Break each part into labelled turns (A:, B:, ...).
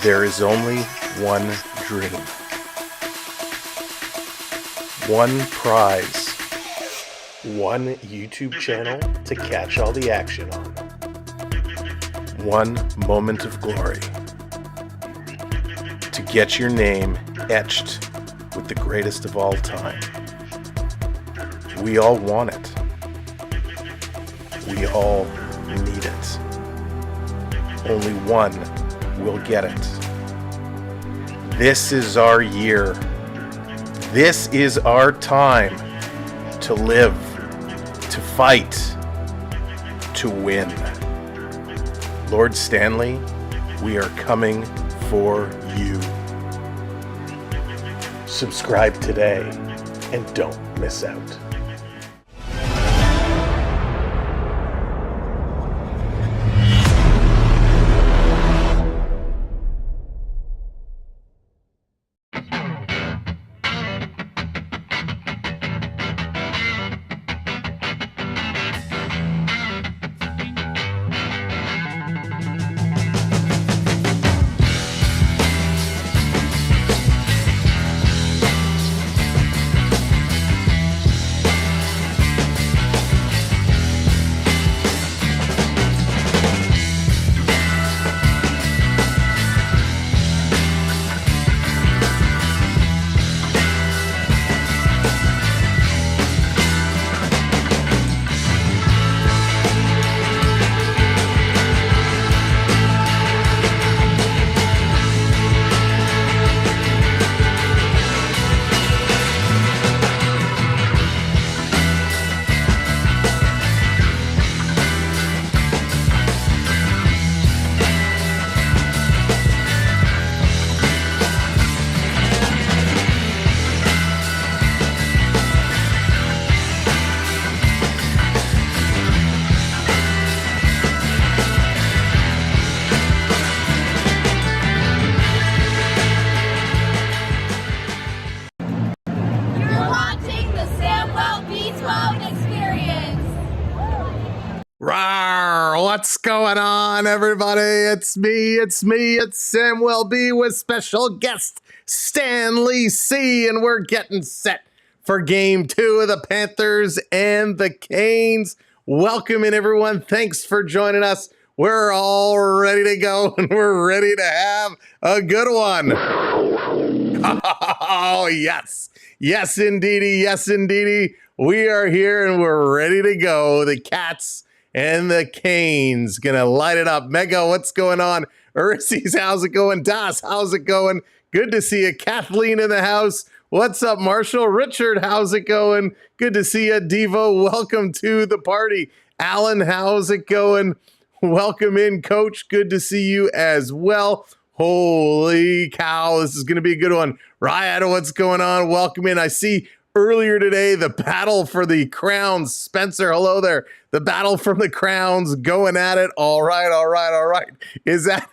A: There is only one dream, one prize, one YouTube channel to catch all the action on, one moment of glory, to get your name etched with the greatest of all time. We all want it. We all need it. Only one will get it. This is our year. This is our time to live, to fight, to win. Lord Stanley, we are coming for you. Subscribe today and don't miss out.
B: What's going on, everybody? It's me, it's Samuel B with special guest Stanley C, and we're getting set for game 2 of the Panthers and the Canes. Welcome in, everyone. Thanks for joining us. We're all ready to go, and we're ready to have a good one. Oh, yes. Yes, indeedy. Yes, indeedy. We are here, and we're ready to go. The Cats and the Canes gonna light it up. Mega, what's going on? Ulysses, how's it going? Das, how's it going? Good to see you. Kathleen in the house. What's up, Marshall? Richard, how's it going? Good to see you. Devo, welcome to the party. Alan, how's it going? Welcome in, Coach. Good to see you as well. Holy cow, this is gonna be a good one. Riot, what's going on? Welcome in. I see earlier today, the battle for the crowns. Spencer, hello there. The battle for the crowns going at it. All right. Is that...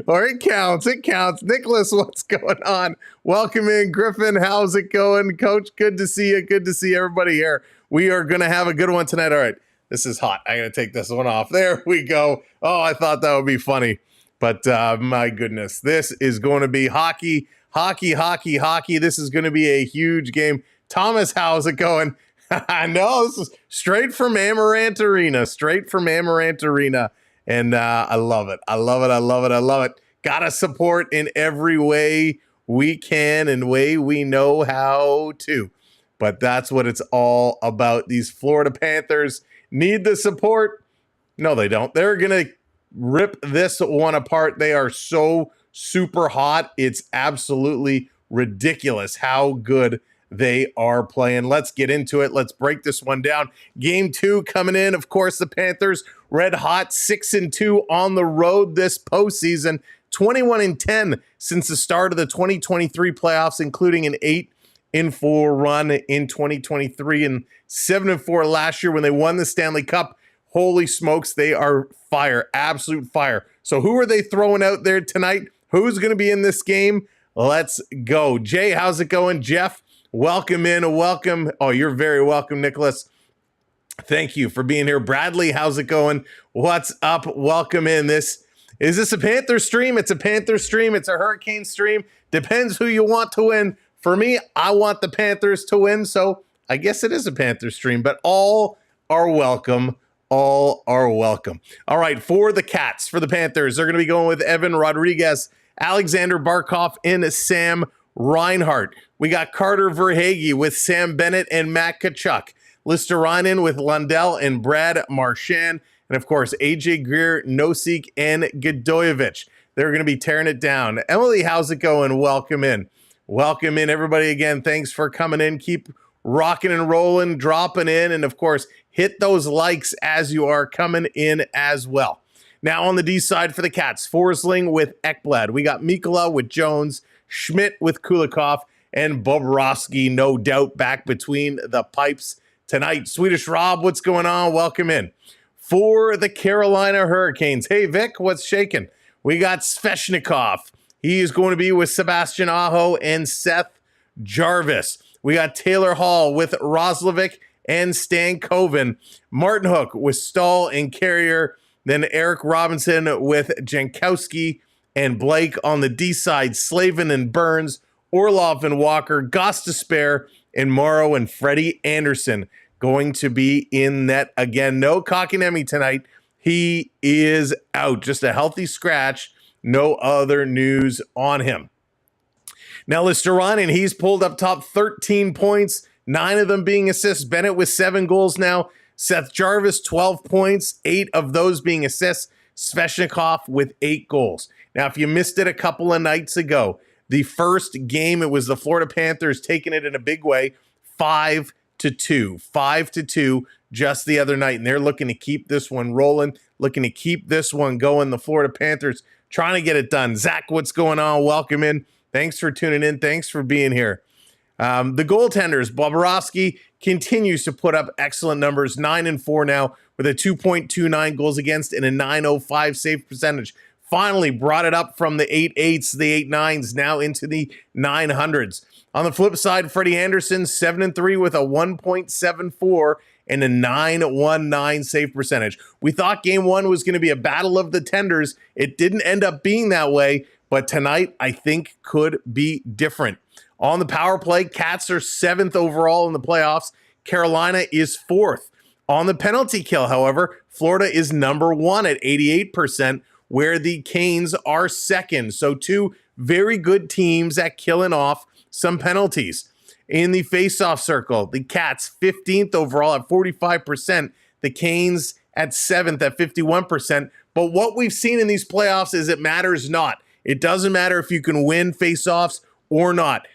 B: or it counts. Nicholas, what's going on? Welcome in, Griffin. How's it going? Coach, good to see you. Good to see everybody here. We are going to have a good one tonight. All right. This is hot. I got to take this one off. There we go. Oh, I thought that would be funny. But my goodness, this is going to be hockey. This is going to be a huge game. Thomas, how's it going? I know, this is straight from Amarant Arena. And I love it. Gotta support in every way we can and way we know how to. But that's what it's all about. These Florida Panthers need the support. No, they don't. They're going to rip this one apart. They are so super hot. It's absolutely ridiculous how good they are playing. Let's get into it. Let's break this one down. Game 2 coming in. Of course, the Panthers red hot, 6-2 on the road this postseason, 21-10 since the start of the 2023 playoffs, including an 8-4 run in 2023 and 7-4 last year when they won the Stanley Cup. Holy smokes, they are fire, absolute fire. So who are they throwing out there tonight? Who's going to be in this game? Let's go. Jay, how's it going? Jeff, welcome in. Welcome. Oh, you're very welcome, Nicholas. Thank you for being here. Bradley, how's it going? What's up? Welcome in. This Is this a Panther stream? It's a Panther stream. It's a Hurricane stream. Depends who you want to win. For me, I want the Panthers to win, so I guess it is a Panther stream, but all are welcome. All are welcome. All right, for the Cats, for the Panthers, they're going to be going with Evan Rodriguez, Alexander Barkov, and Sam Reinhart. We got Carter Verhaeghe with Sam Bennett and Matt Tkachuk. Listerainen with Lundell and Brad Marchand. And of course, AJ Greer, Nosek, and Godoyevich. They're going to be tearing it down. Emily, how's it going? Welcome in. Welcome in, everybody. Again, thanks for coming in. Keep rocking and rolling, dropping in, and of course, hit those likes as you are coming in as well. Now on the D side for the Cats, Forsling with Ekblad. We got Mikula with Jones, Schmidt with Kulikov, and Bobrovsky, no doubt, back between the pipes tonight. Swedish Rob, what's going on? Welcome in. For the Carolina Hurricanes, hey Vic, what's shaking? We got Svechnikov. He is going to be with Sebastian Aho and Seth Jarvis. We got Taylor Hall with Roslovic and Stan Coven. Martin Hook with Stahl and Carrier. Then Eric Robinson with Jankowski and Blake on the D side. Slavin and Burns, Orlov and Walker, Gostisbehere, and Morrow and Freddie Anderson going to be in net again. No Kotkaniemi tonight. He is out. Just a healthy scratch. No other news on him. Now, Listerainen, he's pulled up top 13 points, 9 of them being assists. Bennett with 7 goals now. Seth Jarvis, 12 points, 8 of those being assists. Svechnikov with 8 goals. Now, if you missed it a couple of nights ago, the first game, it was the Florida Panthers taking it in a big way, 5-2. 5-2 just the other night. And they're looking to keep this one rolling, looking to keep this one going. The Florida Panthers trying to get it done. Zach, what's going on? Welcome in. Thanks for tuning in. Thanks for being here. The goaltenders, Bobrovsky continues to put up excellent numbers, 9-4 now with a 2.29 goals against and a 905 save percentage. Finally brought it up from the 8.8s, the 8.9s, now into the 900s. On the flip side, Freddie Anderson, 7-3 with a 1.74 and a 919 save percentage. We thought game one was going to be a battle of the tenders. It didn't end up being that way, but tonight I think could be different. On the power play, Cats are 7th overall in the playoffs. Carolina is 4th. On the penalty kill, however, Florida is number 1 at 88%, where the Canes are 2nd. So 2 very good teams at killing off some penalties. In the face-off circle, the Cats 15th overall at 45%. The Canes at 7th at 51%. But what we've seen in these playoffs is it matters not. It doesn't matter if you can win face-offs or not.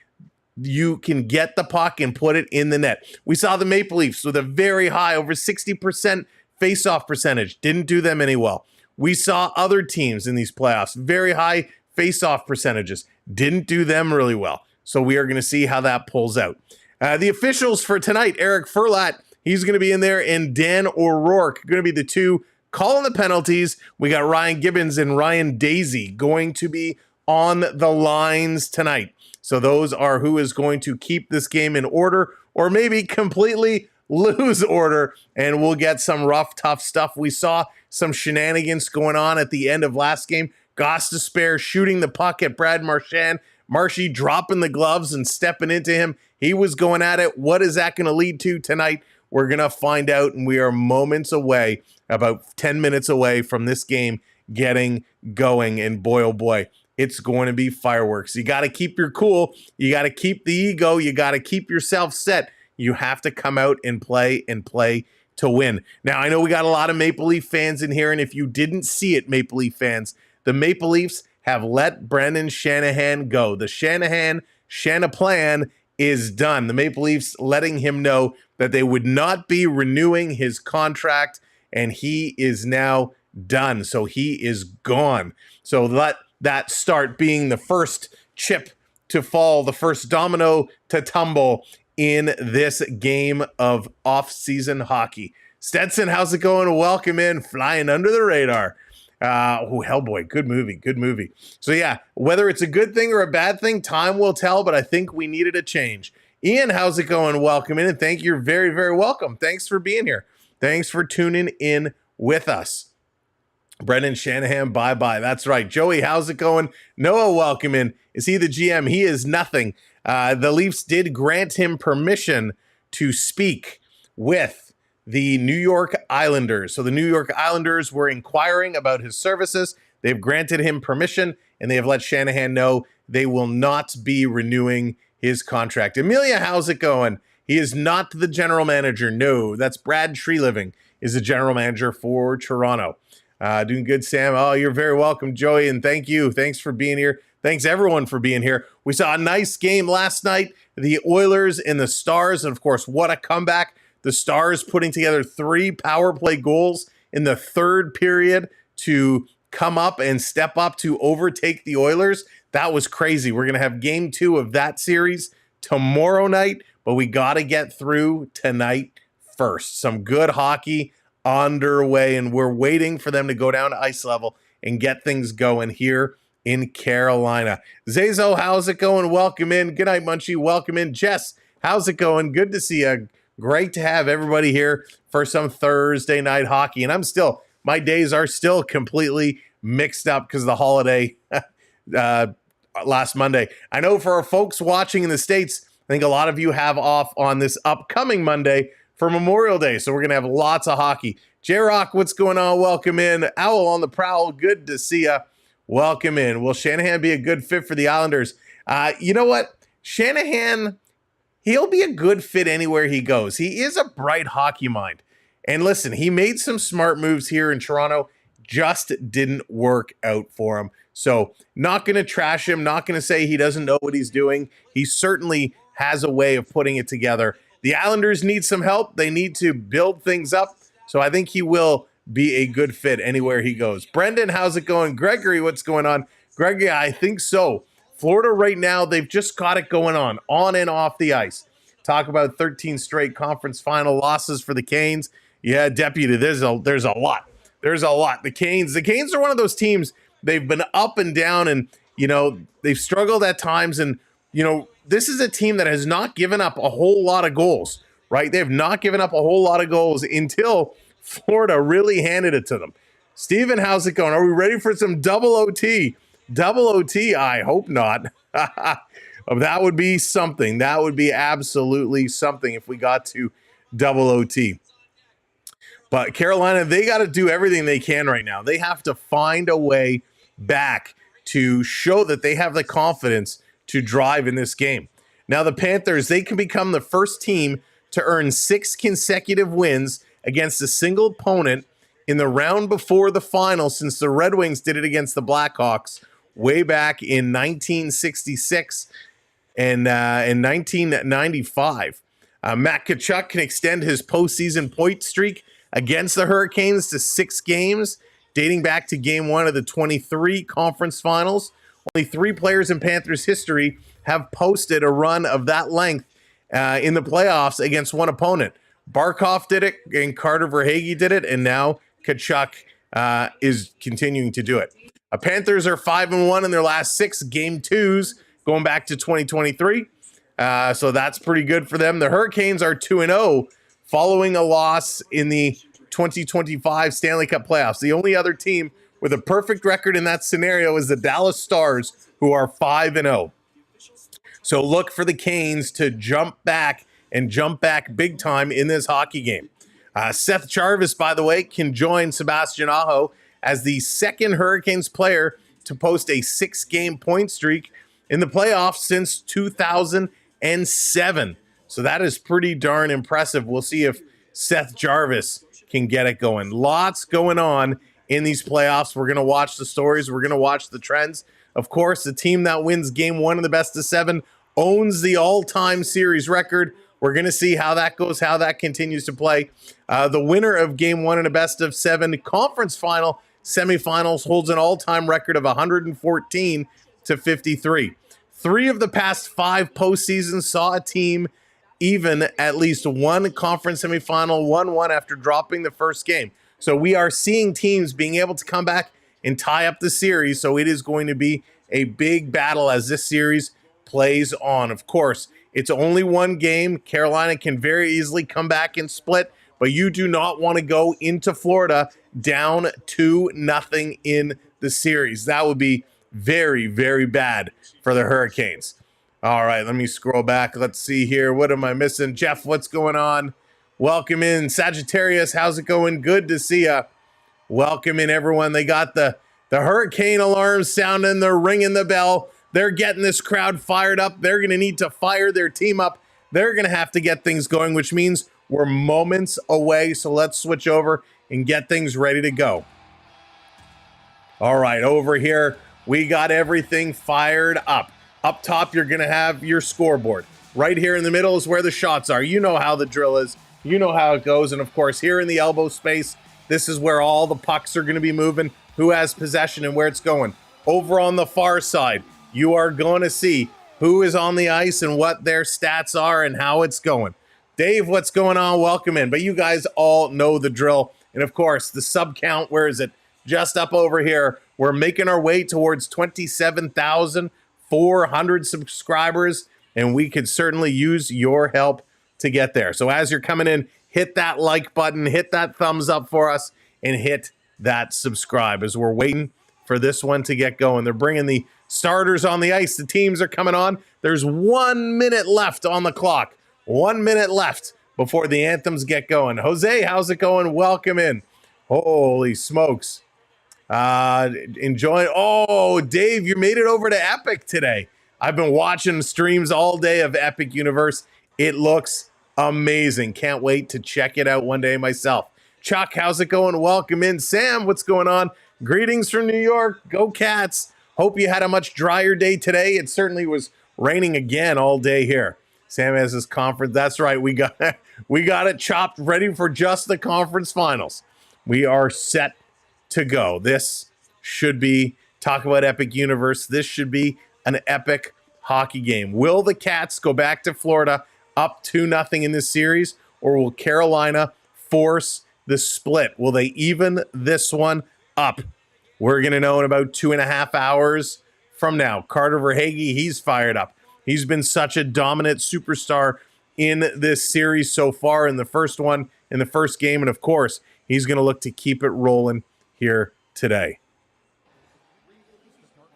B: You can get the puck and put it in the net. We saw the Maple Leafs with a very high, over 60% face-off percentage. Didn't do them any well. We saw other teams in these playoffs, very high face-off percentages. Didn't do them really well. So we are going to see how that pulls out. The officials for tonight, Eric Furlat, he's going to be in there, and Dan O'Rourke going to be the 2 calling the penalties. We got Ryan Gibbons and Ryan Daisy going to be on the lines tonight. So those are who is going to keep this game in order or maybe completely lose order, and we'll get some rough, tough stuff. We saw some shenanigans going on at the end of last game. Gostisbehere shooting the puck at Brad Marchand. Marshy dropping the gloves and stepping into him. He was going at it. What is that going to lead to tonight? We're going to find out, and we are moments away, about 10 minutes away from this game getting going, and boy, oh boy, it's going to be fireworks. You got to keep your cool. You got to keep the ego. You got to keep yourself set. You have to come out and play to win. Now, I know we got a lot of Maple Leaf fans in here, and if you didn't see it, Maple Leaf fans, the Maple Leafs have let Brendan Shanahan go. The Shanahan plan is done. The Maple Leafs letting him know that they would not be renewing his contract, and he is now done. So he is gone. So let that start being the first chip to fall, the first domino to tumble in this game of off-season hockey. Stetson, how's it going? Welcome in, flying under the radar. Hellboy, good movie. So yeah, whether it's a good thing or a bad thing, time will tell, but I think we needed a change. Ian, how's it going? Welcome in, and thank you. You're very, very welcome. Thanks for being here. Thanks for tuning in with us. Brendan Shanahan, bye-bye. That's right. Joey, how's it going? Noah, welcome in. Is he the GM? He is nothing. The Leafs did grant him permission to speak with the New York Islanders. So the New York Islanders were inquiring about his services. They've granted him permission, and they have let Shanahan know they will not be renewing his contract. Amelia, how's it going? He is not the general manager. No, that's Brad Treeliving is the general manager for Toronto. Doing good, Sam. Oh, you're very welcome, Joey, and thank you. Thanks for being here. Thanks, everyone, for being here. We saw a nice game last night, the Oilers and the Stars, and, of course, what a comeback. The Stars putting together 3 power play goals in the third period to come up and step up to overtake the Oilers. That was crazy. We're going to have game 2 of that series tomorrow night, but we got to get through tonight first. Some good hockey underway, and we're waiting for them to go down to ice level and get things going here in Carolina. Zazo, how's it going? Welcome in. Good night, Munchie. Welcome in. Jess, how's it going? Good to see you. Great to have everybody here for some Thursday night hockey. And my days are still completely mixed up because of the holiday last Monday. I know for our folks watching in the States, I think a lot of you have off on this upcoming Monday for Memorial Day, so we're going to have lots of hockey. J-Rock, what's going on? Welcome in. Owl on the prowl, good to see you. Welcome in. Will Shanahan be a good fit for the Islanders? You know what? Shanahan, he'll be a good fit anywhere he goes. He is a bright hockey mind. And listen, he made some smart moves here in Toronto, just didn't work out for him. So not going to trash him, not going to say he doesn't know what he's doing. He certainly has a way of putting it together. The Islanders need some help. They need to build things up. So I think he will be a good fit anywhere he goes. Brendan, how's it going? Gregory, what's going on? Gregory, I think so. Florida right now, they've just got it going on and off the ice. Talk about 13 straight conference final losses for the Canes. Yeah, Deputy, there's a lot. There's a lot. The Canes are one of those teams, they've been up and down, and, they've struggled at times, and, this is a team that has not given up a whole lot of goals, right? They have not given up a whole lot of goals until Florida really handed it to them. Steven, how's it going? Are we ready for some double OT? Double OT? I hope not. That would be something. That would be absolutely something if we got to double OT. But Carolina, they got to do everything they can right now. They have to find a way back to show that they have the confidence to drive in this game. Now, the Panthers, they can become the first team to earn 6 consecutive wins against a single opponent in the round before the final since the Red Wings did it against the Blackhawks way back in 1966 and in 1995. Matt Tkachuk can extend his postseason point streak against the Hurricanes to 6 games, dating back to Game 1 of the 23 conference finals. Only 3 players in Panthers history have posted a run of that length in the playoffs against one opponent. Barkov did it, and Carter Verhaeghe did it, and now Tkachuk is continuing to do it. Panthers are 5-1 in their last 6 Game 2s, going back to 2023. So that's pretty good for them. The Hurricanes are 2-0, following a loss in the 2025 Stanley Cup playoffs. The only other team with a perfect record in that scenario is the Dallas Stars, who are 5-0. So look for the Canes to jump back big time in this hockey game. Seth Jarvis, by the way, can join Sebastian Aho as the second Hurricanes player to post a 6-game point streak in the playoffs since 2007. So that is pretty darn impressive. We'll see if Seth Jarvis can get it going. Lots going on in these playoffs. We're going to watch the stories. We're going to watch the trends. Of course, the team that wins Game 1 of the best of 7 owns the all-time series record. We're going to see how that goes, how that continues to play. The winner of Game 1 in a best of 7 conference final semifinals holds an all-time record of 114 to 53. 3 of the past 5 postseasons saw a team even at least one conference semifinal, 1-1 after dropping the first game. So we are seeing teams being able to come back and tie up the series. So it is going to be a big battle as this series plays on. Of course, it's only one game. Carolina can very easily come back and split. but you do not want to go into Florida down 2-0 in the series. That would be very, very bad for the Hurricanes. All right, let me scroll back. Let's see here. What am I missing? Jeff, what's going on? Welcome in. Sagittarius, how's it going? Good to see ya. Welcome in, everyone. They got the hurricane alarms sounding. They're ringing the bell. They're getting this crowd fired up. They're going to need to fire their team up. They're going to have to get things going, which means we're moments away. So let's switch over and get things ready to go. All right, over here, we got everything fired up. Up top, you're going to have your scoreboard. Right here in the middle is where the shots are. You know how the drill is. You know how it goes. And, of course, here in the elbow space, this is where all the pucks are going to be moving, who has possession and where it's going. Over on the far side, you are going to see who is on the ice and what their stats are and how it's going. Dave, what's going on? Welcome in. But you guys all know the drill. And, of course, the sub count, where is it? Just up over here. We're making our way towards 27,400 subscribers, and we could certainly use your help to get there. So as you're coming in, hit that like button, hit that thumbs up for us, and hit that subscribe as we're waiting for this one to get going. They're bringing the starters on the ice. The teams are coming on. There's 1 minute left on the clock. 1 minute left before the anthems get going. Jose, how's it going? Welcome in. Holy smokes. Enjoying. Oh, Dave, you made it over to Epic today. I've been watching streams all day of Epic Universe. It looks amazing. Can't wait to check it out one day myself. Chuck, how's it going? Welcome in. Sam, what's going on? Greetings from New York. Go Cats. Hope you had a much drier day today. It certainly was raining again all day here. Sam has his conference. That's right. We got it chopped, ready for just the conference finals. We are set to go. This should be, talk about Epic Universe, this should be an epic hockey game. Will the Cats go back to Florida up 2-0 in this series, or will Carolina force the split? Will they even this one up? We're going to know in about 2.5 hours from now. Carter Verhaeghe, he's fired up. He's been such a dominant superstar in this series so far, in the first one, in the first game, and of course, he's going to look to keep it rolling here today.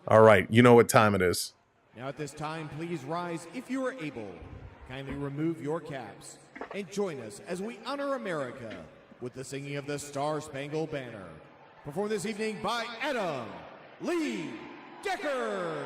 B: All right, you know what time it is.
C: Now at this time, please rise if you are able. Kindly remove your caps and join us as we honor America with the singing of the Star-Spangled Banner. Performed this evening by Adam Lee Decker.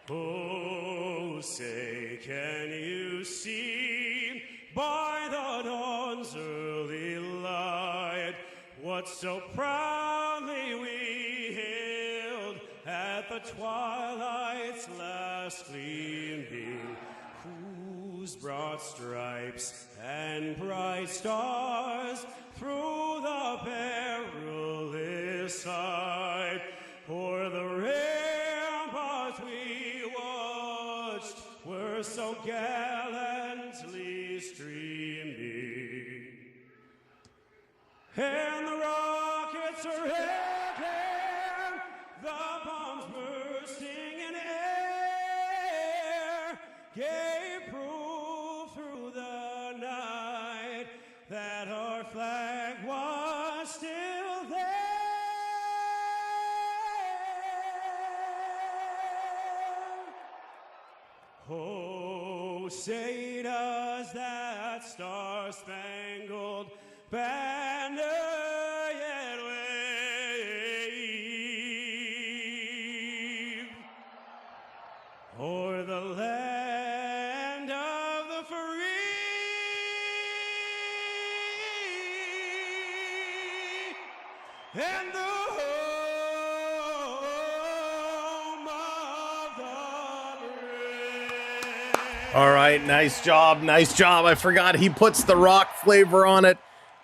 D: Oh, say, can you see by the dawn's early light what so proudly we hailed at the twilight's last gleaming, whose broad stripes and bright stars through the perilous side o'er the ramparts we watched were so gallantly streaming, and the rockets are rattling, the bombs bursting in air, gave proof through the night that our flag was still there. Oh, say does that star-spangled banner yet wave o'er the land of the free and the home of the brave.
B: All right, nice job, nice job. I forgot he puts the rock flavor on it.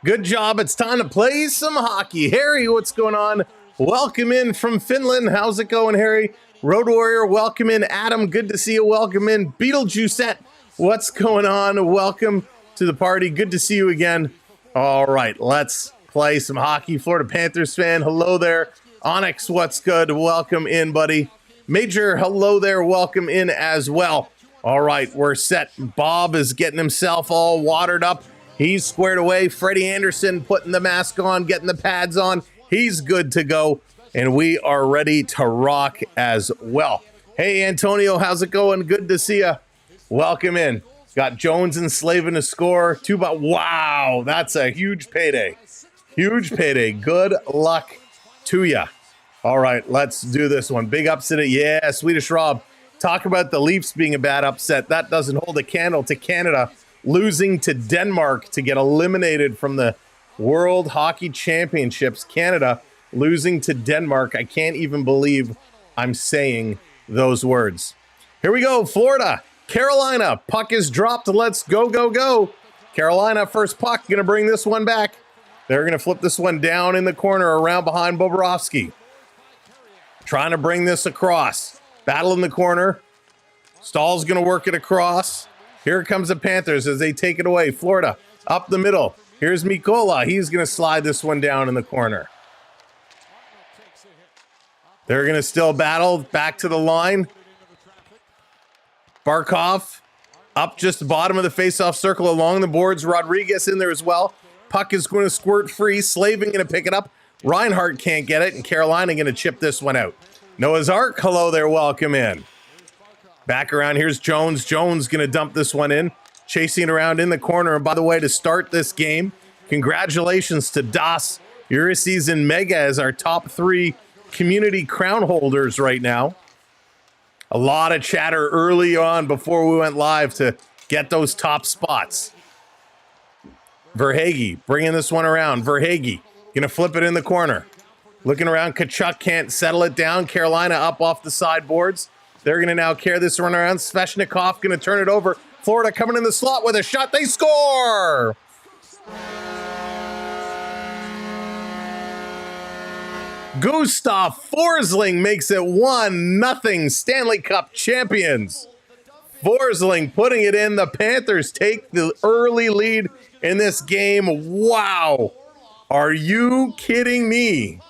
B: Good job. It's time to play some hockey. Harry, what's going on? Welcome in from Finland. How's it going, Harry? Road Warrior, welcome in. Adam, good to see you. Welcome in. Beetlejuicette, what's going on? Welcome to the party. Good to see you again. All right, let's play some hockey. Florida Panthers fan, hello there. Onyx, what's good? Welcome in, buddy. Major, hello there. Welcome in as well. All right, we're set. Bob is getting himself all watered up. He's squared away. Freddie Anderson putting the mask on, getting the pads on. He's good to go. And we are ready to rock as well. Hey, Antonio, how's it going? Good to see you. Welcome in. Got Jones and Slavin to score. Wow, that's a huge payday. Huge payday. Good luck to ya. All right, let's do this one. Big upset. Yeah, Swedish Rob. Talk about the Leafs being a bad upset. That doesn't hold a candle to Canada losing to Denmark to get eliminated from the World Hockey Championships. Canada losing to Denmark. I can't even believe I'm saying those words. Here we go. Florida, Carolina. Puck is dropped. Let's go, go, go. Carolina, first puck. Going to bring this one back. They're going to flip this one down in the corner around behind Bobrovsky. Trying to bring this across. Battle in the corner. Stahl's going to work it across. Here comes the Panthers as they take it away. Florida up the middle. Here's Mikola. He's going to slide this one down in the corner. They're going to still battle back to the line. Barkov up just the bottom of the faceoff circle along the boards. Rodriguez in there as well. Puck is going to squirt free. Slavin going to pick it up. Reinhart can't get it, and Carolina going to chip this one out. Noah's Ark, hello there, welcome in. Back around, here's Jones. Jones going to dump this one in. Chasing it around in the corner. And by the way, to start this game, congratulations to Das, Ulysses, and Mega as our top 3 community crown holders right now. A lot of chatter early on before we went live to get those top spots. Verhaeghe bringing this one around. Verhaeghe going to flip it in the corner. Looking around, Kachuk can't settle it down. Carolina up off the sideboards. They're going to now carry this run around. Sveshnikov going to turn it over. Florida coming in the slot with a shot. They score! Gustav Forsling makes it 1-0 Stanley Cup champions. Forsling putting it in. The Panthers take the early lead in this game. Wow. Are you kidding me?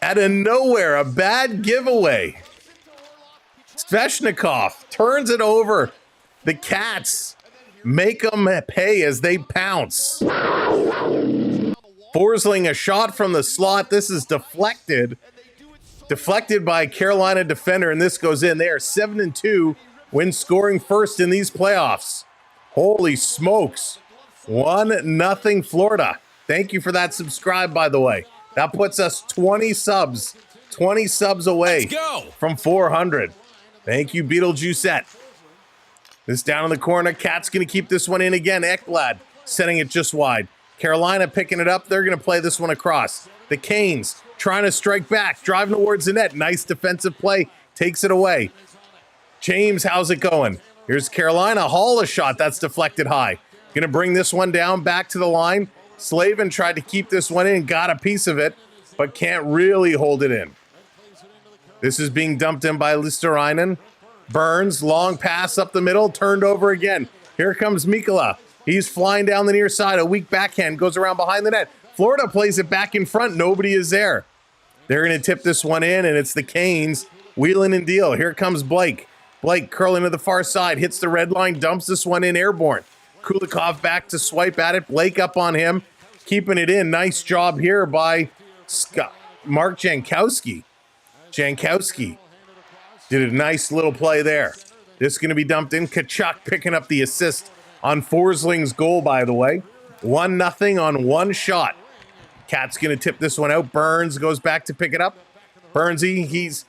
B: Out of nowhere, a bad giveaway. Sveshnikov turns it over. The Cats make them pay as they pounce. Forsling, a shot from the slot. This is deflected. Deflected by Carolina defender, and this goes in. They are 7-2 when scoring first in these playoffs. Holy smokes. 1-0 Florida. Thank you for that subscribe, by the way. That puts us 20 subs away from 400. Thank you, Beetlejuicette. This down in the corner. Cat's going to keep this one in again. Ekblad setting it just wide. Carolina picking it up. They're going to play this one across. The Canes trying to strike back, driving towards the net. Nice defensive play. Takes it away. James, how's it going? Here's Carolina. Hall a shot. That's deflected high. Going to bring this one down back to the line. Slavin tried to keep this one in, got a piece of it, but can't really hold it in. This is being dumped in by Listerainen. Burns, long pass up the middle, turned over again. Here comes Mikola. He's flying down the near side. A weak backhand goes around behind the net. Florida plays it back in front. Nobody is there. They're going to tip this one in, and it's the Canes wheeling and deal. Here comes Blake. Blake curling to the far side, hits the red line, dumps this one in airborne. Kulikov back to swipe at it. Blake up on him, keeping it in. Nice job here by Mark Jankowski. Jankowski did a nice little play there. This is going to be dumped in. Kachuk picking up the assist on Forsling's goal, by the way. 1-0 on one shot. Cat's going to tip this one out. Burns goes back to pick it up. Burnsy, he's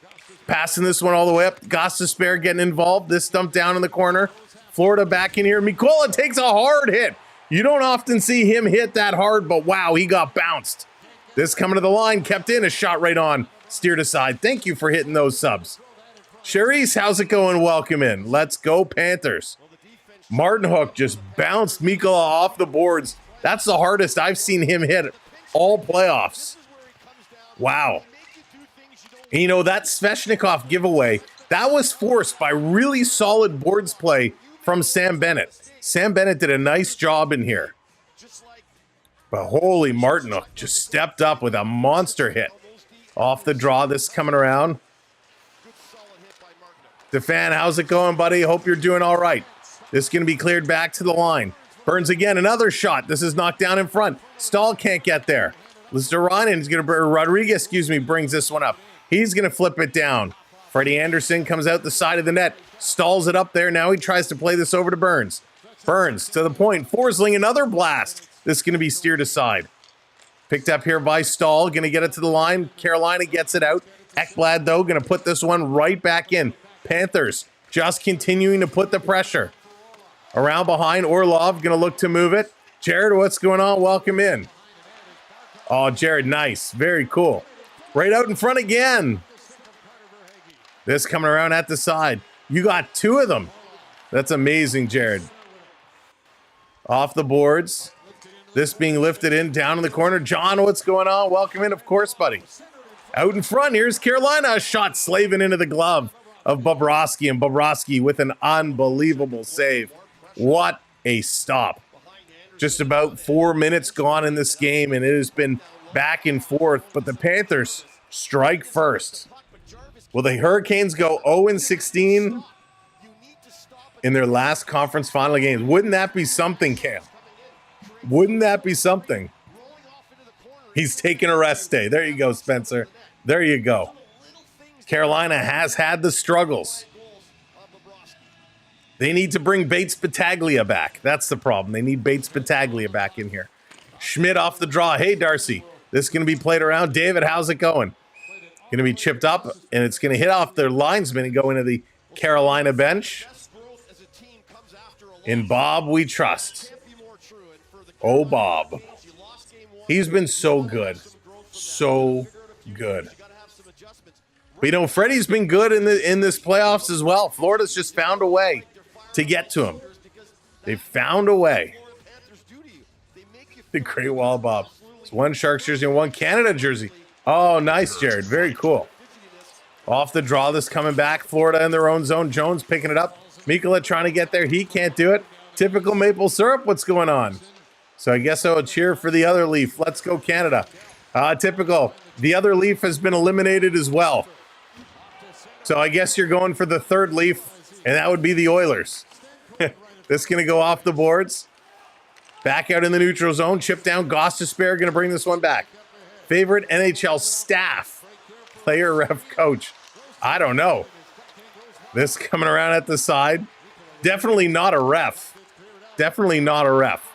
B: passing this one all the way up. Gostisbehere getting involved. This dumped down in the corner. Florida back in here. Mikola takes a hard hit. You don't often see him hit that hard, but wow, he got bounced. This coming to the line, kept in, a shot right on. Steered aside. Thank you for hitting those subs. Charisse, how's it going? Welcome in. Let's go Panthers. Martin Hook just bounced Mikola off the boards. That's the hardest I've seen him hit all playoffs. Wow. And you know, that Sveshnikov giveaway, that was forced by really solid boards play from Sam Bennett. Sam Bennett did a nice job in here. But holy, Martin Hook just stepped up with a monster hit. Off the draw, this coming around. Stefan, how's it going, buddy? Hope you're doing all right. This is going to be cleared back to the line. Burns again, another shot. This is knocked down in front. Stahl can't get there. Rodriguez, brings this one up. He's going to flip it down. Freddie Anderson comes out the side of the net, stalls it up there. Now he tries to play this over to Burns. Burns to the point. Forsling, another blast. This is going to be steered aside. Picked up here by Stahl. Going to get it to the line. Carolina gets it out. Ekblad, though, going to put this one right back in. Panthers just continuing to put the pressure. Around behind, Orlov going to look to move it. Jared, what's going on? Welcome in. Oh, Jared, nice. Very cool. Right out in front again. This coming around at the side. You got two of them. That's amazing, Jared. Off the boards. This being lifted in, down in the corner. John, what's going on? Welcome in, of course, buddy. Out in front, here's Carolina. A shot slaving into the glove of Bobrovsky, and Bobrovsky with an unbelievable save. What a stop. Just about 4 minutes gone in this game, and it has been back and forth, but the Panthers strike first. Will the Hurricanes go 0-16 in their last conference final games? Wouldn't that be something, Cam? Wouldn't that be something? He's taking a rest day. There you go, Spencer. There you go. Carolina has had the struggles. They need to bring Bates Battaglia back. That's the problem. They need Bates Battaglia back in here. Schmidt off the draw. Hey, Darcy. This is going to be played around. David, how's it going? Going to be chipped up, and it's going to hit off their linesman and go into the Carolina bench. In Bob, we trust. Oh, Bob. He's been so good. So good. But, you know, Freddie's been good in this playoffs as well. Florida's just found a way to get to him. They've found a way. The great wall, Bob. It's one Sharks jersey and one Canada jersey. Oh, nice, Jared. Very cool. Off the draw, this coming back. Florida in their own zone. Jones picking it up. Mikula trying to get there. He can't do it. Typical maple syrup. What's going on? So I guess I'll cheer for the other Leaf. Let's go, Canada. Typical. The other Leaf has been eliminated as well. So I guess you're going for the third Leaf, and that would be the Oilers. This is going to go off the boards. Back out in the neutral zone. Chip down. Goss to spare. Going to bring this one back. Favorite NHL staff. Player, ref, coach. I don't know. This coming around at the side. Definitely not a ref. Definitely not a ref.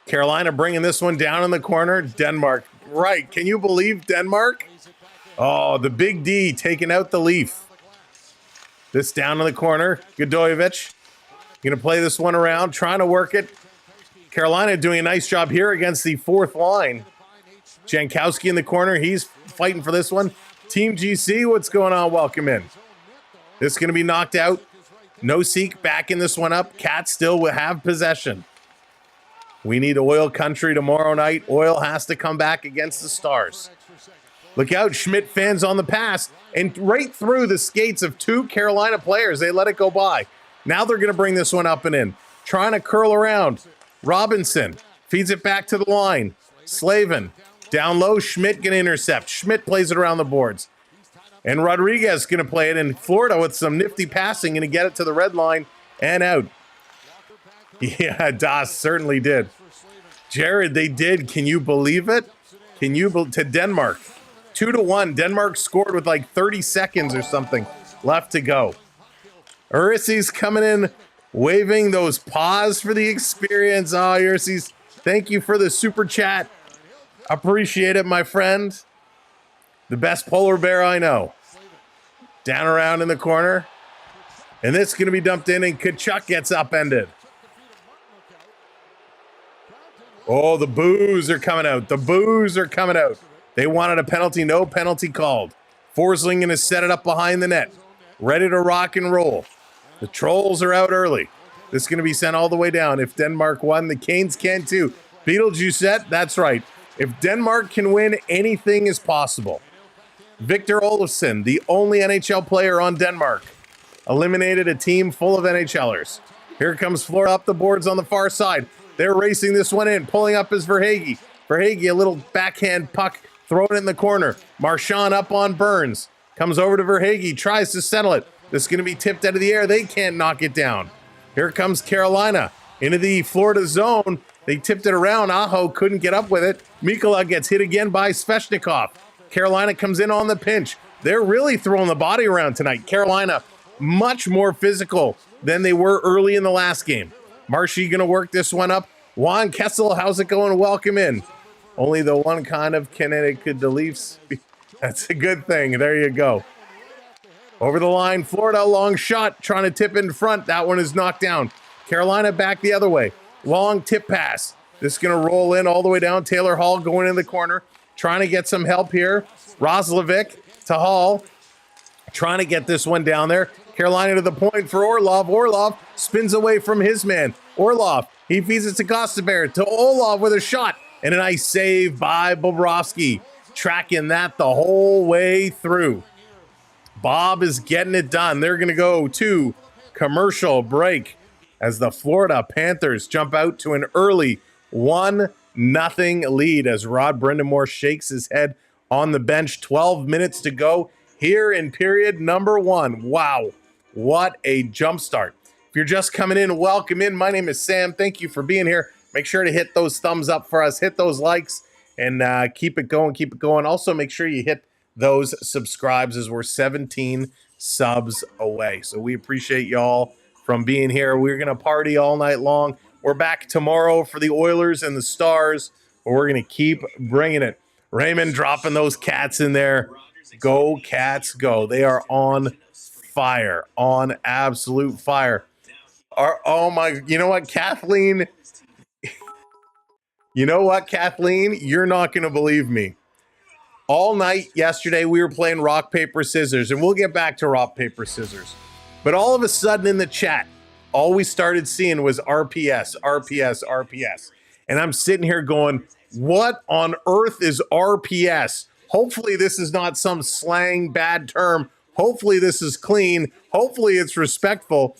B: Carolina bringing this one down in the corner. Denmark. Right. Can you believe Denmark? Oh, the big D taking out the Leaf. This down in the corner. Godojevic. Going to play this one around. Trying to work it. Carolina doing a nice job here against the fourth line. Jankowski in the corner. He's fighting for this one. Team GC, what's going on? Welcome in. This is going to be knocked out. No Seek backing this one up. Cats still will have possession. We need Oil Country tomorrow night. Oil has to come back against the Stars. Look out, Schmidt fans on the pass. And right through the skates of two Carolina players, they let it go by. Now they're going to bring this one up and in. Trying to curl around. Robinson feeds it back to the line. Slavin down low. Schmidt going to intercept. Schmidt plays it around the boards. And Rodriguez going to play it in Florida with some nifty passing. Going to get it to the red line and out. Yeah, Das certainly did. Jared, they did. Can you believe it? To Denmark. 2-1. Denmark scored with like 30 seconds or something left to go. Urissi's coming in, waving those paws for the experience. Oh, Urissi's, thank you for the super chat. Appreciate it, my friend. The best polar bear I know. Down around in the corner. And this is going to be dumped in, and Kachuk gets upended. Oh, the boos are coming out. The boos are coming out. They wanted a penalty. No penalty called. Forsling going to set it up behind the net. Ready to rock and roll. The Trolls are out early. This is going to be sent all the way down. If Denmark won, the Canes can too. Beetlejuice, that's right. If Denmark can win, anything is possible. Victor Olofsson, the only NHL player on Denmark, eliminated a team full of NHLers. Here comes Florida up the boards on the far side. They're racing this one in. Pulling up is Verhaeghe. Verhaeghe, a little backhand puck, thrown in the corner. Marchand up on Burns. Comes over to Verhaeghe, tries to settle it. This is going to be tipped out of the air. They can't knock it down. Here comes Carolina into the Florida zone. They tipped it around. Aho couldn't get up with it. Mikkola gets hit again by Svechnikov. Carolina comes in on the pinch. They're really throwing the body around tonight. Carolina, much more physical than they were early in the last game. Marshy going to work this one up. Juan Kessel, how's it going? Welcome in. Only the one kind of Connecticut the Leafs. That's a good thing. There you go. Over the line, Florida, long shot, trying to tip in front. That one is knocked down. Carolina back the other way. Long tip pass. This is going to roll in all the way down. Taylor Hall going in the corner, trying to get some help here. Roslovic to Hall, trying to get this one down there. Carolina to the point for Orlov. Orlov spins away from his man. Orlov, he feeds it to Kosteber, to Orlov with a shot, and a nice save by Bobrovsky. Tracking that the whole way through. Bob is getting it done. They're going to go to commercial break as the Florida Panthers jump out to an early 1-0 lead as Rod Brindamore shakes his head on the bench. 12 minutes to go here in period number 1. Wow, what a jump start. If you're just coming in, welcome in. My name is Sam. Thank you for being here. Make sure to hit those thumbs up for us. Hit those likes and keep it going, keep it going. Also, make sure you hit those subscribes as we're 17 subs away. So we appreciate y'all from being here. We're going to party all night long. We're back tomorrow for the Oilers and the Stars, but we're going to keep bringing it. Raymond dropping those cats in there. Go Cats, go. They are on fire, on absolute fire. Oh my, you know what, Kathleen? You know what, Kathleen? You're not going to believe me. All night yesterday, we were playing rock, paper, scissors, and we'll get back to rock, paper, scissors. But all of a sudden in the chat, all we started seeing was RPS, RPS, RPS. And I'm sitting here going, what on earth is RPS? Hopefully this is not some slang bad term. Hopefully this is clean. Hopefully it's respectful.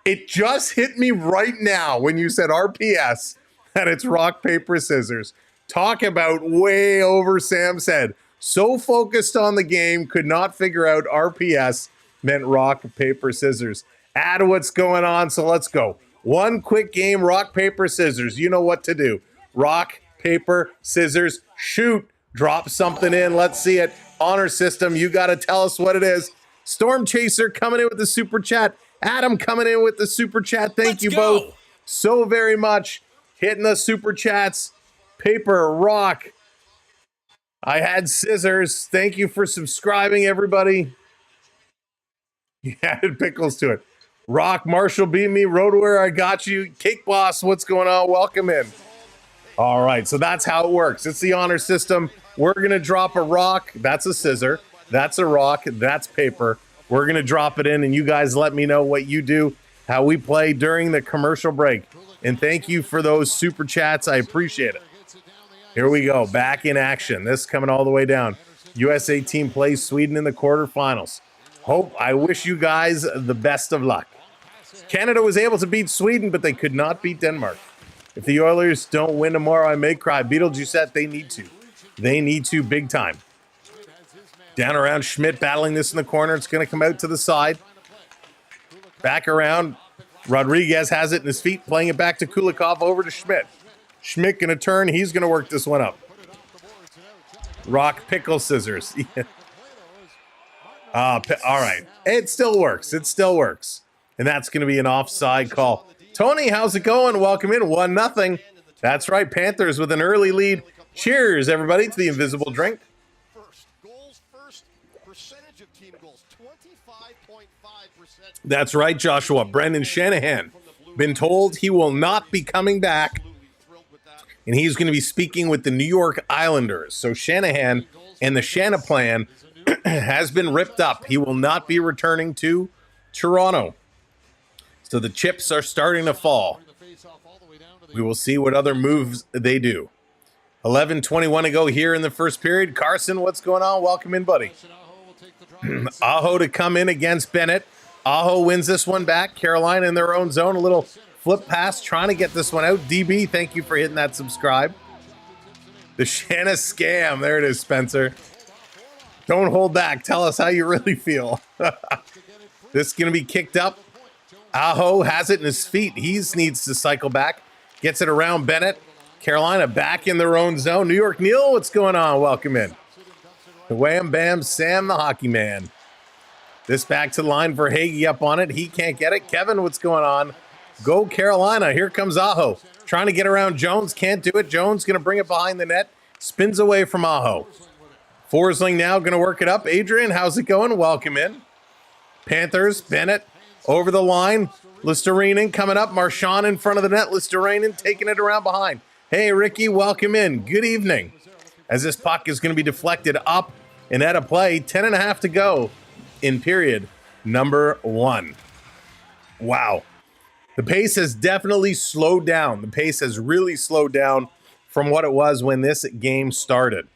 B: It just hit me right now when you said RPS that it's rock, paper, scissors. Talk about way over Sam's head. So focused on the game, could not figure out RPS meant rock, paper, scissors. Add what's going on, so let's go. One quick game, rock, paper, scissors. You know what to do. Rock, paper, scissors, shoot. Drop something in. Let's see it. Honor system, you got to tell us what it is. Storm Chaser coming in with the super chat. Adam coming in with the super chat. Thank you both so very much. Hitting the super chats. Paper, rock. I had scissors. Thank you for subscribing, everybody. You added pickles to it. Rock, Marshall beat me. Roadwear, I got you. Cake Boss, what's going on? Welcome in. All right, so that's how it works. It's the honor system. We're going to drop a rock. That's a scissor. That's a rock. That's paper. We're going to drop it in, and you guys let me know what you do, how we play during the commercial break. And thank you for those super chats. I appreciate it. Here we go. Back in action. This coming all the way down. USA team plays Sweden in the quarterfinals. I wish you guys the best of luck. Canada was able to beat Sweden, but they could not beat Denmark. If the Oilers don't win tomorrow, I may cry. Beetlejuice, they need to. They need to big time. Down around Schmidt battling this in the corner. It's going to come out to the side. Back around. Rodriguez has it in his feet, playing it back to Kulikov over to Schmidt. Schmidt going to turn. He's going to work this one up. Rock, pickle, scissors. All right. It still works. It still works. And that's going to be an offside call. Tony, how's it going? Welcome in. 1-0. That's right. Panthers with an early lead. Cheers, everybody, to the invisible drink.
E: Goals first, percentage of team goals, 25.5%.
B: That's right, Joshua. Brendan Shanahan. Been told he will not be coming back. And he's going to be speaking with the New York Islanders. So Shanahan and the Shana plan has been ripped up. He will not be returning to Toronto. So the chips are starting to fall. We will see what other moves they do. 11:21 to go here in the first period. Carson, what's going on? Welcome in, buddy. Aho to come in against Bennett. Aho wins this one back. Carolina in their own zone. A little flip pass, trying to get this one out. DB, thank you for hitting that subscribe. The Shanna scam. There it is, Spencer. Don't hold back. Tell us how you really feel. This is going to be kicked up. Aho has it in his feet. He needs to cycle back. Gets it around Bennett. Carolina back in their own zone. New York Neil, what's going on? Welcome in. The Wham Bam Sam, the hockey man. This back to the line for Hagee up on it. He can't get it. Kevin, what's going on? Go Carolina. Here comes Aho. Trying to get around Jones. Can't do it. Jones going to bring it behind the net. Spins away from Aho. Forsling now going to work it up. Adrian, how's it going? Welcome in. Panthers, Bennett over the line. Listerinen coming up. Marchand in front of the net. Listerinen taking it around behind. Hey, Ricky, welcome in. Good evening. As this puck is going to be deflected up and out of play. 10.5 to go in period number 1. Wow. The pace has definitely slowed down. The pace has really slowed down from what it was when this game started.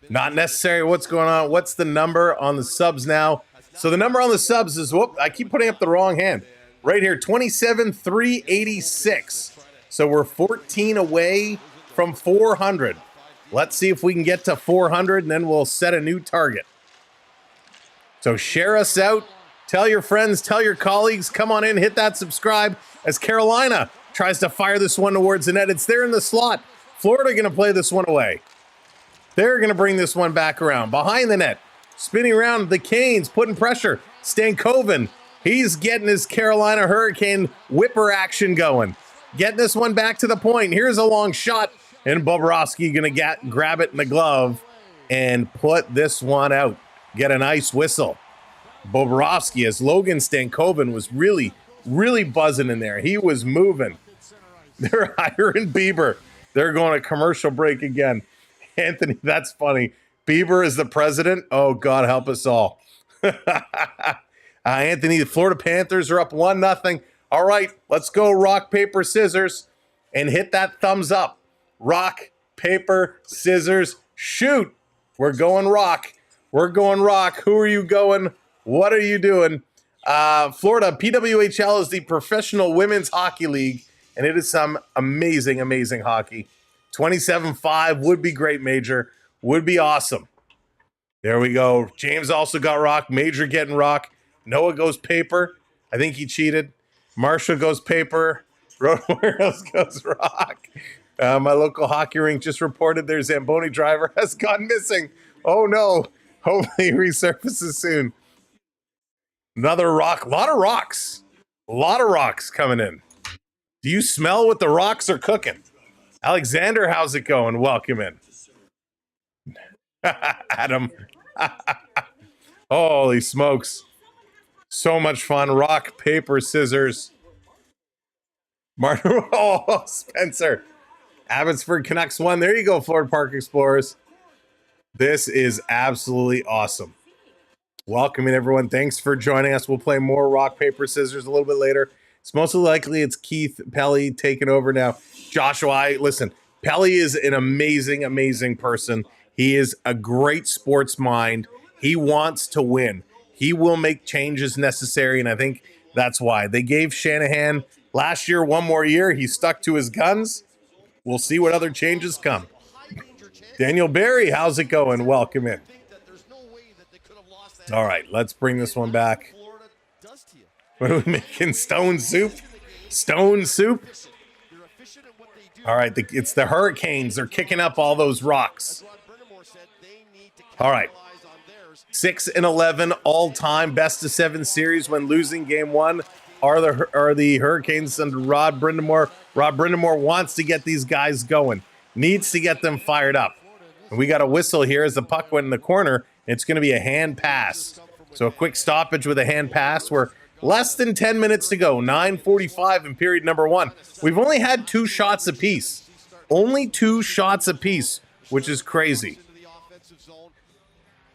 B: Not necessary. What's going on? What's the number on the subs now? So the number on the subs is, whoop, I keep putting up the wrong hand. Right here, 27,386. So we're 14 away from 400. Let's see if we can get to 400, and then we'll set a new target. So share us out. Tell your friends, tell your colleagues, come on in, hit that subscribe as Carolina tries to fire this one towards the net. It's there in the slot. Florida going to play this one away. They're going to bring this one back around. Behind the net, spinning around, the Canes putting pressure. Stankoven, he's getting his Carolina Hurricane whipper action going. Getting this one back to the point. Here's a long shot, and Bobrovsky going to grab it in the glove and put this one out. Get a nice whistle. Bobrovsky, as Logan Stankoven was really, really buzzing in there. He was moving. They're hiring Bieber. They're going to commercial break again. Anthony, that's funny. Bieber is the president. Oh, God help us all. Anthony, the Florida Panthers are up 1-0. All right, let's go rock, paper, scissors, and hit that thumbs up. Rock, paper, scissors, shoot. We're going rock. We're going rock. Who are you going? What are you doing? Florida, PWHL is the Professional Women's Hockey League, and it is some amazing, amazing hockey. 27-5 would be great, Major. Would be awesome. There we go. James also got rock. Major getting rock. Noah goes paper. I think he cheated. Marshall goes paper. Road Warriors goes rock. My local hockey rink just reported their Zamboni driver has gone missing. Oh, no. Hopefully he resurfaces soon. Another rock. A lot of rocks. A lot of rocks coming in. Do you smell what the rocks are cooking? Alexander, how's it going? Welcome in. Adam. Holy smokes. So much fun. Rock, paper, scissors. Martin. Oh, Spencer. Abbotsford Canucks won. There you go, Florida Park Explorers. This is absolutely awesome. Welcome in, everyone. Thanks for joining us. We'll play more rock, paper, scissors a little bit later. It's mostly likely it's Keith Pelly taking over now. Joshua, listen, Pelly is an amazing, amazing person. He is a great sports mind. He wants to win. He will make changes necessary, and I think that's why. They gave Shanahan last year 1 more year. He stuck to his guns. We'll see what other changes come. Daniel Barry, how's it going? Welcome in. All right, let's bring this one back. What are we making? Stone soup? Stone soup? All right, it's the Hurricanes. They're kicking up all those rocks. All right. 6-11 all-time best-of-7 series when losing game 1 are the Hurricanes under Rod Brindamore. Rod Brindamore wants to get these guys going, needs to get them fired up. And we got a whistle here as the puck went in the corner. It's going to be a hand pass. So a quick stoppage with a hand pass. We're less than 10 minutes to go, 9:45 in period number 1. We've only had 2 shots apiece. Only 2 shots apiece, which is crazy.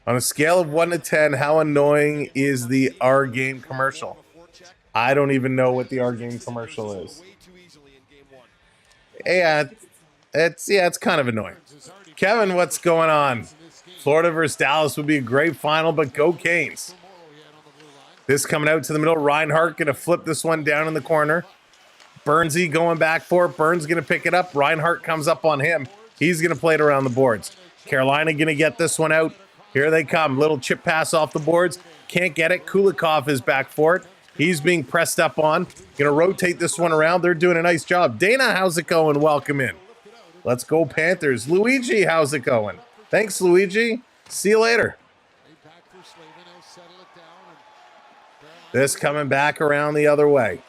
B: On a scale of 1 to 10, how annoying is the Our Game commercial? I don't even know what the Our Game commercial is. Yeah, it's kind of annoying. Kevin, what's going on? Florida versus Dallas would be a great final, but go Canes. This coming out to the middle. Reinhart going to flip this one down in the corner. Burnsy going back for it. Burns going to pick it up. Reinhart comes up on him. He's going to play it around the boards. Carolina going to get this one out. Here they come. Little chip pass off the boards. Can't get it. Kulikov is back for it. He's being pressed up on. Going to rotate this one around. They're doing a nice job. Dana, how's it going? Welcome in. Let's go Panthers. Luigi, how's it going? Thanks, Luigi. See you later. This coming back around the other way.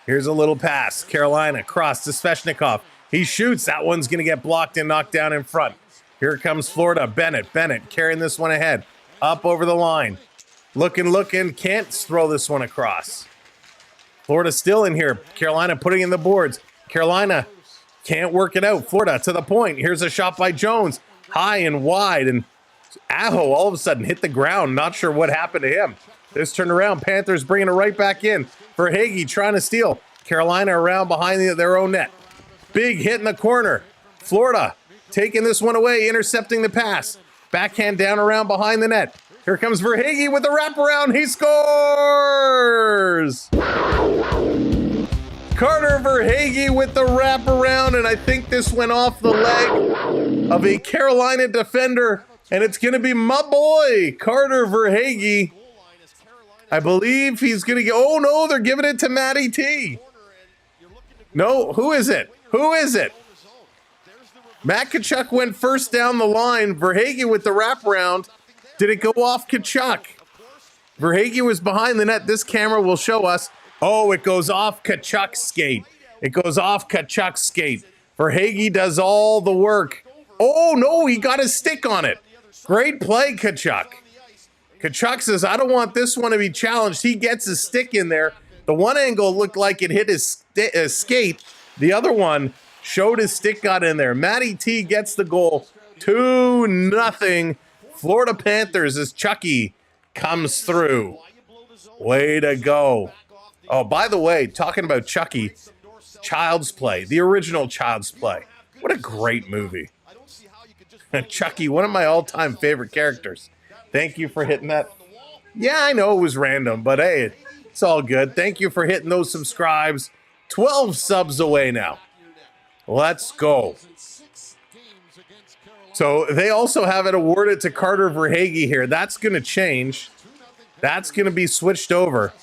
B: Here's a little pass. Carolina cross to Svechnikov. He shoots. That one's going to get blocked and knocked down in front. Here comes Florida. Bennett carrying this one ahead. Up over the line. Looking. Can't throw this one across. Florida still in here. Carolina putting in the boards. Carolina can't work it out. Florida to the point. Here's a shot by Jones. High and wide. And Aho all of a sudden hit the ground. Not sure what happened to him. This turned around. Panthers bringing it right back in. Verhaeghe trying to steal. Carolina around behind their own net. Big hit in the corner. Florida taking this one away. Intercepting the pass. Backhand down around behind the net. Here comes Verhaeghe with the wraparound. He scores! Carter Verhaeghe with the wraparound, and I think this went off the leg of a Carolina defender, and it's going to be my boy, Carter Verhaeghe. I believe he's going to get... Oh, no, they're giving it to Matty T. No, who is it? Who is it? Matt Tkachuk went first down the line. Verhaeghe with the wraparound. Did it go off Tkachuk? Verhaeghe was behind the net. This camera will show us. Oh, it goes off Tkachuk's skate. It goes off Tkachuk's skate. Verhaeghe does all the work. Oh, no, he got his stick on it. Great play, Tkachuk. Tkachuk says, I don't want this one to be challenged. He gets his stick in there. The one angle looked like it hit his skate. The other one showed his stick got in there. Matty T gets the goal. 2-0. Florida Panthers as Chucky comes through. Way to go. Oh, by the way, talking about Chucky, Child's Play, the original Child's Play. What a great movie. Chucky, one of my all-time favorite characters. Thank you for hitting that. Yeah, I know it was random, but hey, it's all good. Thank you for hitting those subscribes. 12 subs away now. Let's go. So they also have it awarded to Carter Verhaeghe here. That's going to change. That's going to be switched over.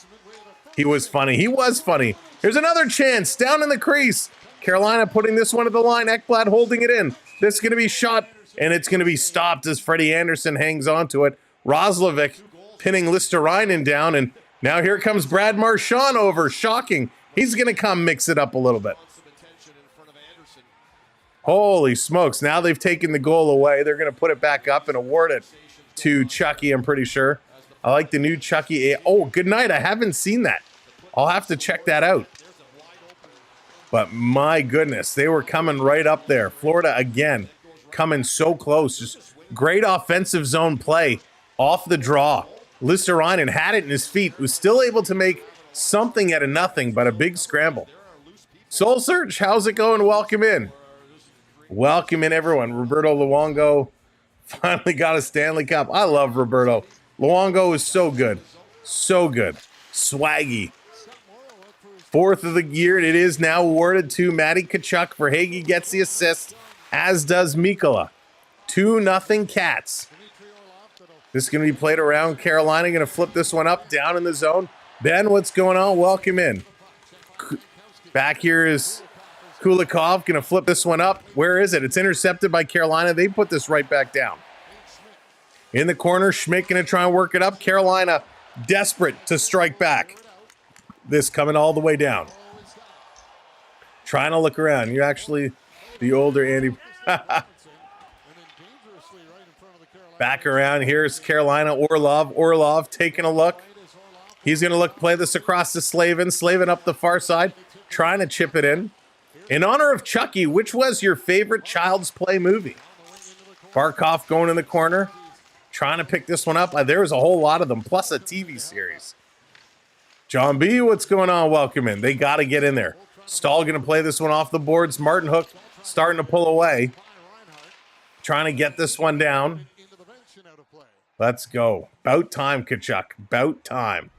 B: He was funny. He was funny. Here's another chance down in the crease. Carolina putting this one at the line. Ekblad holding it in. This is going to be shot, and it's going to be stopped as Freddie Anderson hangs on to it. Roslovic pinning Listerainen down, and now here comes Brad Marchand over. Shocking. He's going to come mix it up a little bit. Holy smokes. Now they've taken the goal away. They're going to put it back up and award it to Chucky, I'm pretty sure. I like the new Chucky. Oh, good night. I haven't seen that. I'll have to check that out. But my goodness, they were coming right up there. Florida, again, coming so close. Just great offensive zone play off the draw. Listerainen had it in his feet. Was still able to make something out of nothing, but a big scramble. Soul Search, how's it going? Welcome in. Welcome in, everyone. Roberto Luongo finally got a Stanley Cup. I love Roberto. Luongo is so good. So good. Swaggy. Fourth of the year. It is now awarded to Matty Tkachuk. Verhaeghe gets the assist, as does Mikkola. 2-0 Cats. This is going to be played around. Carolina going to flip this one up, down in the zone. Ben, what's going on? Welcome in. Back here is Kulikov going to flip this one up. Where is it? It's intercepted by Carolina. They put this right back down. In the corner, Schmidt going to try and work it up. Carolina desperate to strike back. This coming all the way down. Trying to look around. You're actually the older Andy. Back around. Here's Carolina. Orlov taking a look. He's going to play this across to Slavin. Slavin up the far side. Trying to chip it in. In honor of Chucky, which was your favorite Child's Play movie? Barkov going in the corner. Trying to pick this one up. There was a whole lot of them, plus a TV series. John B., what's going on? Welcome in. They got to get in there. Stahl going to play this one off the boards. Martin Hook starting to pull away. Trying to get this one down. Let's go. About time, Tkachuk. About time.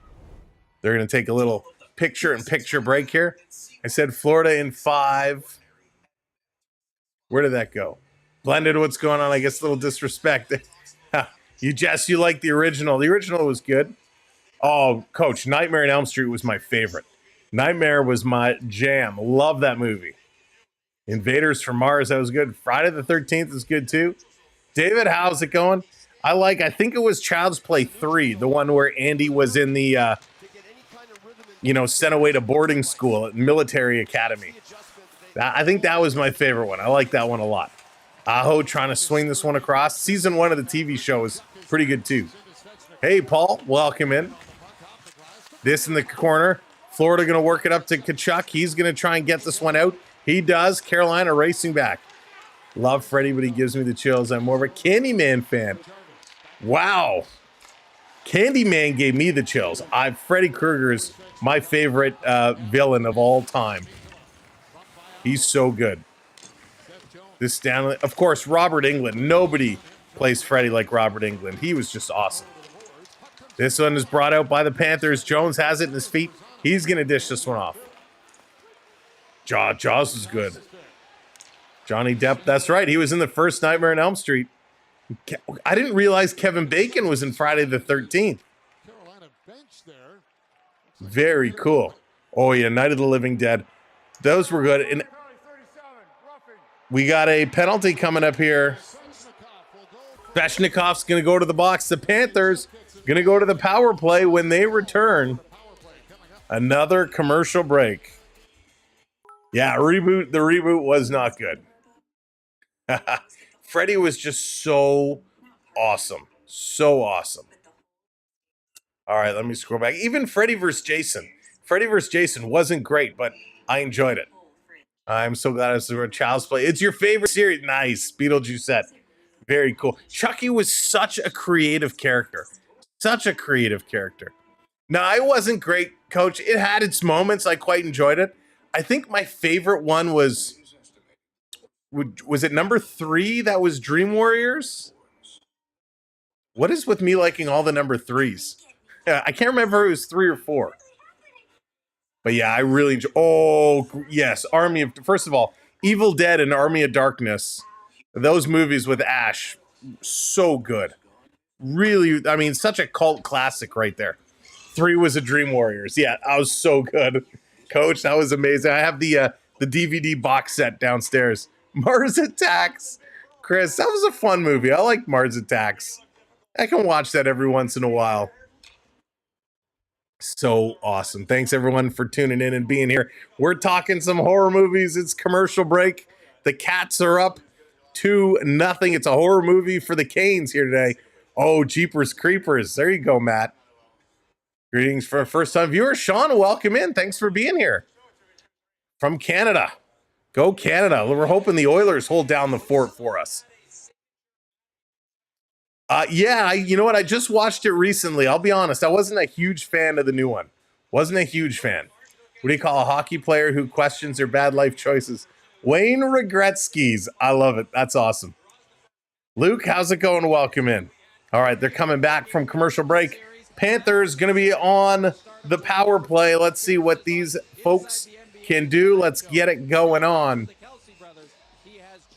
B: They're going to take a little picture-in-picture break here. I said Florida in 5. Where did that go? Blended, what's going on? I guess a little disrespect. You like the original. The original was good. Oh, Coach, Nightmare on Elm Street was my favorite. Nightmare was my jam. Love that movie. Invaders from Mars, that was good. Friday the 13th is good too. David, how's it going? I think it was Child's Play 3, the one where Andy was in the, sent away to boarding school at military academy. I think that was my favorite one. I like that one a lot. Aho trying to swing this one across. Season 1 of the TV show is pretty good too. Hey, Paul, welcome in. This in the corner. Florida going to work it up to Kachuk. He's going to try and get this one out. He does. Carolina racing back. Love Freddie, but he gives me the chills. I'm more of a Candyman fan. Wow. Candyman gave me the chills. Freddy Krueger's my favorite villain of all time. He's so good. This Stanley, of course, Robert Englund. Nobody plays Freddy like Robert Englund. He was just awesome. This one is brought out by the Panthers. Jones has it in his feet. He's going to dish this one off. Jaws is good. Johnny Depp, that's right. He was in the first Nightmare on Elm Street. I didn't realize Kevin Bacon was in Friday the 13th. Very cool. Oh, yeah, Night of the Living Dead. Those were good. And we got a penalty coming up here. Svechnikov's going to go to the box. The Panthers going to go to the power play when they return. Another commercial break. Yeah, the reboot was not good. Freddy was just so awesome. So awesome. All right, let me scroll back. Even Freddy vs. Jason. Freddy vs. Jason wasn't great, but I enjoyed it. I'm so glad it's a Child's Play. It's your favorite series. Nice. Beetlejuice set. Very cool. Chucky was such a creative character. Such a creative character. Now, it wasn't great, Coach. It had its moments. I quite enjoyed it. I think my favorite one was it number 3 that was Dream Warriors? What is with me liking all the number 3s? I can't remember if it was 3 or 4. But yeah, I really enjoy. Oh, yes. First of all, Evil Dead and Army of Darkness. Those movies with Ash. So good. Really, I mean, such a cult classic right there. 3 was a Dream Warriors. Yeah, that was so good. Coach, that was amazing. I have the DVD box set downstairs. Mars Attacks. Chris, that was a fun movie. I like Mars Attacks. I can watch that every once in a while. So awesome. Thanks everyone for tuning in and being here. We're talking some horror movies. It's commercial break. The Cats are up 2-0. It's a horror movie for the Canes here today. Oh, Jeepers Creepers. There you go, Matt. Greetings for a first-time viewer. Sean, welcome in. Thanks for being here. From Canada. Go Canada. We're hoping the Oilers hold down the fort for us. You know what? I just watched it recently. I'll be honest. I wasn't a huge fan of the new one. Wasn't a huge fan. What do you call a hockey player who questions their bad life choices? Wayne Regretskis. I love it. That's awesome. Luke, how's it going? Welcome in. All right, they're coming back from commercial break. Panthers going to be on the power play. Let's see what these folks can do. Let's get it going on.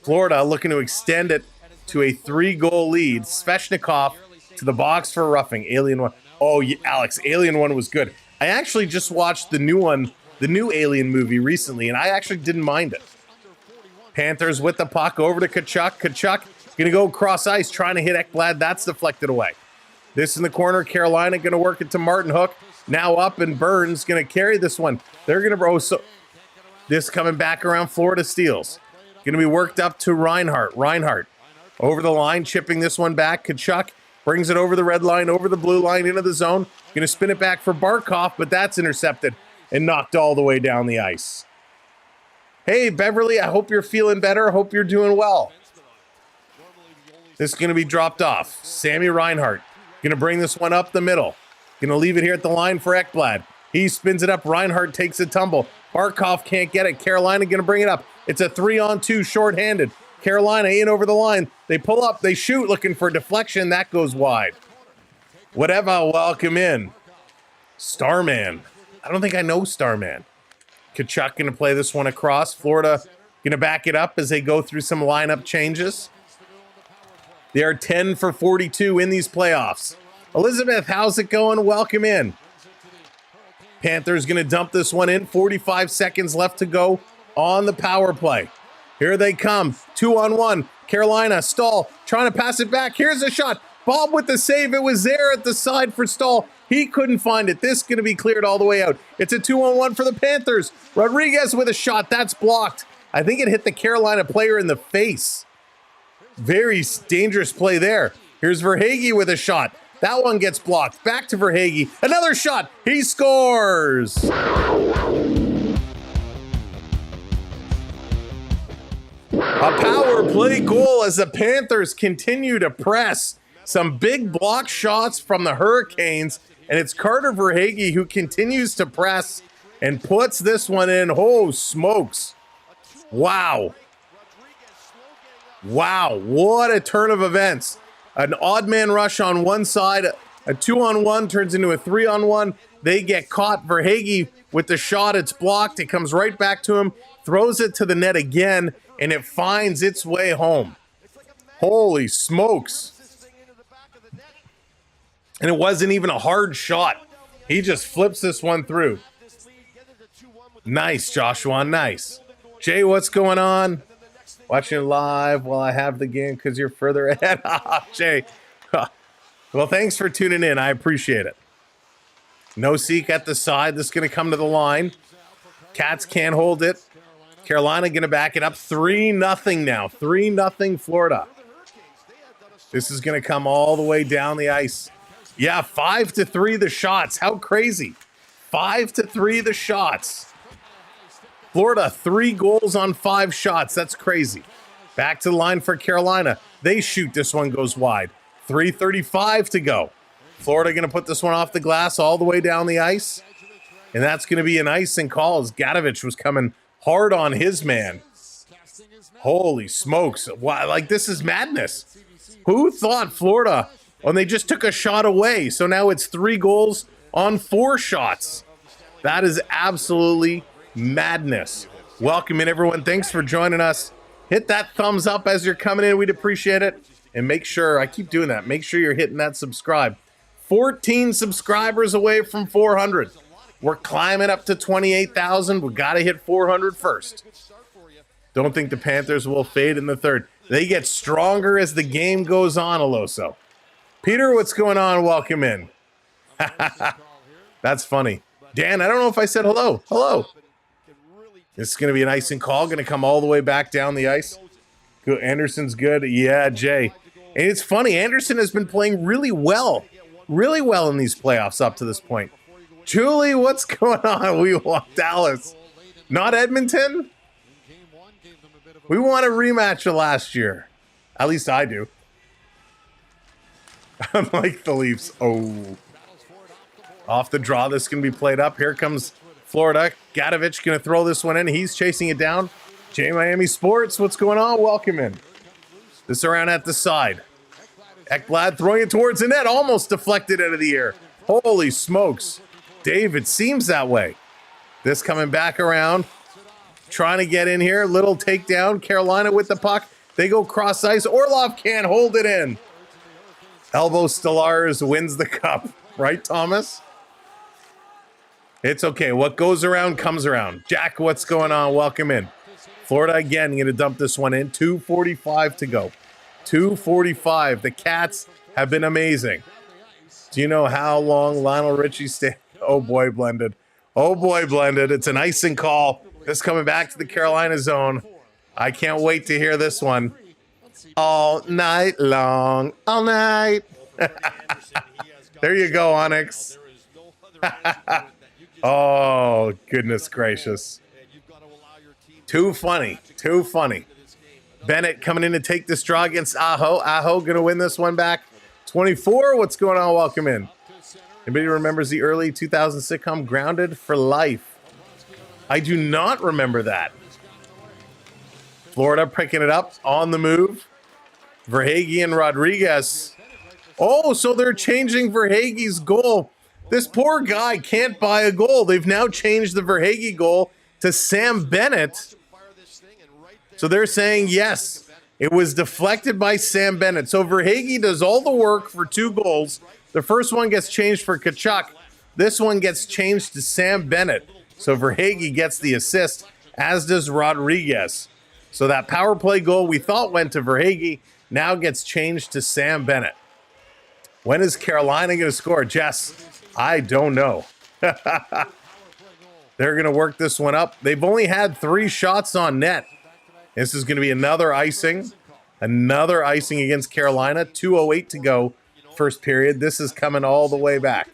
B: Florida looking to extend it to a 3-goal lead. Svechnikov to the box for roughing. Alien 1. Oh, yeah, Alex, Alien 1 was good. I actually just watched the new one, the new Alien movie recently, and I actually didn't mind it. Panthers with the puck over to Kachuk. Kachuk going to go cross ice, trying to hit Ekblad. That's deflected away. This in the corner. Carolina going to work it to Martin Hook. Now up, and Burns going to carry this one. They're going to this coming back around. Florida steals. Going to be worked up to Reinhart. Reinhart over the line, chipping this one back. Kachuk brings it over the red line, over the blue line, into the zone. Going to spin it back for Barkov, but that's intercepted and knocked all the way down the ice. Hey, Beverly, I hope you're feeling better. Hope you're doing well. This is going to be dropped off. Sammy Reinhart going to bring this one up the middle. Going to leave it here at the line for Ekblad. He spins it up. Reinhart takes a tumble. Barkov can't get it. Carolina going to bring it up. It's a 3-on-2 shorthanded. Carolina in over the line. They pull up. They shoot looking for a deflection. That goes wide. Whatever. Welcome in. Starman. I don't think I know Starman. Kachuk going to play this one across. Florida Going to back it up as they go through some lineup changes. They are 10 for 42 in these playoffs. Elizabeth, how's it going? Welcome in. Panthers going to dump this one in. 45 seconds left to go on the power play. Here they come. 2-on-1. Carolina, Stahl, trying to pass it back. Here's a shot. Bob with the save. It was there at the side for Stahl. He couldn't find it. This is going to be cleared all the way out. It's a 2-on-1 for the Panthers. Rodriguez with a shot. That's blocked. I think it hit the Carolina player in the face. Very dangerous play there. Here's Verhaeghe with a shot. That one gets blocked. Back to Verhaeghe. Another shot. He scores. A power play goal as the Panthers continue to press. Some big block shots from the Hurricanes. And it's Carter Verhaeghe who continues to press and puts this one in. Oh, smokes. Wow. Wow, what a turn of events. An odd man rush on one side, a 2-on-1 turns into a 3-on-1. They get caught. Verhaeghe with the shot, it's blocked. It comes right back to him, throws it to the net again, and it finds its way home. Holy smokes. And it wasn't even a hard shot. He just flips this one through. Nice, Joshua, nice. Jay, what's going on? Watching live while I have the game because you're further ahead. Jay. Well, thanks for tuning in. I appreciate it. No seek at the side. This is going to come to the line. Cats can't hold it. Carolina going to back it up. 3-0 now. 3-0 Florida. This is going to come all the way down the ice. Yeah, 5-3 the shots. How crazy. 5-3 the shots. Florida, 3 goals on 5 shots. That's crazy. Back to the line for Carolina. They shoot. This one goes wide. 3:35 to go. Florida going to put this one off the glass all the way down the ice. And that's going to be an icing call as Gadovich was coming hard on his man. Holy smokes. Wow, like this is madness. Who thought Florida, when they just took a shot away? So now it's 3 goals on 4 shots. That is absolutely madness. Welcome in, everyone. Thanks for joining us. Hit that thumbs up as you're coming in. We'd appreciate it. And make sure, I keep doing that, make sure you're hitting that subscribe. 14 subscribers away from 400. We're climbing up to 28,000. We got to hit 400 first. Don't think the Panthers will fade in the third. They get stronger as the game goes on, Aloso. Peter, what's going on? Welcome in. That's funny. Dan, I don't know if I said hello. Hello. This is going to be an icing call. Going to come all the way back down the ice. Good. Anderson's good. Yeah, Jay. And it's funny. Anderson has been playing really well in these playoffs up to this point. Julie, what's going on? We want Dallas. Not Edmonton? We want a rematch of last year. At least I do. Unlike the Leafs. Oh. Off the draw. This can be played up. Here comes Florida. Gadovich going to throw this one in. He's chasing it down. J Miami Sports, what's going on? Welcome in. This around at the side. Ekblad throwing it towards the net. Almost deflected out of the air. Holy smokes. Dave, it seems that way. This coming back around. Trying to get in here. Little takedown. Carolina with the puck. They go cross ice. Orlov can't hold it in. Elbow Stellaris wins the cup. Right, Thomas? It's okay. What goes around comes around. Jack, what's going on? Welcome in. Florida again going to dump this one in. 2:45 to go. 2:45. The Cats have been amazing. Do you know how long Lionel Richie stayed? Oh boy, blended. Oh boy, blended. It's an icing call. This coming back to the Carolina zone. I can't wait to hear this one. All night long. All night. There you go, Onyx. Oh, goodness gracious. Too funny. Too funny. Bennett coming in to take this draw against Aho. Aho going to win this one back. 24. What's going on? Welcome in. Anybody remembers the early 2000 sitcom Grounded for Life? I do not remember that. Florida picking it up on the move. Verhaeghe and Rodriguez. Oh, so they're changing Verhaeghe's goal. This poor guy can't buy a goal. They've now changed the Verhaeghe goal to Sam Bennett. So they're saying yes, it was deflected by Sam Bennett. So Verhaeghe does all the work for 2 goals. The first one gets changed for Tkachuk. This one gets changed to Sam Bennett. So Verhaeghe gets the assist, as does Rodriguez. So that power play goal we thought went to Verhaeghe now gets changed to Sam Bennett. When is Carolina going to score? Jess, I don't know. They're going to work this one up. They've only had 3 shots on net. This is going to be another icing. Another icing against Carolina. 2:08 to go, first period. This is coming all the way back.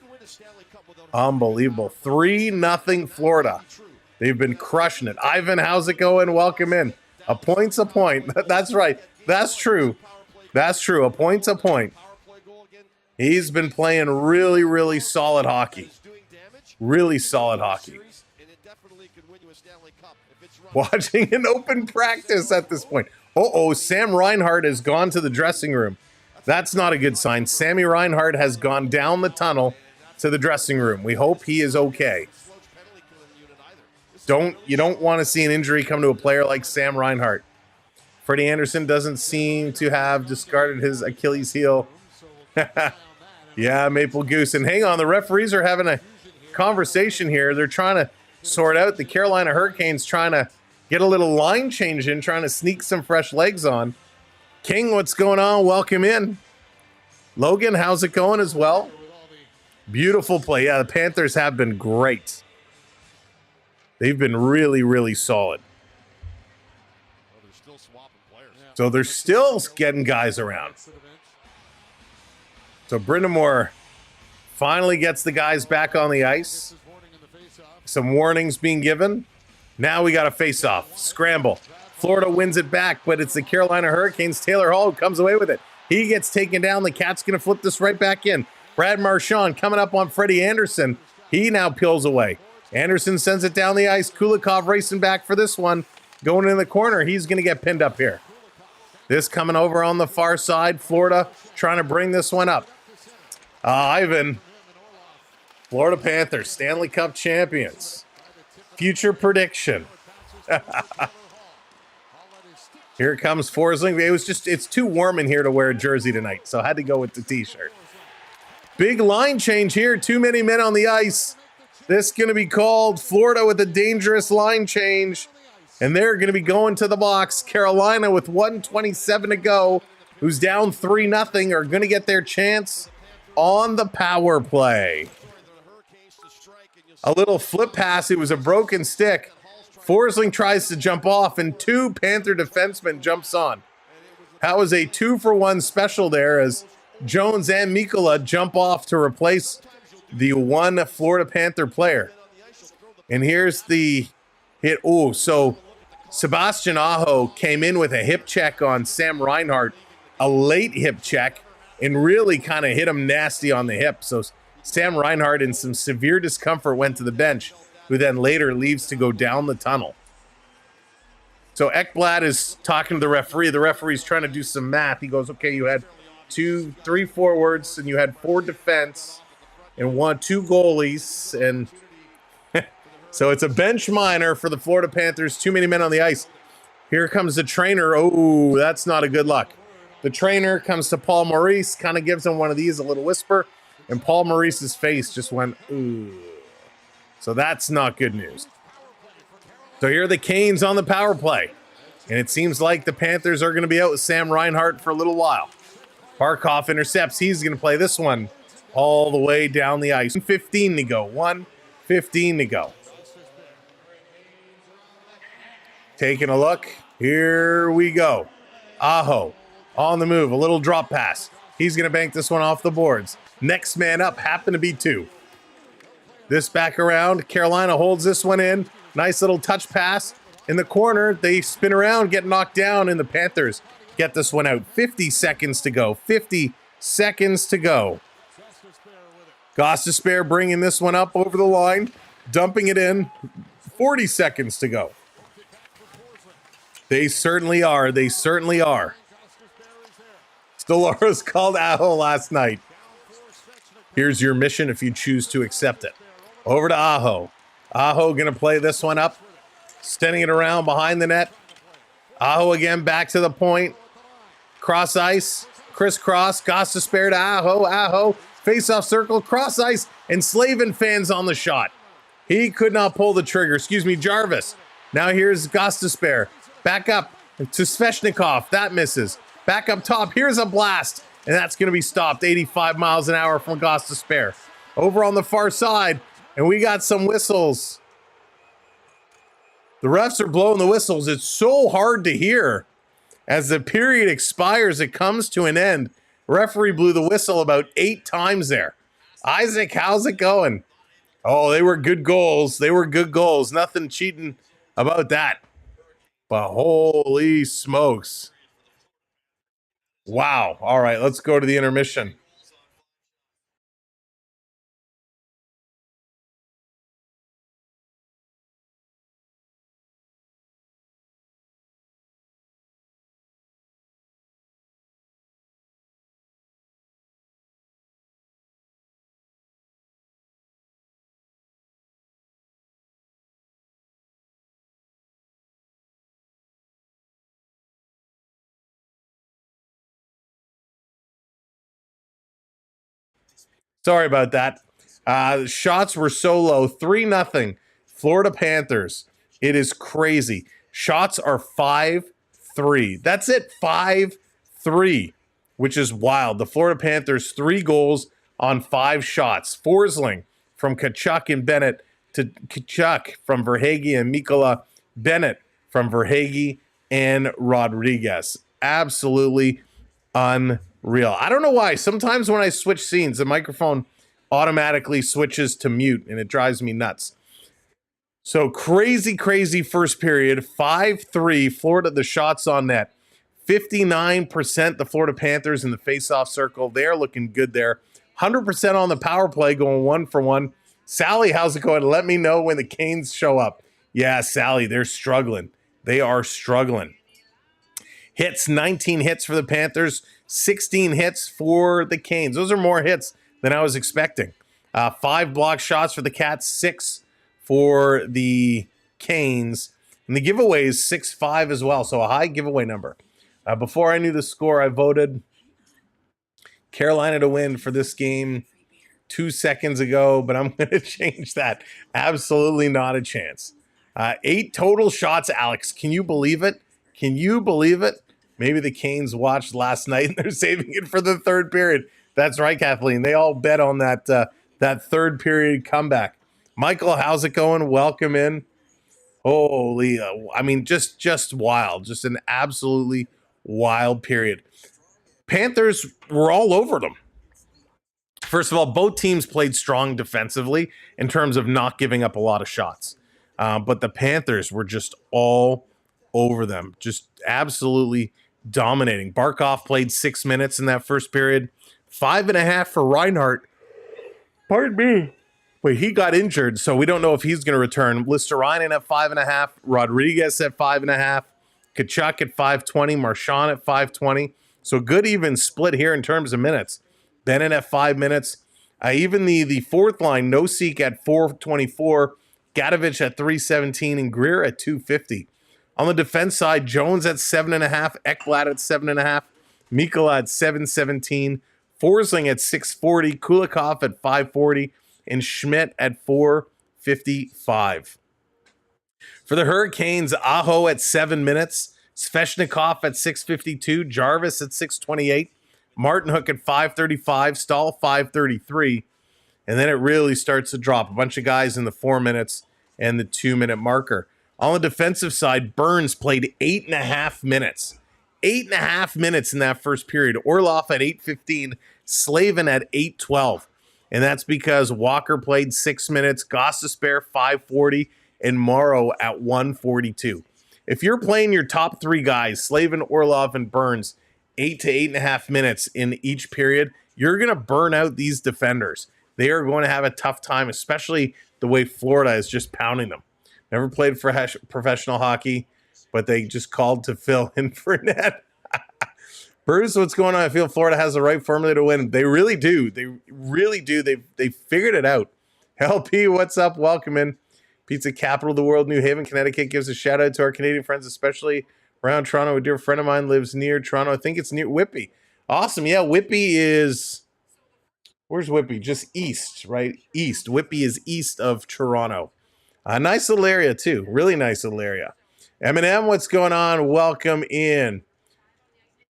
B: Unbelievable. 3-0 Florida. They've been crushing it. Ivan, how's it going? Welcome in. A point's a point. That's right. That's true. That's true. A point's a point. He's been playing really, really solid hockey. Really solid hockey. Watching an open practice at this point. Uh-oh, Sam Reinhart has gone to the dressing room. That's not a good sign. Sammy Reinhart has gone down the tunnel to the dressing room. We hope he is okay. You don't want to see an injury come to a player like Sam Reinhart. Freddie Anderson doesn't seem to have discarded his Achilles heel. Yeah, Maple Goose. And hang on, the referees are having a conversation here. They're trying to sort out the Carolina Hurricanes, trying to get a little line change in, trying to sneak some fresh legs on. King, what's going on? Welcome in. Logan, how's it going as well? Beautiful play. Yeah, the Panthers have been great. They've been really, really solid. So they're still getting guys around. So Brindamore finally gets the guys back on the ice. Some warnings being given. Now we got a face-off. Scramble. Florida wins it back, but it's the Carolina Hurricanes. Taylor Hall comes away with it. He gets taken down. The Cat's going to flip this right back in. Brad Marchand coming up on Freddie Anderson. He now peels away. Anderson sends it down the ice. Kulikov racing back for this one. Going in the corner. He's going to get pinned up here. This coming over on the far side. Florida trying to bring this one up. Ivan. Florida Panthers, Stanley Cup champions. Future prediction. Here comes Forsling. It's too warm in here to wear a jersey tonight, so I had to go with the t-shirt. Big line change here. Too many men on the ice. This is going to be called Florida with a dangerous line change. And they're going to be going to the box. Carolina with 1:27 to go, who's down 3-0, are going to get their chance on the power play. A little flip pass. It was a broken stick. Forsling tries to jump off, and 2 Panther defensemen jumps on. That was a 2-for-1 special there as Jones and Mikkola jump off to replace the 1 Florida Panther player. And here's the hit. Oh, so Sebastian Aho came in with a hip check on Sam Reinhart, a late hip check, and really kind of hit him nasty on the hip. So Sam Reinhart, in some severe discomfort, went to the bench, who then later leaves to go down the tunnel. So Ekblad is talking to the referee. The referee's trying to do some math. He goes, okay, you had 2, 3 forwards, and you had 4 defense, and 2 goalies, and so it's a bench minor for the Florida Panthers. Too many men on the ice. Here comes the trainer. Oh, that's not a good luck. The trainer comes to Paul Maurice, kind of gives him one of these, a little whisper, and Paul Maurice's face just went, ooh. So that's not good news. So here are the Canes on the power play. And it seems like the Panthers are going to be out with Sam Reinhart for a little while. Barkov intercepts. He's going to play this one all the way down the ice. 1:15 to go. 1:15 to go. Taking a look. Here we go. Aho on the move. A little drop pass. He's going to bank this one off the boards. Next man up happened to be 2. This back around. Carolina holds this one in. Nice little touch pass. In the corner, they spin around, get knocked down, and the Panthers get this one out. 50 seconds to go. 50 seconds to go. Gostisbehere bringing this one up over the line. Dumping it in. 40 seconds to go. They certainly are. They certainly are. Stellaris called Aho last night. Here's your mission if you choose to accept it. Over to Aho. Aho going to play this one up. Standing it around behind the net. Aho again, back to the point. Cross ice, crisscross, Goss spare to Aho, face-off circle, cross ice, and Slavin fans on the shot. He could not pull the trigger. Excuse me, Jarvis. Now here's Goss spare. Back up to Sveshnikov. That misses. Back up top. Here's a blast. And that's going to be stopped 85 miles an hour from Goss spare. Over on the far side, and we got some whistles. The refs are blowing the whistles. It's so hard to hear. As the period expires, it comes to an end. Referee blew the whistle about 8 times there. Isaac, how's it going? Oh, they were good goals. They were good goals. Nothing cheating about that. But holy smokes. Wow. All right, let's go to the intermission. Sorry about that. The shots were so low. 3-0. Florida Panthers. It is crazy. Shots are 5-3. That's it. 5-3, which is wild. The Florida Panthers, 3 goals on 5 shots. Forsling from Kachuk and Bennett to Kachuk from Verhaeghe and Mikola Bennett from Verhaeghe and Rodriguez. Absolutely unreal. I don't know why. Sometimes when I switch scenes, the microphone automatically switches to mute and it drives me nuts. So crazy first period. 5-3 Florida, the shots on net. 59% the Florida Panthers in the face-off circle. They're looking good there. 100% on the power play, going 1 for 1. Sally, how's it going? Let me know when the Canes show up. Yeah, Sally, they're struggling. They are struggling. Hits, 19 hits for the Panthers, 16 hits for the Canes. Those are more hits than I was expecting. 5 block shots for the Cats, 6 for the Canes. And the giveaway is 6-5 as well, so a high giveaway number. Before I knew the score, I voted Carolina to win for this game 2 seconds ago, but I'm going to change that. Absolutely not a chance. 8 total shots, Alex. Can you believe it? Can you believe it? Maybe the Canes watched last night and they're saving it for the third period. That's right, Kathleen. They all bet on that third period comeback. Michael, how's it going? Welcome in. Holy, I mean, just wild. Just an absolutely wild period. Panthers were all over them. First of all, both teams played strong defensively in terms of not giving up a lot of shots. But the Panthers were just all over them. Just absolutely dominating. Barkov played 6 minutes in that first period. 5.5 for Reinhardt. Pardon me. But he got injured, so we don't know if he's going to return. Listerainen at 5.5. Rodriguez at 5.5. Kachuk at 5:20. Marchand at 5:20. So good even split here in terms of minutes. Bennett at 5 minutes. Even the fourth line, Nosek at 4:24. Gadovich at 3:17. And Greer at 2:50. On the defense side, Jones at 7.5. Ekblad at 7.5. Mikola at 7:17. Forsling at 6:40. Kulikov at 5:40. And Schmidt at 4:55. For the Hurricanes, Aho at 7 minutes. Sveshnikov at 6:52. Jarvis at 6:28. Martin Hook at 5:35. Stahl 5:33. And then it really starts to drop. A bunch of guys in the 4 minutes and the 2-minute marker. On the defensive side, Burns played 8.5 minutes. 8.5 minutes in that first period. Orlov at 8:15. Slavin at 8:12. And that's because Walker played 6 minutes. Gostisbehere 5:40. And Morrow at 1:42. If you're playing your top 3 guys, Slavin, Orlov, and Burns, 8 to 8.5 minutes in each period, you're going to burn out these defenders. They are going to have a tough time, especially the way Florida is just pounding them. Never played for professional hockey, but they just called to fill in for net. Bruce, what's going on? I feel Florida has the right formula to win. They really do. They really do. They figured it out. LP, what's up? Welcome in. Pizza capital of the world, New Haven, Connecticut, gives a shout out to our Canadian friends, especially around Toronto. A dear friend of mine lives near Toronto. I think it's near Whitby. Awesome. Yeah, Whitby is... Where's Whitby? Just east, right? East. Whitby is east of Toronto. A nice little area, too. Really nice little area. Eminem, what's going on? Welcome in.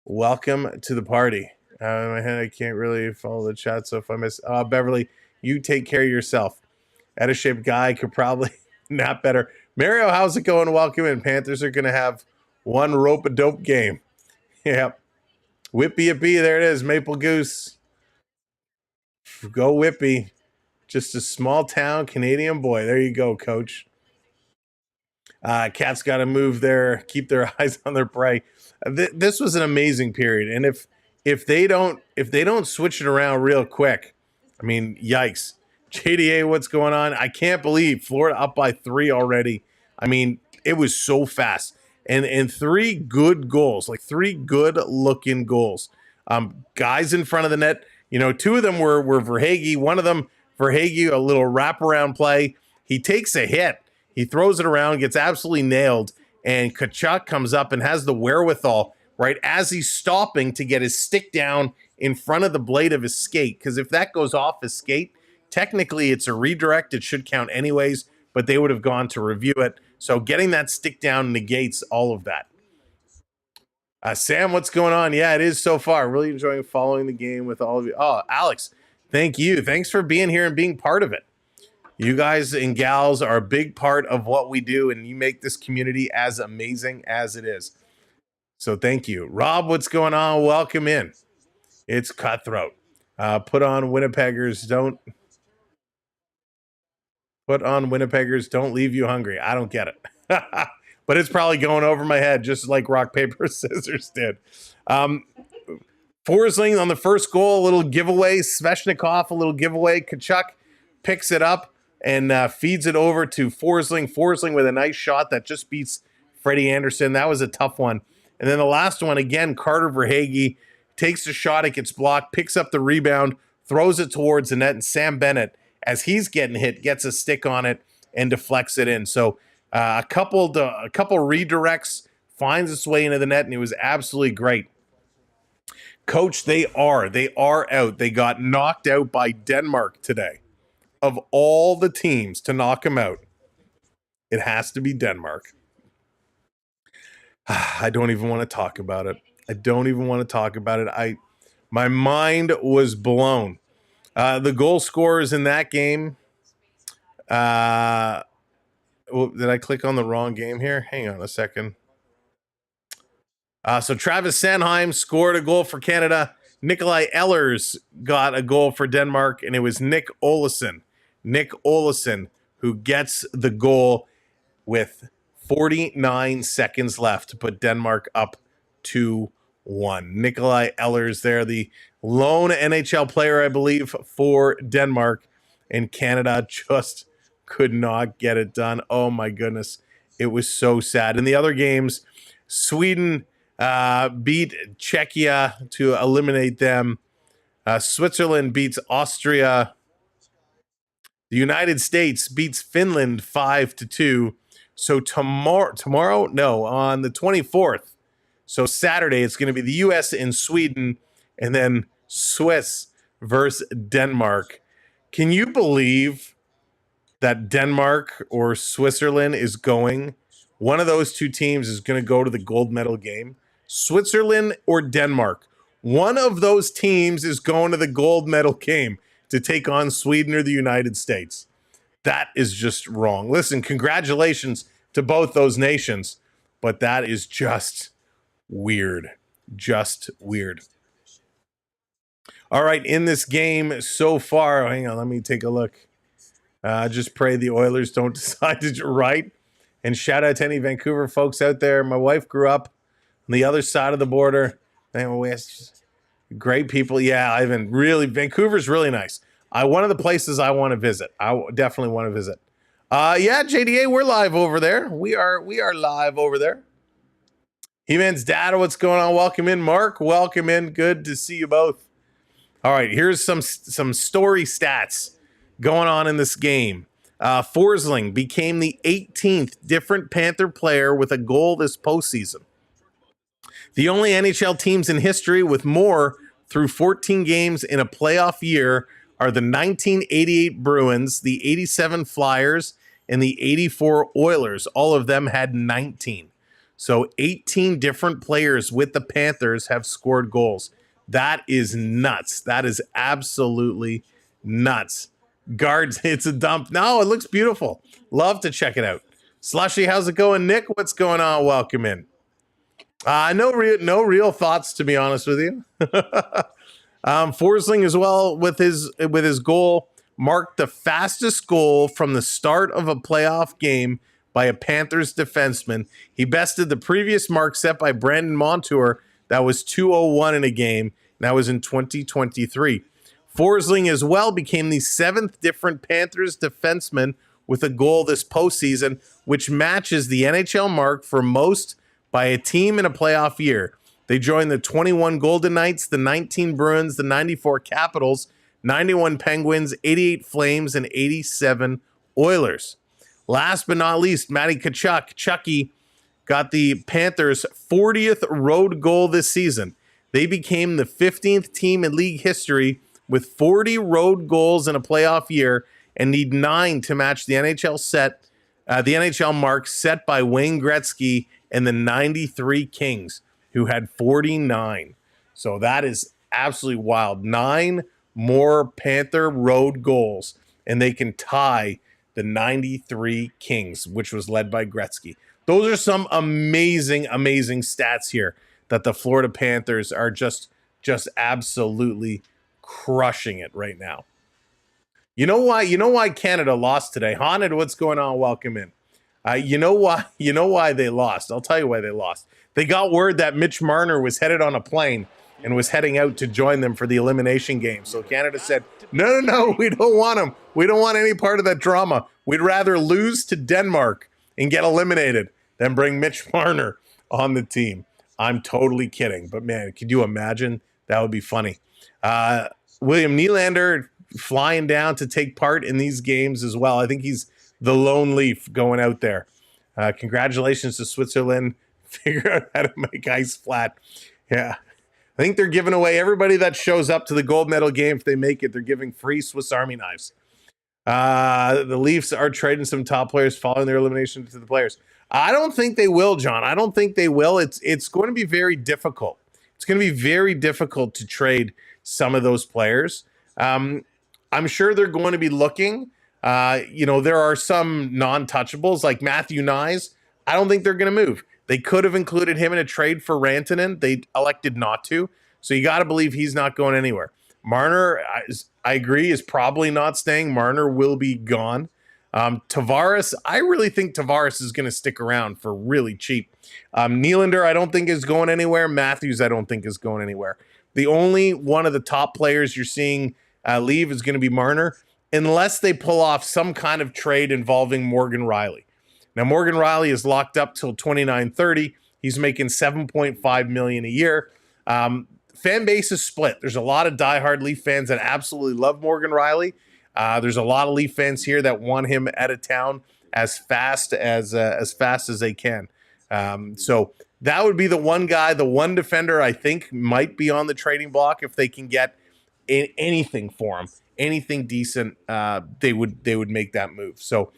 B: Welcome to the party. In my head, I can't really follow the chat, so if I miss... Beverly, you take care of yourself. Out-of-shape guy could probably nap better. Mario, how's it going? Welcome in. Panthers are going to have one rope-a-dope game. Yep. Whippy a bee. There it is. Maple Goose. Go Whippy. Just a small town Canadian boy. There you go, coach. Cats got to move there, keep their eyes on their prey. This was an amazing period, and if they don't switch it around real quick, I mean, yikes. JDA, what's going on? I can't believe Florida up by 3 already. I mean, it was so fast, and 3 good goals, like 3 good looking goals. Guys in front of the net. You know, 2 of them were Verhaeghe. One of them, Verhaeghe, a little wraparound play. He takes a hit. He throws it around, gets absolutely nailed, and Tkachuk comes up and has the wherewithal, right, as he's stopping to get his stick down in front of the blade of his skate. Because if that goes off his skate, technically it's a redirect. It should count anyways, but they would have gone to review it. So getting that stick down negates all of that. Sam, what's going on? Yeah, it is so far. Really enjoying following the game with all of you. Oh, Alex, thank you. Thanks for being here and being part of it. You guys and gals are a big part of what we do, and you make this community as amazing as it is. So thank you. Rob, what's going on? Welcome in. It's cutthroat. Put on Winnipeggers. Don't leave you hungry. I don't get it. But it's probably going over my head, just like rock, paper, scissors did. Forsling on the first goal, a little giveaway. Sveshnikov, a little giveaway. Tkachuk picks it up and feeds it over to Forsling. Forsling with a nice shot that just beats Freddie Anderson. That was a tough one. And then the last one, again, Carter Verhaeghe takes the shot. It gets blocked, picks up the rebound, throws it towards the net, and Sam Bennett, as he's getting hit, gets a stick on it and deflects it in. So a couple redirects, finds its way into the net, and it was absolutely great. Coach, they are out. They got knocked out by Denmark today. Of all the teams to knock them out, it has to be Denmark. I don't even want to talk about it. My mind was blown. The goal scorers in that game. Did I click on the wrong game here? Hang on a second. So Travis Sanheim scored a goal for Canada. Nikolai Ehlers got a goal for Denmark, and it was Nick Olesen, who gets the goal with 49 seconds left to put Denmark up 2-1. Nikolai Ehlers there, the lone NHL player, I believe, for Denmark, and Canada just could not get it done. Oh my goodness. It was so sad. In the other games, Sweden beat Czechia to eliminate them. Switzerland beats Austria. The United States beats Finland 5-2. So tomorrow, no, on the 24th. So Saturday, it's going to be the U.S. and Sweden, and then Swiss versus Denmark. Can you believe that Denmark or Switzerland is going? One of those two teams is going to go to the gold medal game. Switzerland or Denmark. One of those teams is going to the gold medal game to take on Sweden or the United States. That is just wrong. Listen, congratulations to both those nations, but that is just weird. Just weird. All right, in this game so far, hang on, let me take a look. Just pray the Oilers don't decide to right. And shout out to any Vancouver folks out there. My wife grew up on the other side of the border. Great people. Yeah, Ivan, really, Vancouver's really nice. One of the places I want to visit. I definitely want to visit. Yeah, JDA, we're live over there. We are live over there. He-Man's dad, what's going on? Welcome in, Mark. Welcome in. Good to see you both. All right, here's some story stats going on in this game. Forsling became the 18th different Panther player with a goal this postseason. The only NHL teams in history with more through 14 games in a playoff year are the 1988 Bruins, the 87 Flyers, and the 84 Oilers. All of them had 19. So 18 different players with the Panthers have scored goals. That is nuts. That is absolutely nuts. Guards, it's a dump. No, it looks beautiful. Love to check it out. Slushy, how's it going? Nick, what's going on? Welcome in. No real thoughts, to be honest with you. Forsling as well with his goal marked the fastest goal from the start of a playoff game by a Panthers defenseman. He bested the previous mark set by Brandon Montour. That was 2:01 in a game. And that was in 2023. Forsling as well became the 7th different Panthers defenseman with a goal this postseason, which matches the NHL mark for most by a team in a playoff year. They joined the 21 Golden Knights, the 19 Bruins, the 94 Capitals, 91 Penguins, 88 Flames, and 87 Oilers. Last but not least, Matty Tkachuk, Chucky, got the Panthers' 40th road goal this season. They became the 15th team in league history with 40 road goals in a playoff year and need 9 to match the NHL mark set by Wayne Gretzky and the 93 Kings, who had 49. So that is absolutely wild. 9 more Panther road goals, and they can tie the 93 Kings, which was led by Gretzky. Those are some amazing, amazing stats here that the Florida Panthers are just absolutely crushing it right now. You know why Canada lost today? Haunted, what's going on? Welcome in. You know why they lost. I'll tell you why they lost. They got word that Mitch Marner was headed on a plane and was heading out to join them for the elimination game. So Canada said, no, we don't want him. We don't want any part of that drama. We'd rather lose to Denmark and get eliminated than bring Mitch Marner on the team. I'm totally kidding. But man, could you imagine? That would be funny. William Nylander flying down to take part in these games as well. I think he's the lone leaf going out there. Congratulations to Switzerland. Figure out how to make ice flat. Yeah. I think they're giving away everybody that shows up to the gold medal game. If they make it, they're giving free Swiss Army knives. The Leafs are trading some top players following their elimination to the players. I don't think they will, John. I don't think they will. It's going to be very difficult. It's going to be very difficult to trade some of those players. I'm sure they're going to be looking. There are some non-touchables like Matthew Nyes. I don't think they're going to move. They could have included him in a trade for Rantanen. They elected not to. So you got to believe he's not going anywhere. Marner, I agree, is probably not staying. Marner will be gone. Tavares, I really think Tavares is going to stick around for really cheap. Nylander, I don't think is going anywhere. Matthews, I don't think is going anywhere. The only one of the top players you're seeing leave is going to be Marner, unless they pull off some kind of trade involving Morgan Riley. Now, Morgan Riley is locked up till 29-30. He's making $7.5 million a year. Fan base is split. There's a lot of diehard Leaf fans that absolutely love Morgan Riley. There's a lot of Leaf fans here that want him out of town as fast as they can. So that would be the one guy, the one defender I think might be on the trading block if they can get anything for him, anything decent. They would make that move. So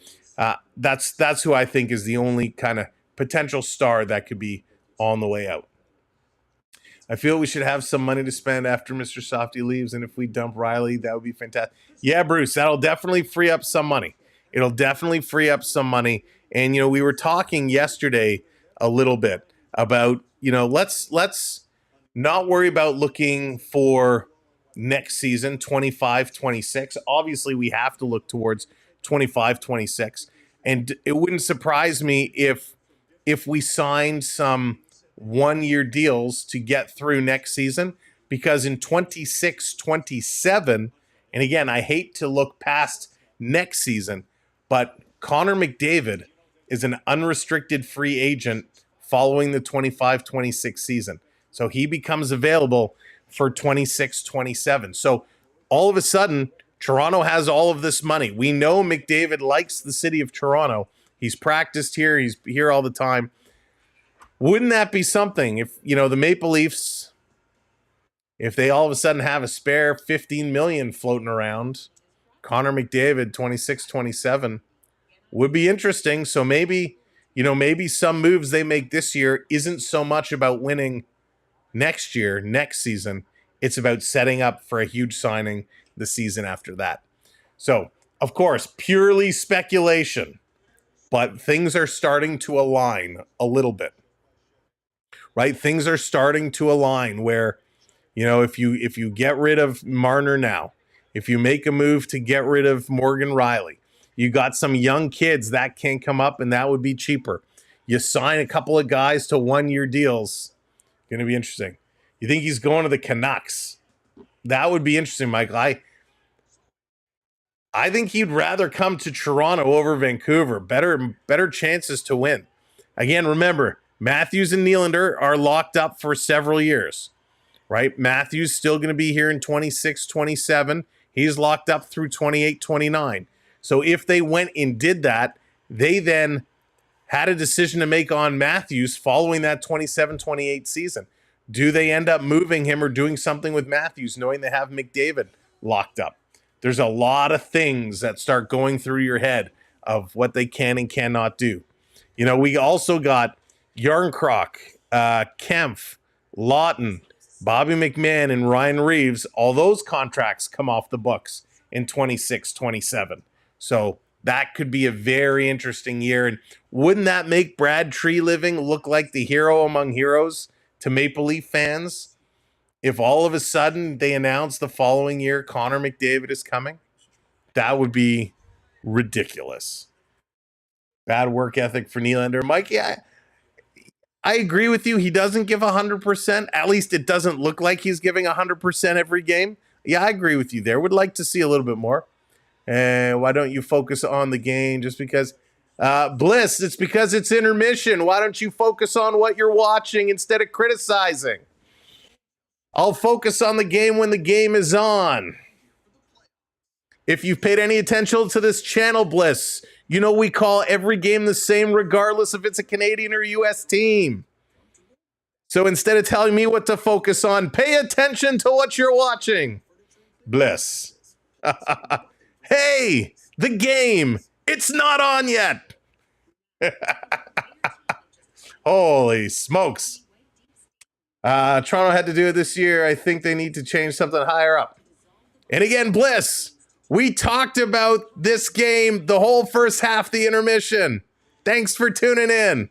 B: that's who I think is the only kind of potential star that could be on the way out. I feel we should have some money to spend after Mr. Softy leaves, and if we dump Riley, that would be fantastic. Yeah, Bruce, that'll definitely free up some money. It'll definitely free up some money. And, we were talking yesterday a little bit about, let's not worry about looking for next season, 25-26. Obviously, we have to look towards 25-26. And it wouldn't surprise me if we signed some one-year deals to get through next season, because in 26-27, and again, I hate to look past next season, but Connor McDavid is an unrestricted free agent following the 25-26 season. So he becomes available for 26-27. So all of a sudden, Toronto has all of this money. We know McDavid likes the city of Toronto. He's practiced here. He's here all the time. Wouldn't that be something if, you know, the Maple Leafs, if they all of a sudden have a spare 15 million floating around, Connor McDavid, 26, 27, would be interesting. So maybe, you know, maybe some moves they make this year isn't so much about winning next year, next season. It's about setting up for a huge signing the season after that. So, of course, purely speculation, but things are starting to align a little bit, right? Things are starting to align where, you know, if you get rid of Marner now, if you make a move to get rid of Morgan Riley, you got some young kids that can come up and that would be cheaper. You sign a couple of guys to 1-year deals. Going to be interesting. You think he's going to the Canucks? That would be interesting, Michael. I think he'd rather come to Toronto over Vancouver. Better chances to win. Again, remember, Matthews and Nylander are locked up for several years, right? Matthews still going to be here in 26, 27. He's locked up through 28, 29. So if they went and did that, they then had a decision to make on Matthews following that 27-28 season. Do they end up moving him or doing something with Matthews knowing they have McDavid locked up? There's a lot of things that start going through your head of what they can and cannot do. You know, we also got Yarncroc, Kempf, Lawton, Bobby McMahon, and Ryan Reeves. All those contracts come off the books in 26, 27. So that could be a very interesting year. And wouldn't that make Brad Treliving look like the hero among heroes to Maple Leaf fans? If all of a sudden they announce the following year Connor McDavid is coming, that would be ridiculous. Bad work ethic for Nylander. Mike, yeah, I agree with you. He doesn't give 100%. At least it doesn't look like he's giving 100% every game. Yeah, I agree with you there. Would like to see a little bit more. Why don't you focus on the game just because? Bliss, it's because it's intermission. Why don't you focus on what you're watching instead of criticizing? I'll focus on the game when the game is on. If you've paid any attention to this channel, Bliss, you know we call every game the same regardless if it's a Canadian or US team. So instead of telling me what to focus on, pay attention to what you're watching. Bliss. Hey, the game. It's not on yet. Holy smokes. Toronto had to do it this year. I think they need to change something higher up. And again, Bliss, we talked about this game the whole first half, the intermission. Thanks for tuning in.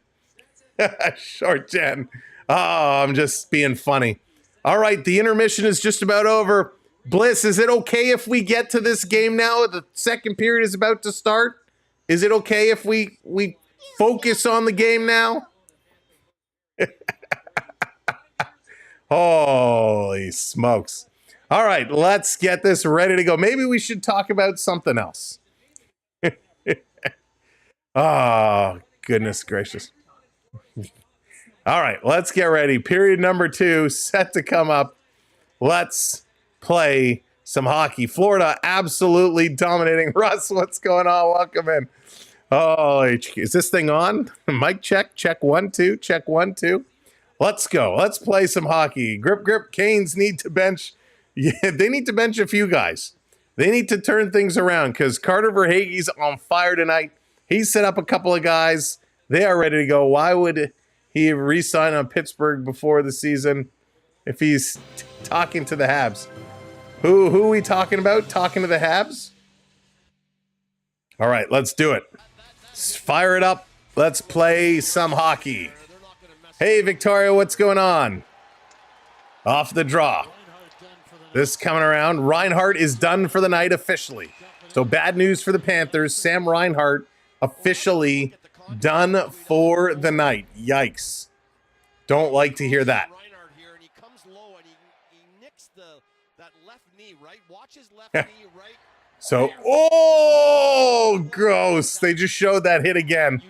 B: Short Jen. Oh, I'm just being funny. All right, the intermission is just about over. Bliss, is it okay if we get to this game now? The second period is about to start. Is it okay if we focus on the game now? Holy smokes. All right, let's get this ready to go. Maybe we should talk about something else. Oh, goodness gracious. All right, let's get ready. Period number 2 set to come up. Let's play some hockey. Florida absolutely dominating. Russ, what's going on? Welcome in. Oh, is this thing on? Mic check. Check 1, 2. Check 1, 2. Let's go. Let's play some hockey. Grip. Canes need to bench. Yeah, they need to bench a few guys. They need to turn things around because Carter Verhaeghe's on fire tonight. He set up a couple of guys. They are ready to go. Why would he re-sign on Pittsburgh before the season if he's talking to the Habs? Who are we talking about? Talking to the Habs? All right, let's do it. Let's fire it up. Let's play some hockey. Hey, Victoria, what's going on? Off the draw. This coming around. Reinhart is done for the night officially. So bad news for the Panthers. Sam Reinhart officially done for the night. Yikes. Don't like to hear that.
E: Reinhart here, and he comes low and he nicks that left knee, right? Watch his left knee, right?
B: So, oh, gross. They just showed that hit again.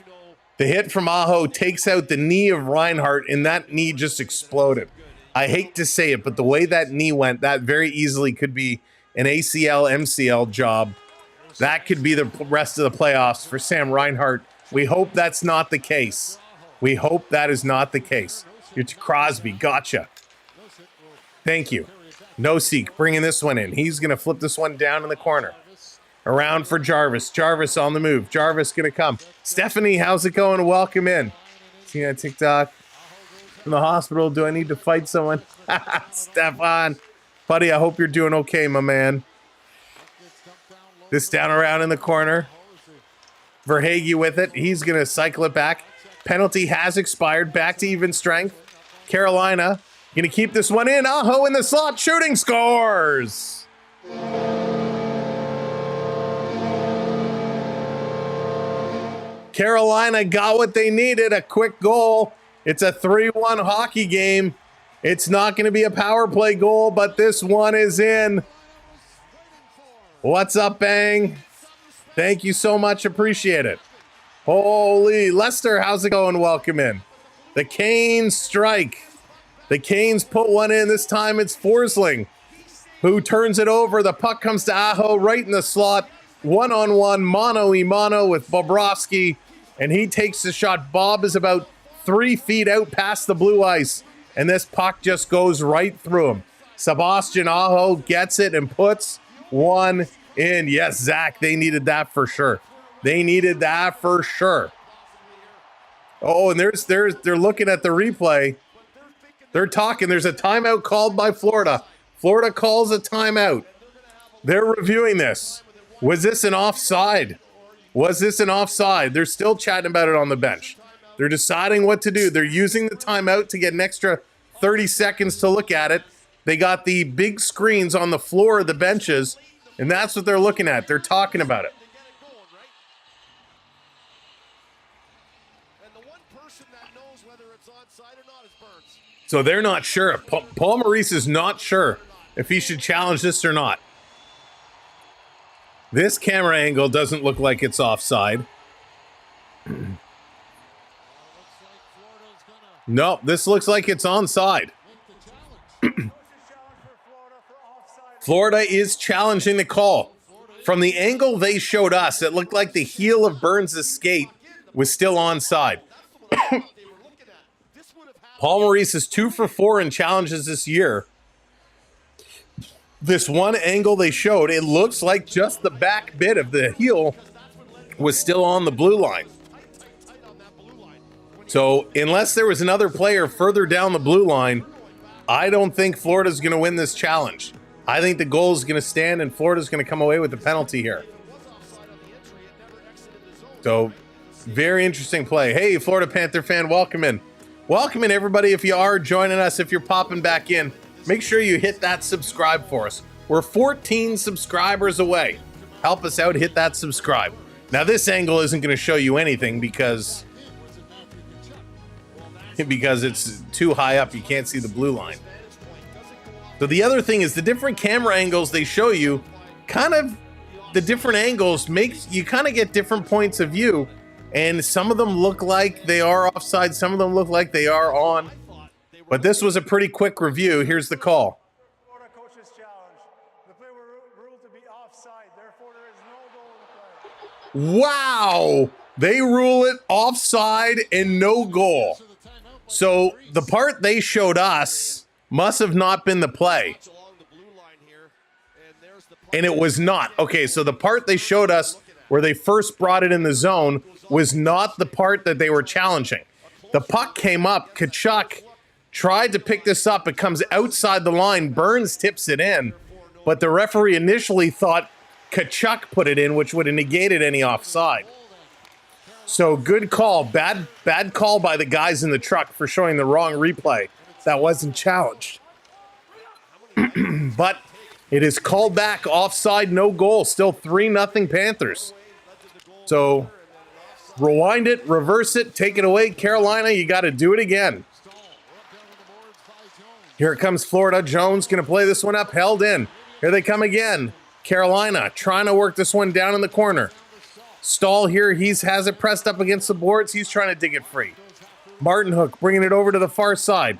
B: The hit from Aho takes out the knee of Reinhart, and that knee just exploded. I hate to say it, but the way that knee went, that very easily could be an ACL, MCL job. That could be the rest of the playoffs for Sam Reinhart. We hope that's not the case. We hope that is not the case. You're to Crosby. Gotcha. Thank you. No seek. Bringing this one in. He's going to flip this one down in the corner. Around for Jarvis. Jarvis on the move. Jarvis going to come. Stephanie, how's it going? Welcome in. See that TikTok? In the hospital. Do I need to fight someone? Stefan. Buddy, I hope you're doing okay, my man. This down around in the corner. Verhage with it. He's going to cycle it back. Penalty has expired. Back to even strength. Carolina going to keep this one in. Aho in the slot. Shooting, scores. Carolina got what they needed. A quick goal. It's a 3-1 hockey game. It's not going to be a power play goal, but this one is in. What's up, Bang? Thank you so much. Appreciate it. Holy Lester, how's it going? Welcome in. The Canes strike. The Canes put one in. This time it's Forsling who turns it over. The puck comes to Aho right in the slot. One-on-one, mano-y-mano with Bobrovsky, and he takes the shot. Bob is about 3 feet out past the blue ice, and this puck just goes right through him. Sebastian Aho gets it and puts one in. Yes, Zach, they needed that for sure. They needed that for sure. Oh, and they're looking at the replay. They're talking. There's a timeout called by Florida. Florida calls a timeout. They're reviewing this. Was this an offside? Was this an offside? They're still chatting about it on the bench. They're deciding what to do. They're using the timeout to get an extra 30 seconds to look at it. They got the big screens on the floor of the benches, and that's what they're looking at. They're talking about it. So they're not sure. Paul Maurice is not sure if he should challenge this or not. This camera angle doesn't look like it's offside. No, this looks like it's onside. Florida is challenging the call. From the angle they showed us, it looked like the heel of Burns' skate was still onside. Paul Maurice is 2 for 4 in challenges this year. This one angle they showed, it looks like just the back bit of the heel was still on the blue line. So unless there was another player further down the blue line, I don't think Florida's going to win this challenge. I think the goal is going to stand and Florida's going to come away with the penalty here. So very interesting play. Hey, Florida Panther fan, welcome in. Welcome in, everybody. If you are joining us, if you're popping back in, make sure you hit that subscribe for us. We're 14 subscribers away. Help us out, hit that subscribe. Now, this angle isn't going to show you anything because it's too high up. You can't see the blue line. So the other thing is the different camera angles they show you, kind of the different angles makes you kind of get different points of view. And some of them look like they are offside. Some of them look like they are on. But this was a pretty quick review. Here's the call.
F: Florida coaches challenge. The play were ruled to be offside. Therefore, there is no goal in the play.
B: Wow. They rule it offside and no goal. So the part they showed us must have not been the play. And it was not. Okay, so the part they showed us where they first brought it in the zone was not the part that they were challenging. The puck came up. Tkachuk tried to pick this up. It comes outside the line. Burns tips it in. But the referee initially thought Tkachuk put it in, which would have negated any offside. So good call. Bad call by the guys in the truck for showing the wrong replay. That wasn't challenged. But it is called back. Offside, no goal. Still 3-0 Panthers. So rewind it, reverse it, take it away. Carolina, you got to do it again. Here it comes Florida. Jones going to play this one up, held in. Here they come again. Carolina trying to work this one down in the corner. Stahl here, has it pressed up against the boards. He's trying to dig it free. Martin Hook bringing it over to the far side.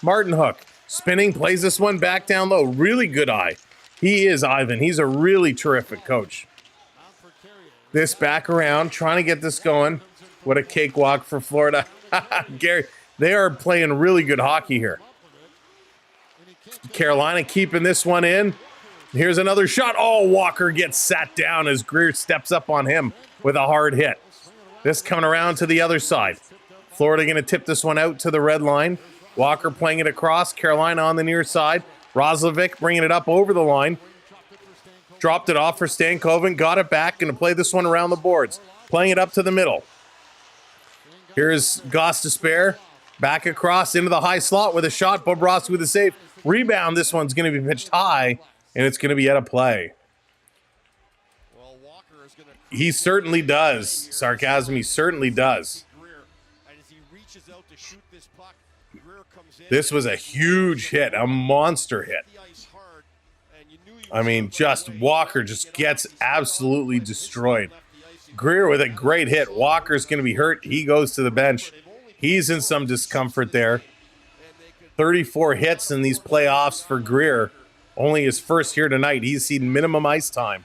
B: Martin Hook spinning, plays this one back down low. Really good eye. He is Ivan. He's a really terrific coach. This back around, trying to get this going. What a cakewalk for Florida. Gary, they are playing really good hockey here. Carolina keeping this one in. Here's another shot. Oh, Walker gets sat down as Greer steps up on him with a hard hit. This coming around to the other side. Florida going to tip this one out to the red line. Walker playing it across. Carolina on the near side. Roslovic bringing it up over the line. Dropped it off for Stankoven. Got it back. Going to play this one around the boards. Playing it up to the middle. Here's Goss to spare. Back across into the high slot with a shot. Bobrovsky with a save. Rebound. This one's going to be pitched high, and it's going to be out of play. He certainly does. Sarcasm, he certainly does. This was a huge hit, a monster hit. I mean, just Walker just gets absolutely destroyed. Greer with a great hit. Walker's going to be hurt. He goes to the bench. He's in some discomfort there. 34 hits in these playoffs for Greer. Only his first here tonight. He's seen minimum ice time.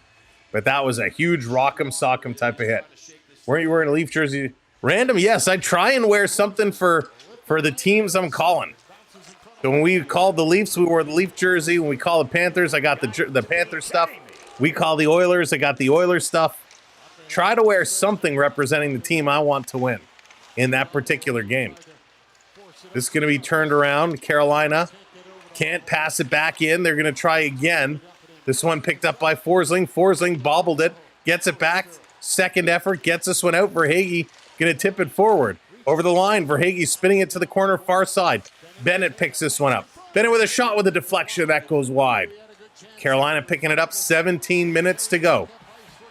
B: But that was a huge rock'em sock'em type of hit. Weren't you wearing a Leaf jersey? Random, yes. I try and wear something for the teams I'm calling. So when we called the Leafs, we wore the Leaf jersey. When we call the Panthers, I got the Panthers stuff. We call the Oilers, I got the Oilers stuff. Try to wear something representing the team I want to win in that particular game. This is going to be turned around. Carolina can't pass it back in. They're going to try again. This one picked up by Forsling. Forsling bobbled it, gets it back. Second effort, gets this one out. Verhaeghe going to tip it forward. Over the line, Verhaeghe spinning it to the corner far side. Bennett picks this one up. Bennett with a shot with a deflection. That goes wide. Carolina picking it up. 17 minutes to go.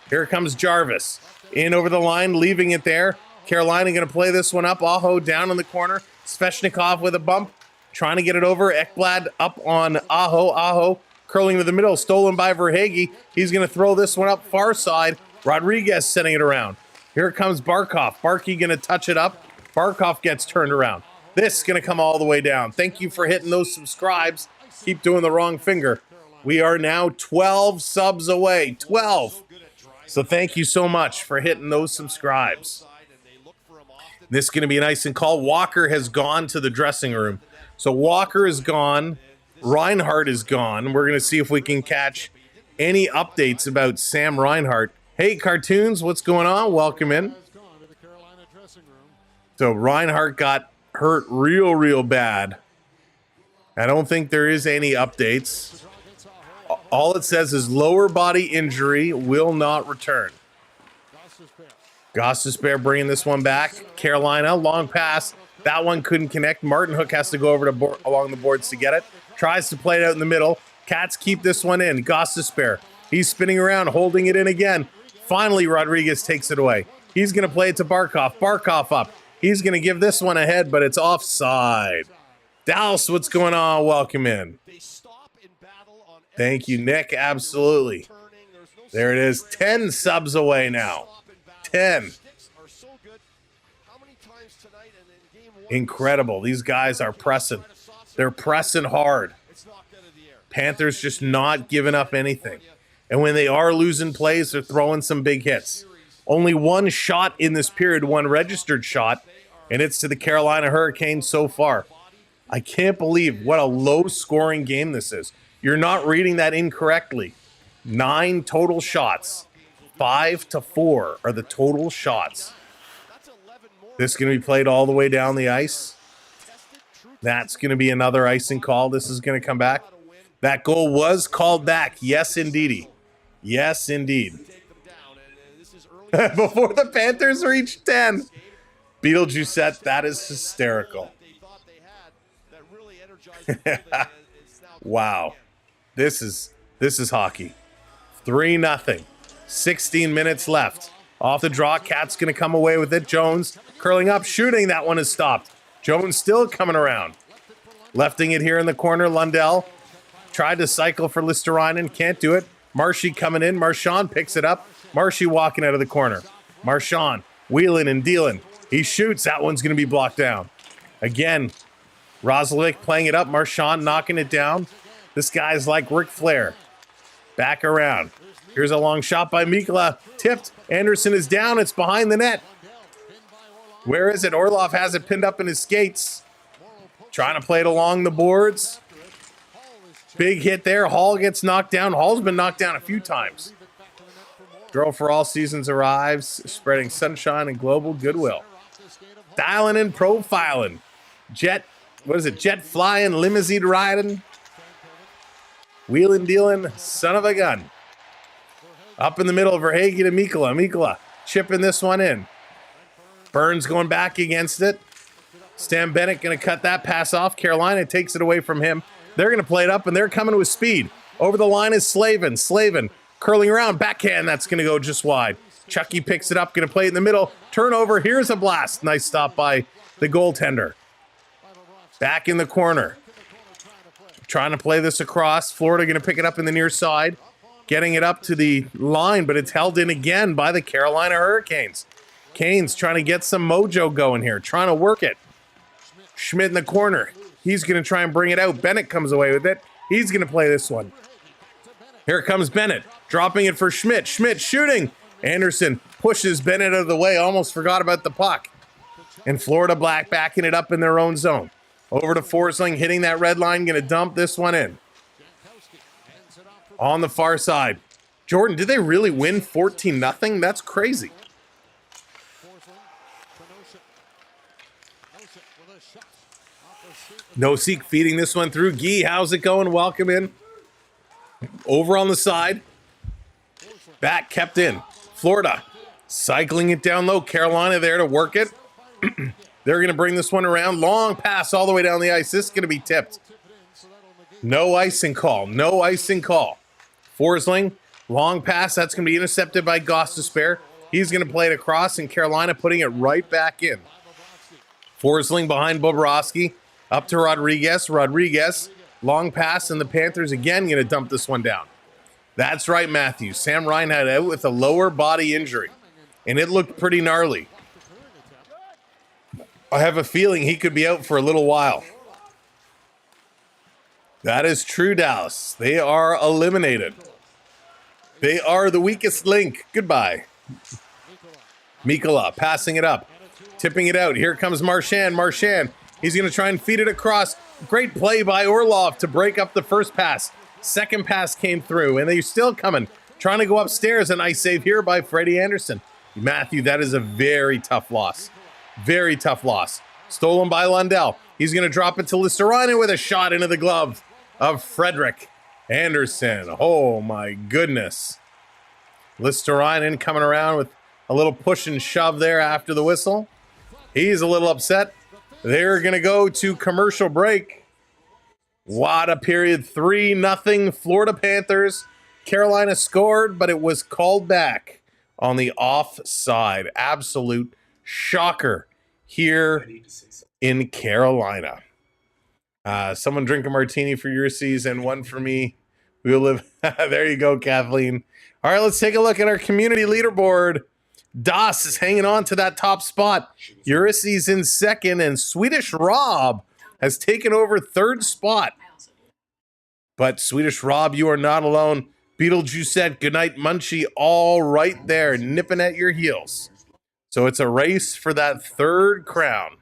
B: Here comes Jarvis. In over the line, leaving it there. Carolina going to play this one up. Aho down in the corner. Svechnikov with a bump. Trying to get it over. Ekblad up on Aho. Aho curling to the middle. Stolen by Verhaeghe. He's going to throw this one up far side. Rodriguez sending it around. Here comes Barkov. Barkey going to touch it up. Barkov gets turned around. This is going to come all the way down. Thank you for hitting those subscribes. Keep doing the wrong finger. We are now 12 subs away. 12. So thank you so much for hitting those subscribes. This is going to be a nice and call. Walker has gone to the dressing room. So Walker is gone. Reinhart is gone. We're going to see if we can catch any updates about Sam Reinhart. Hey, Cartoons, what's going on? Welcome in. So Reinhart got hurt real bad. I don't think there is any updates. All it says is lower body injury, will not return. Gostisbehere bringing this one back. Carolina, long pass. That one couldn't connect. Martin Hook has to go over to along the boards to get it. Tries to play it out in the middle. Cats keep this one in. Gostisbehere. He's spinning around, holding it in again. Finally, Rodriguez takes it away. He's going to play it to Barkov. Barkov up. He's going to give this one a head, but it's offside. Dallas, what's going on? Welcome in. Thank you, Nick. Absolutely. There it is. 10 subs away now. 10. Incredible. These guys are pressing. They're pressing hard. Panthers just not giving up anything. And when they are losing plays, they're throwing some big hits. Only one shot in this period, one registered shot, and it's to the Carolina Hurricanes so far. I can't believe what a low-scoring game this is. You're not reading that incorrectly. 9 total shots. 5-4 are the total shots. This is going to be played all the way down the ice. That's going to be another icing call. This is going to come back. That goal was called back. Yes, indeedy. Yes, indeed. Before the Panthers reach 10. Beetlejuice, that is hysterical. Wow. This is hockey. 3-0. 16 minutes left. Off the draw, Cat's going to come away with it. Jones curling up, shooting. That one is stopped. Jones still coming around. Lefting it here in the corner. Lundell tried to cycle for Listerainen. Can't do it. Marshy coming in. Marchand picks it up. Marshy walking out of the corner. Marchand wheeling and dealing. He shoots. That one's going to be blocked down. Again, Roslovic playing it up. Marchand knocking it down. This guy's like Ric Flair. Back around. Here's a long shot by Mikla. Tipped. Anderson is down. It's behind the net. Where is it? Orlov has it pinned up in his skates. Trying to play it along the boards. Big hit there. Hall gets knocked down. Hall's been knocked down a few times. Girl for all seasons arrives, spreading sunshine and global goodwill. Dialing and profiling. Jet, what is it? Jet flying, limousine riding. Wheeling dealing, son of a gun. Up in the middle, Verhaeghe to Mikkola. Mikkola chipping this one in. Burns going back against it. Stan Bennett going to cut that pass off. Carolina takes it away from him. They're going to play it up, and they're coming with speed. Over the line is Slavin. Slavin curling around. Backhand, that's going to go just wide. Chucky picks it up, going to play it in the middle. Turnover, here's a blast. Nice stop by the goaltender. Back in the corner. Trying to play this across. Florida going to pick it up in the near side. Getting it up to the line, but it's held in again by the Carolina Hurricanes. Canes trying to get some mojo going here. Trying to work it. Schmidt in the corner. He's going to try and bring it out. Bennett comes away with it. He's going to play this one. Here comes Bennett. Dropping it for Schmidt. Schmidt shooting. Anderson pushes Bennett out of the way. Almost forgot about the puck. And Florida Black backing it up in their own zone. Over to Forsling, hitting that red line. Going to dump this one in. On the far side. Jordan, did they really win 14-0? That's crazy. Nosek feeding this one through. Guy, how's it going? Welcome in. Over on the side. Back kept in. Florida cycling it down low. Carolina there to work it. They're going to bring this one around. Long pass all the way down the ice. This is going to be tipped. No icing call. No icing call. Forsling, long pass. That's going to be intercepted by Gostisbehere. He's going to play it across, and Carolina putting it right back in. Forsling behind Bobrovsky. Up to Rodriguez. Rodriguez, long pass, and the Panthers again going to dump this one down. That's right, Matthew. Sam Reinhart out with a lower body injury, and it looked pretty gnarly. I have a feeling he could be out for a little while. That is true, Dallas. They are eliminated. They are the weakest link. Goodbye. Mikkola passing it up. Tipping it out. Here comes Marchand. Marchand. He's going to try and feed it across. Great play by Orlov to break up the first pass. Second pass came through, and they're still coming. Trying to go upstairs. A nice save here by Freddie Anderson. Matthew, that is a very tough loss. Very tough loss. Stolen by Lundell. He's going to drop it to Listerine with a shot into the glove of Frederick Anderson. Oh, my goodness. Listerine coming around with a little push and shove there after the whistle. He's a little upset. They're going to go to commercial break. What a period. 3-0 Florida Panthers. Carolina scored, but it was called back on the offside. Absolute shocker here in Carolina. Someone drink a martini for your season, one for me. We'll live. There you go, Kathleen. All right, let's take a look at our community leaderboard. Das is hanging on to that top spot. Ulysses in second, and Swedish Rob has taken over third spot. But Swedish Rob, you are not alone. Beetlejuicette, Goodnight Munchie, all right there, nipping at your heels. So it's a race for that third crown.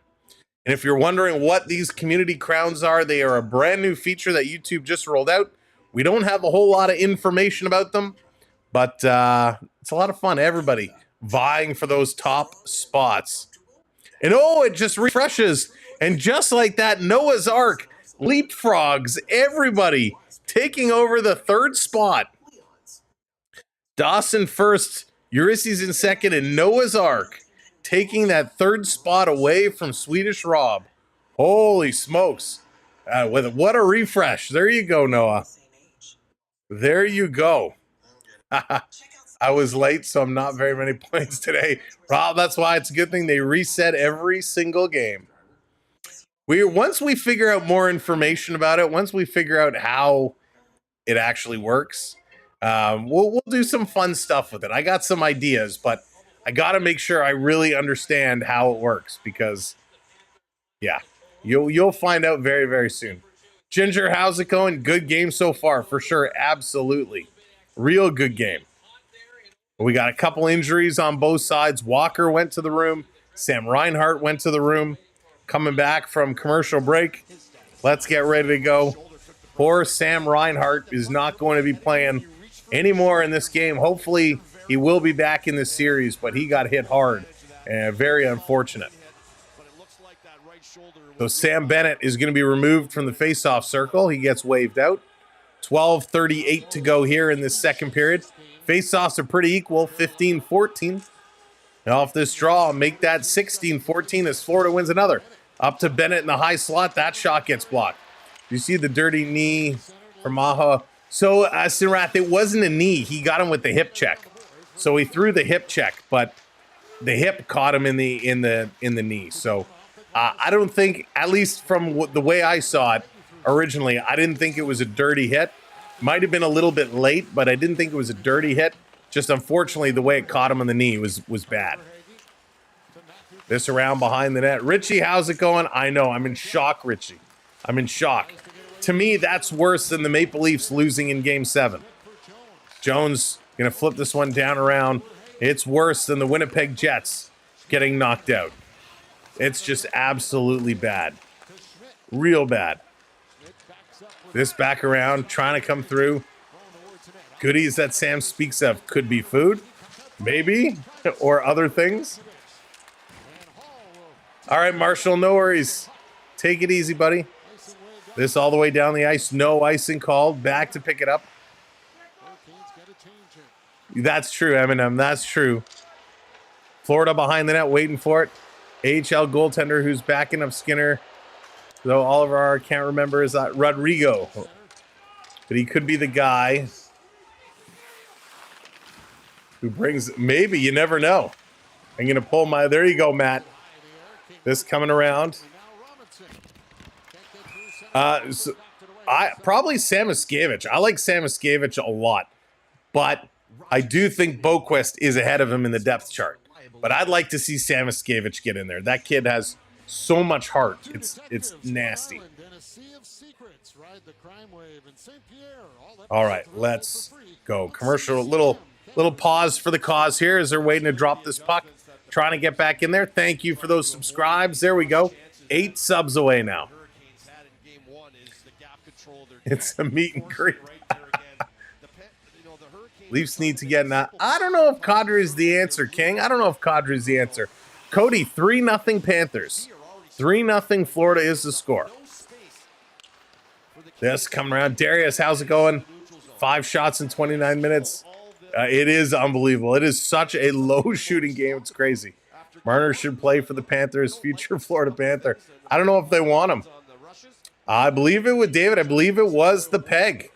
B: And if you're wondering what these community crowns are, they are a brand new feature that YouTube just rolled out. We don't have a whole lot of information about them, but it's a lot of fun. Everybody vying for those top spots. And oh, it just refreshes. And just like that, Noah's Ark leapfrogs everybody, taking over the third spot. Dawson first, Ulysses in second, and Noah's Ark taking that third spot away from Swedish Rob. Holy smokes. What a refresh. There you go, Noah. There you go. I was late, so I'm not very many points today. Rob, that's why it's a good thing they reset every single game. Once we figure out more information about it, once we figure out how it actually works, we'll do some fun stuff with it. I got some ideas, but I got to make sure I really understand how it works because, yeah, you'll find out very, very soon. Ginger, how's it going? Good game so far, for sure. Absolutely. Real good game. We got a couple injuries on both sides. Walker went to the room. Sam Reinhart went to the room, coming back from commercial break. Let's get ready to go. Poor Sam Reinhart is not going to be playing anymore in this game. Hopefully, he will be back in this series, but he got hit hard and very unfortunate. So Sam Bennett is going to be removed from the faceoff circle. He gets waved out. 12:38 to go here in this second period. Faceoffs are pretty equal, 15-14. Off this draw, make that 16-14 as Florida wins another. Up to Bennett in the high slot. That shot gets blocked. You see the dirty knee from Maha. So, Sinrath, it wasn't a knee. He got him with the hip check. So he threw the hip check, but the hip caught him in the knee. So I don't think, at least from the way I saw it originally, I didn't think it was a dirty hit. Might have been a little bit late, but I didn't think it was a dirty hit. Just unfortunately, the way it caught him on the knee was bad. This around behind the net. Richie, how's it going? I know. I'm in shock, Richie. I'm in shock. To me, that's worse than the Maple Leafs losing in Game 7. Jones going to flip this one down around. It's worse than the Winnipeg Jets getting knocked out. It's just absolutely bad. Real bad. This back around, trying to come through. Goodies that Sam speaks of could be food, maybe, or other things. All right, Marshall, no worries. Take it easy, buddy. This all the way down the ice. No icing called. Back to pick it up. That's true, Eminem. That's true. Florida behind the net waiting for it. AHL goaltender who's backing up Skinner. Though Oliver can't remember is Rodrigo. But he could be the guy who brings, maybe, you never know. I'm going to pull my, there you go, Matt. This coming around. Probably Samoskevich. I like Samoskevich a lot. But I do think Boquist is ahead of him in the depth chart. But I'd like to see Samoskevich get in there. That kid has so much heart. It's nasty. All right, let's go. Commercial, little pause for the cause here as they're waiting to drop this puck. Trying to get back in there. Thank you for those subscribes. There we go. 8 subs away now. It's a meet and greet. Leafs need to get in that. I don't know if Kadri is the answer, King. I don't know if Kadri is the answer. Cody, 3-0 Panthers. 3-0 Florida is the score. This coming around. Darius, how's it going? 5 shots in 29 minutes. It is unbelievable. It is such a low shooting game. It's crazy. Marner should play for the Panthers, future Florida Panther. I don't know if they want him. I believe it with David. I believe it was the peg.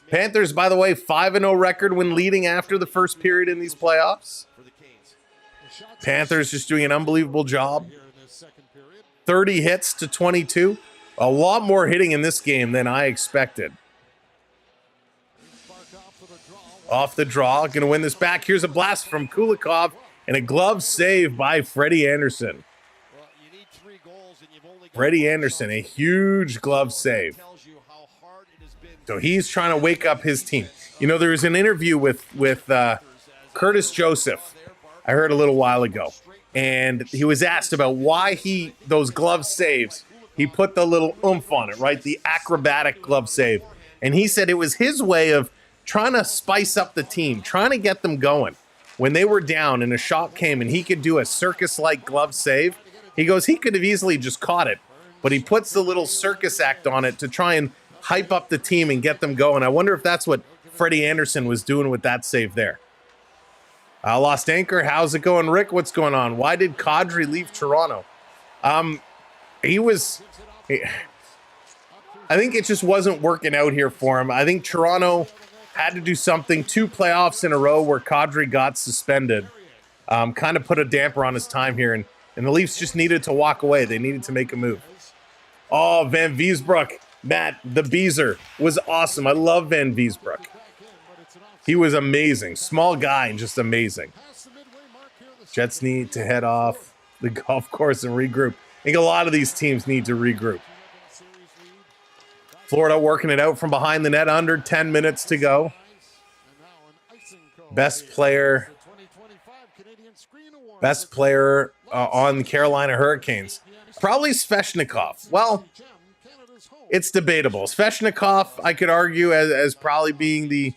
B: Panthers, by the way, 5-0 record when leading after the first period in these playoffs. Panthers just doing an unbelievable job. 30 hits to 22. A lot more hitting in this game than I expected. Off the draw, going to win this back. Here's a blast from Kulikov and a glove save by Freddie Anderson. Freddie Anderson, a huge glove save. So he's trying to wake up his team. You know, there was an interview with Curtis Joseph I heard a little while ago, and he was asked about why those glove saves, he put the little oomph on it, right? The acrobatic glove save. And he said it was his way of trying to spice up the team, trying to get them going. When they were down and a shot came and he could do a circus-like glove save, he goes, he could have easily just caught it, but he puts the little circus act on it to try and hype up the team and get them going. I wonder if that's what Freddie Anderson was doing with that save there. Lost Anchor, how's it going? Rick, what's going on? Why did Kadri leave Toronto? I think it just wasn't working out here for him. I think Toronto had to do something. 2 playoffs in a row where Kadri got suspended. Kind of put a damper on his time here, and the Leafs just needed to walk away. They needed to make a move. Oh, Van Viesbroek. Matt, the Beezer was awesome. I love Van Viesbroek. He was amazing. Small guy and just amazing. Jets need to head off the golf course and regroup. I think a lot of these teams need to regroup. Florida working it out from behind the net, under 10 minutes to go. Best player. Best player on the Carolina Hurricanes. Probably Svechnikov. Well, it's debatable. Svechnikov, I could argue, as probably being the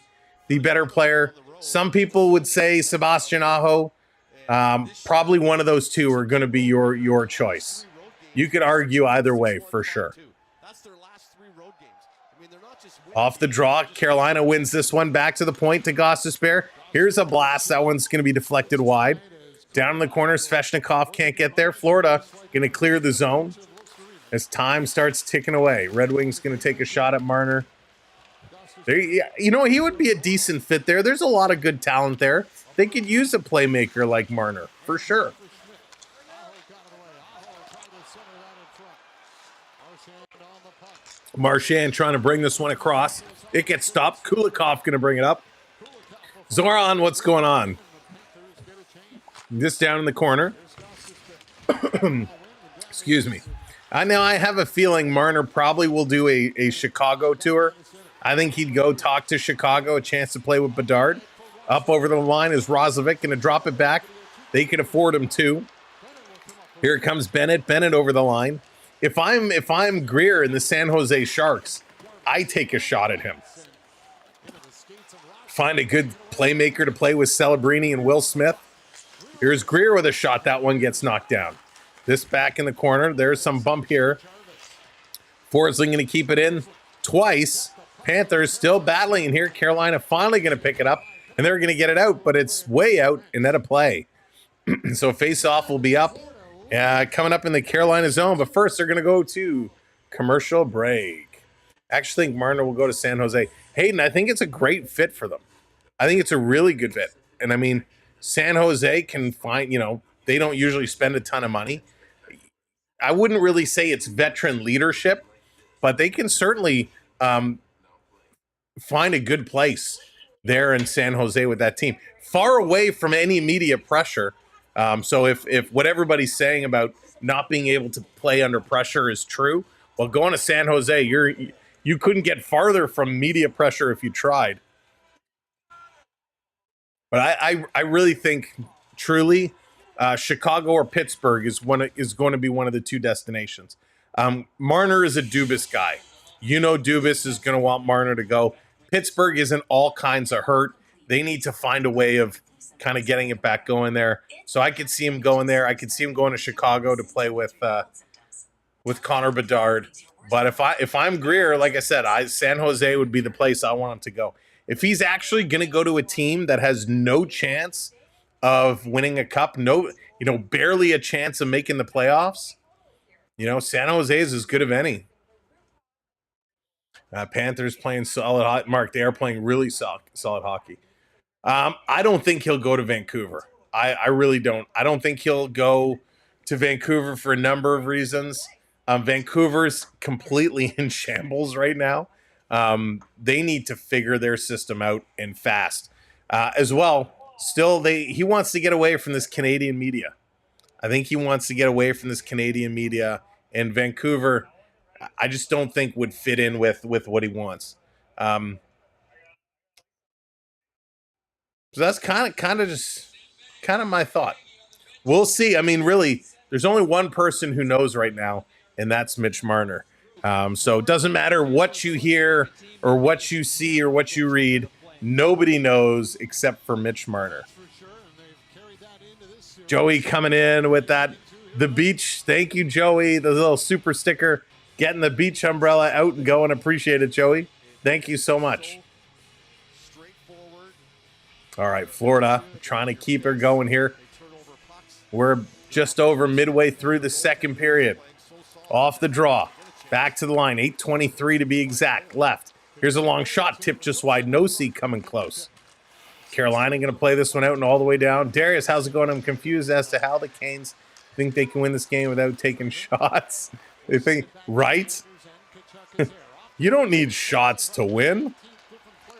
B: better player. Some people would say Sebastian Aho. Probably one of those two are going to be your choice. You could argue either way for sure. Off the draw, Carolina wins this one. Back to the point to Gostisbehere. Here's a blast. That one's going to be deflected wide. Down in the corner, Svechnikov can't get there. Florida going to clear the zone as time starts ticking away. Red Wings going to take a shot at Marner. There, you know, he would be a decent fit there. There's a lot of good talent there. They could use a playmaker like Marner, for sure. Marchand trying to bring this one across. It gets stopped. Kulikov going to bring it up. Zoran, what's going on? This down in the corner. Excuse me. Now I have a feeling Marner probably will do a Chicago tour. I think he'd go talk to Chicago, a chance to play with Bedard. Up over the line is Roslovic going to drop it back. They can afford him too. Here comes Bennett. Bennett over the line. If I'm Greer in the San Jose Sharks, I take a shot at him. Find a good playmaker to play with Celebrini and Will Smith. Here's Greer with a shot. That one gets knocked down. This back in the corner. There's some bump here. Forsling going to keep it in twice. Panthers still battling in here. Carolina finally going to pick it up. And they're going to get it out, but it's way out and net of play. So face-off will be up. Coming up in the Carolina zone. But first, they're going to go to commercial break. Actually, think Marner will go to San Jose. Hayden, I think it's a great fit for them. I think it's a really good fit. And I mean, San Jose can find, you know, they don't usually spend a ton of money. I wouldn't really say it's veteran leadership, but they can certainly find a good place there in San Jose with that team. Far away from any media pressure. So if what everybody's saying about not being able to play under pressure is true, well, going to San Jose, you couldn't get farther from media pressure if you tried. But I really think, truly, Chicago or Pittsburgh is going to be one of the two destinations. Marner is a Dubas guy. You know Dubas is going to want Marner to go. Pittsburgh is in all kinds of hurt. They need to find a way of kind of getting it back going there. So I could see him going there. I could see him going to Chicago to play with Connor Bedard. But if I'm Greer, like I said, San Jose would be the place I want him to go. If he's actually going to go to a team that has no chance of winning a cup, barely a chance of making the playoffs, San Jose is as good as any. Panthers playing solid. Mark, they are playing really solid hockey. I don't think he'll go to Vancouver. I really don't. I don't think he'll go to Vancouver for a number of reasons. Vancouver's completely in shambles right now. They need to figure their system out and fast. As well, still, he wants to get away from this Canadian media. I think he wants to get away from this Canadian media, and Vancouver, I just don't think would fit in with what he wants. So that's kind of my thought. We'll see. I mean, really, there's only one person who knows right now, and that's Mitch Marner. So it doesn't matter what you hear or what you see or what you read. Nobody knows except for Mitch Marner. Joey coming in with the beach. Thank you, Joey. The little super sticker. Getting the beach umbrella out and going. Appreciate it, Joey. Thank you so much. All right, Florida trying to keep her going here. We're just over midway through the second period. Off the draw. Back to the line. 8:23 to be exact. Left. Here's a long shot. Tip just wide. Nosey coming close. Carolina going to play this one out and all the way down. Darius, how's it going? I'm confused as to how the Canes think they can win this game without taking shots. They think, right? You don't need shots to win.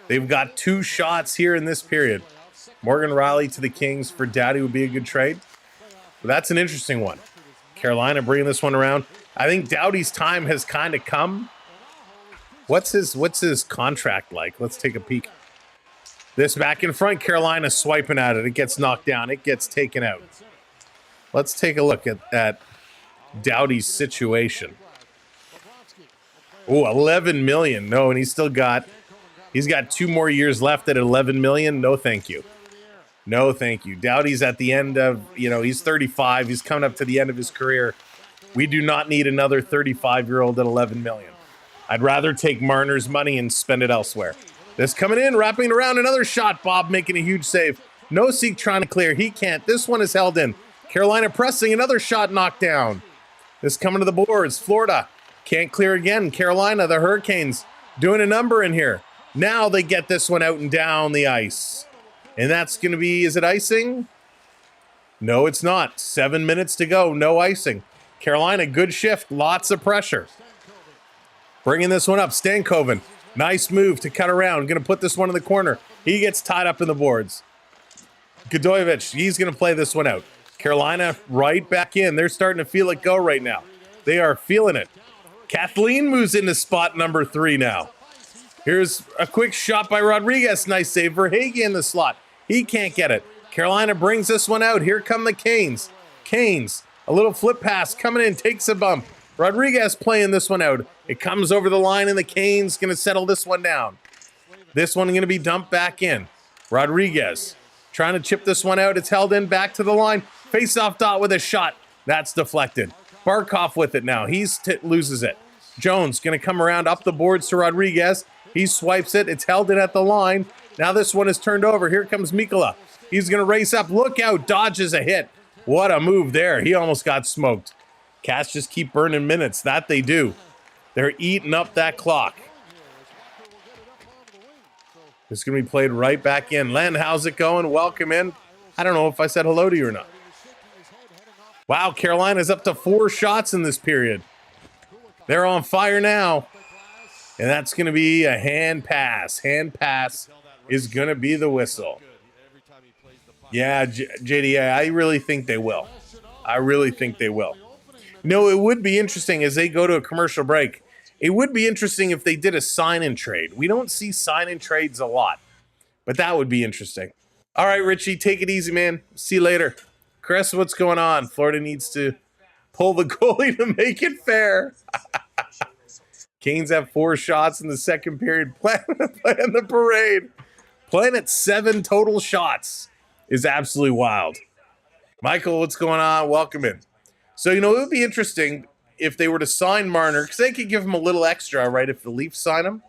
B: They've got 2 shots here in this period. Morgan Riley to the Kings for Daddy would be a good trade. But that's an interesting one. Carolina bringing this one around. I think Doughty's time has kind of come. What's his contract like? Let's take a peek. This back in front, Carolina swiping at it. It gets knocked down. It gets taken out. Let's take a look at Doughty's situation. Oh, 11 million. No, and he's got 2 more years left at 11 million. No, thank you. No, thank you. Doughty's at the end of, he's 35. He's coming up to the end of his career. We do not need another 35-year-old at 11 million. I'd rather take Marner's money and spend it elsewhere. This coming in, wrapping around, another shot. Bob making a huge save. Nosek trying to clear. He can't. This one is held in. Carolina pressing, another shot knocked down. This coming to the boards. Florida can't clear again. Carolina, the Hurricanes, doing a number in here. Now they get this one out and down the ice. And that's going to be, is it icing? No, it's not. 7 minutes to go. No icing. Carolina, good shift. Lots of pressure. Bringing this one up. Stankoven. Nice move to cut around. Going to put this one in the corner. He gets tied up in the boards. Godoyevich, he's going to play this one out. Carolina right back in. They're starting to feel it go right now. They are feeling it. Kathleen moves into spot number 3 now. Here's a quick shot by Rodriguez. Nice save. Verhaeghe in the slot. He can't get it. Carolina brings this one out. Here come the Canes. Canes, a little flip pass coming in, takes a bump. Rodriguez playing this one out. It comes over the line, and the Canes going to settle this one down. This one going to be dumped back in. Rodriguez trying to chip this one out. It's held in back to the line. Face-off dot with a shot. That's deflected. Barkov with it now. He loses it. Jones going to come around up the boards to Rodriguez. He swipes it. It's held in at the line. Now this one is turned over. Here comes Mikkola. He's going to race up. Look out. Dodges a hit. What a move there. He almost got smoked. Cats just keep burning minutes. That they do. They're eating up that clock. It's going to be played right back in. Len, how's it going? Welcome in. I don't know if I said hello to you or not. Wow, Carolina's up to 4 shots in this period. They're on fire now. And that's going to be a hand pass. Hand pass is going to be the whistle. Yeah, JD, I really think they will. I really think they will. It would be interesting as they go to a commercial break. It would be interesting if they did a sign-in trade. We don't see sign-in trades a lot, but that would be interesting. All right, Richie, take it easy, man. See you later. Chris, what's going on? Florida needs to pull the goalie to make it fair. Canes have 4 shots in the second period. Playing the parade. Playing at 7 total shots is absolutely wild. Michael, what's going on? Welcome in. So, it would be interesting if they were to sign Marner, because they could give him a little extra, right, if the Leafs sign him.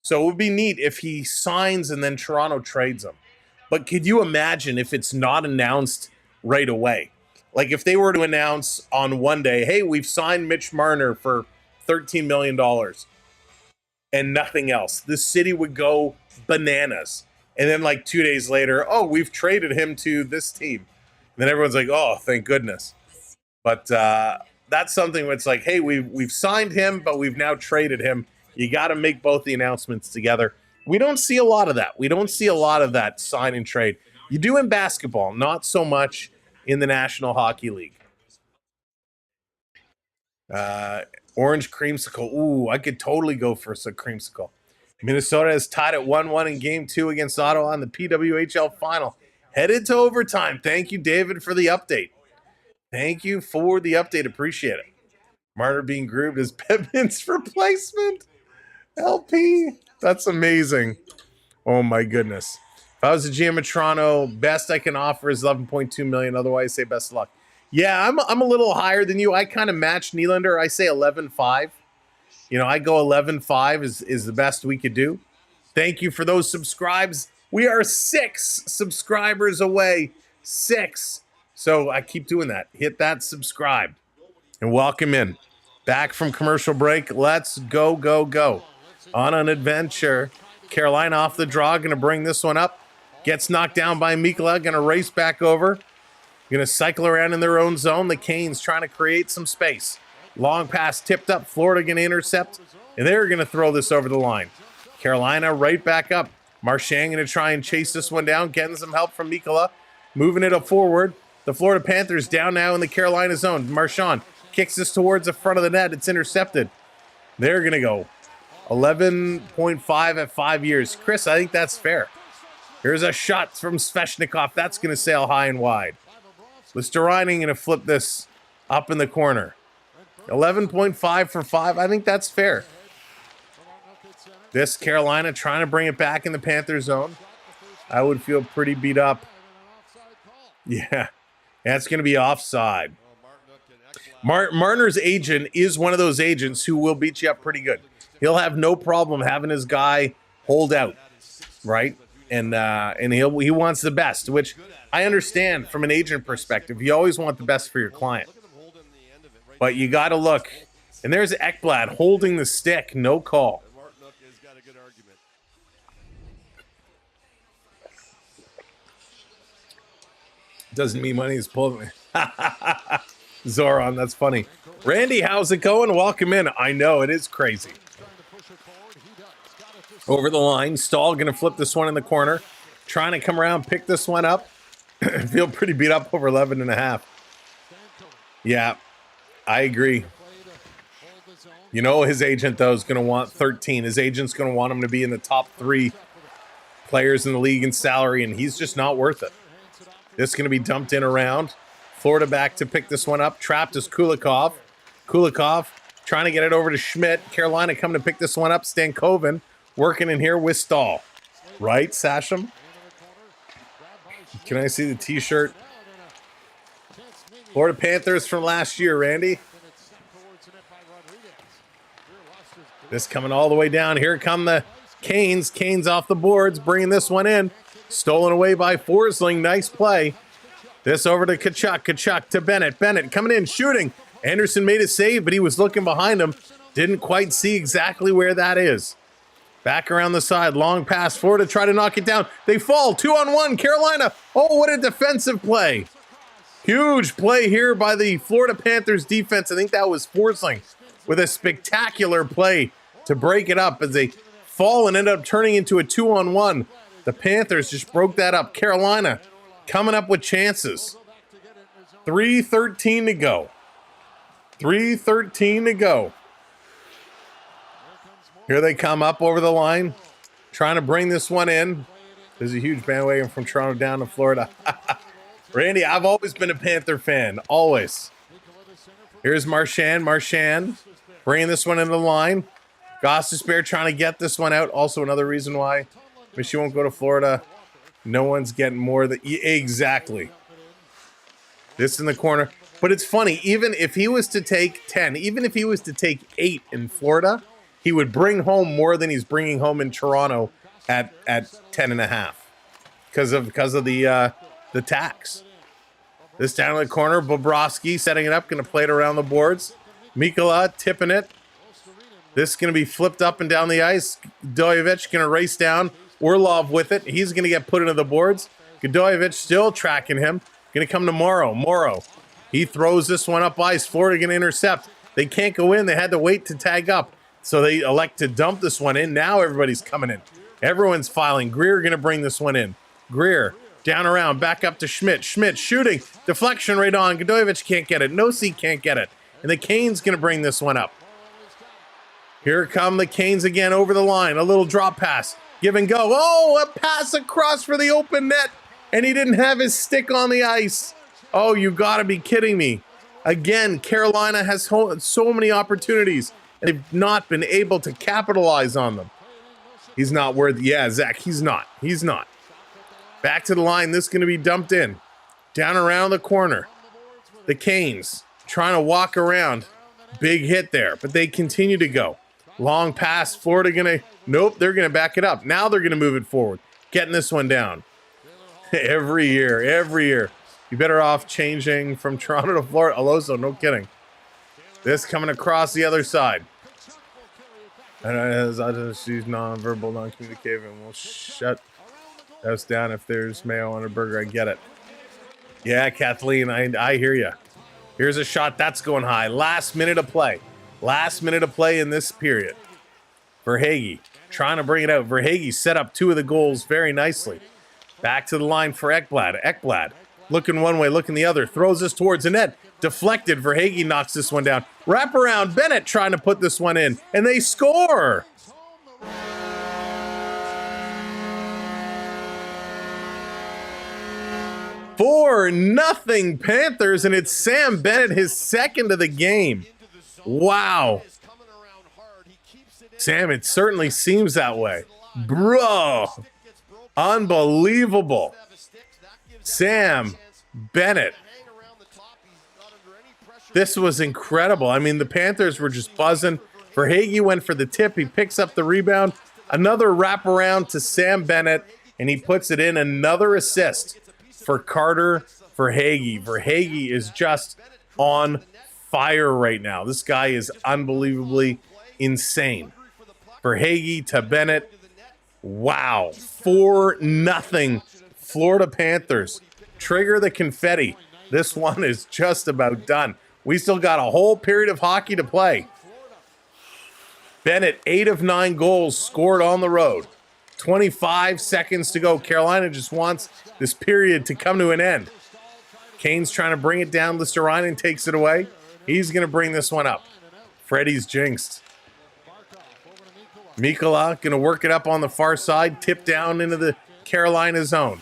B: So it would be neat if he signs and then Toronto trades him. But could you imagine if it's not announced right away? Like if they were to announce on one day, hey, we've signed Mitch Marner for $13 million and nothing else. The city would go bananas. And then like 2 days later, oh, we've traded him to this team. And then everyone's like, oh, thank goodness. But that's something where it's like, hey, we've signed him, but we've now traded him. You got to make both the announcements together. We don't see a lot of that. We don't see a lot of that sign and trade. You do in basketball, not so much in the National Hockey League. Orange creamsicle. Ooh, I could totally go for some creamsicle. Minnesota is tied at 1-1 in Game 2 against Ottawa in the PWHL Final. Headed to overtime. Thank you, David, for the update. Thank you for the update. Appreciate it. Marner being grouped as Pepin's replacement. LP. That's amazing. Oh, my goodness. If I was a GM of Toronto, best I can offer is $11.2 million. Otherwise, say best of luck. Yeah, I'm a little higher than you. I kind of match Nylander. I say 11.5. I go 11.5 is the best we could do. Thank you for those subscribes. We are 6 subscribers away. 6. So I keep doing that. Hit that subscribe. And welcome in. Back from commercial break. Let's go, go, go. On an adventure. Carolina off the draw. Going to bring this one up. Gets knocked down by Mikkola. Going to race back over. Going to cycle around in their own zone. The Canes trying to create some space. Long pass tipped up. Florida going to intercept. And they're going to throw this over the line. Carolina right back up. Marchand going to try and chase this one down. Getting some help from Mikkola. Moving it up forward. The Florida Panthers down now in the Carolina zone. Marchand kicks this towards the front of the net. It's intercepted. They're going to go 11.5 at 5 years. Chris, I think that's fair. Here's a shot from Svechnikov. That's going to sail high and wide. Listerine going to flip this up in the corner. 11.5 for 5. I think that's fair. This Carolina trying to bring it back in the Panther zone. I would feel pretty beat up. Yeah, that's going to be offside. Marner's agent is one of those agents who will beat you up pretty good. He'll have no problem having his guy hold out, right? And he wants the best, which I understand from an agent perspective. You always want the best for your client. But you got to look. And there's Ekblad holding the stick. No call. Doesn't mean money is pulling. Zoran, that's funny. Randy, how's it going? Welcome in. I know, it is crazy. Over the line. Stahl going to flip this one in the corner. Trying to come around, pick this one up. Feel pretty beat up over 11.5. Yeah, I agree. You know his agent, though, is going to want 13. His agent's going to want him to be in the top 3 players in the league in salary, and he's just not worth it. This is going to be dumped in around. Florida back to pick this one up. Trapped is Kulikov. Kulikov trying to get it over to Schmidt. Carolina coming to pick this one up. Stankoven working in here with Stahl. Right, Sasham? Can I see the T-shirt? Florida Panthers from last year, Randy. This coming all the way down. Here come the Canes. Canes off the boards, bringing this one in. Stolen away by Forsling. Nice play. This over to Kachuk. Kachuk to Bennett. Bennett coming in, shooting. Anderson made a save, but he was looking behind him. Didn't quite see exactly where that is. Back around the side. Long pass. Florida try to knock it down. They fall. 2-on-1. Carolina. Oh, what a defensive play. Huge play here by the Florida Panthers defense. I think that was Forsling with a spectacular play to break it up as they fall and end up turning into a 2-on-1. The Panthers just broke that up. Carolina coming up with chances. 3:13 to go. 3:13 to go. Here they come up over the line, trying to bring this one in. There's a huge bandwagon from Toronto down to Florida. Randy, I've always been a Panther fan. Always. Here's Marchand. Marchand bringing this one into the line. Gostisbehere trying to get this one out. Also another reason why she won't go to Florida. No one's getting more than... Exactly. This in the corner. But it's funny, even if he was to take 10, even if he was to take 8 in Florida, he would bring home more than he's bringing home in Toronto at 10.5 because of the tax. This down in the corner, Bobrovsky setting it up, going to play it around the boards. Mikula tipping it. This is going to be flipped up and down the ice. Godojevic going to race down. Orlov with it. He's going to get put into the boards. Godojevic still tracking him. Going to come to Morrow. Morrow. He throws this one up ice. Florida going to intercept. They can't go in. They had to wait to tag up. So they elect to dump this one in. Now everybody's coming in. Everyone's filing. Greer going to bring this one in. Greer down around. Back up to Schmidt. Schmidt shooting. Deflection right on. Godojevic can't get it. Nosey can't get it. And the Canes going to bring this one up. Here come the Canes again over the line. A little drop pass. Give and go. Oh, a pass across for the open net. And he didn't have his stick on the ice. Oh, you got to be kidding me. Again, Carolina has so many opportunities. And they've not been able to capitalize on them. He's not worth... Yeah, Zach, he's not. He's not. Back to the line. This is going to be dumped in. Down around the corner. The Canes trying to walk around. Big hit there. But they continue to go. Long pass. Florida going to... Nope, they're going to back it up. Now they're going to move it forward. Getting this one down. Every year. Every year. You're better off changing from Toronto to Florida. Aloso, no kidding. This coming across the other side. And she's non-verbal, non-communicative, and we'll shut us down if there's mayo on a burger. I get it. Yeah, Kathleen, I hear you. Here's a shot that's going high. Last minute of play. Last minute of play in this period. Verhaeghe trying to bring it out. Verhaeghe set up 2 of the goals very nicely. Back to the line for Ekblad. Ekblad looking one way, looking the other. Throws this towards the net. Deflected. Verhaeghe knocks this one down. Wrap around. Bennett trying to put this one in. And they score. 4-0 Panthers, and it's Sam Bennett, his second of the game. Wow. Sam, it certainly seems that way. Bro. Unbelievable. Sam Bennett. This was incredible. I mean, the Panthers were just buzzing. Verhaeghe went for the tip. He picks up the rebound. Another wraparound to Sam Bennett, and he puts it in. Another assist for Carter Verhaeghe. Verhaeghe is just on fire right now. This guy is unbelievably insane. Verhaeghe to Bennett. Wow. 4-0 Florida Panthers. Trigger the confetti. This one is just about done. We still got a whole period of hockey to play. Bennett, 8 of 9 goals scored on the road. 25 seconds to go. Carolina just wants this period to come to an end. Kane's trying to bring it down. Listerainen takes it away. He's going to bring this one up. Freddie's jinxed. Mikkola going to work it up on the far side. Tip down into the Carolina zone.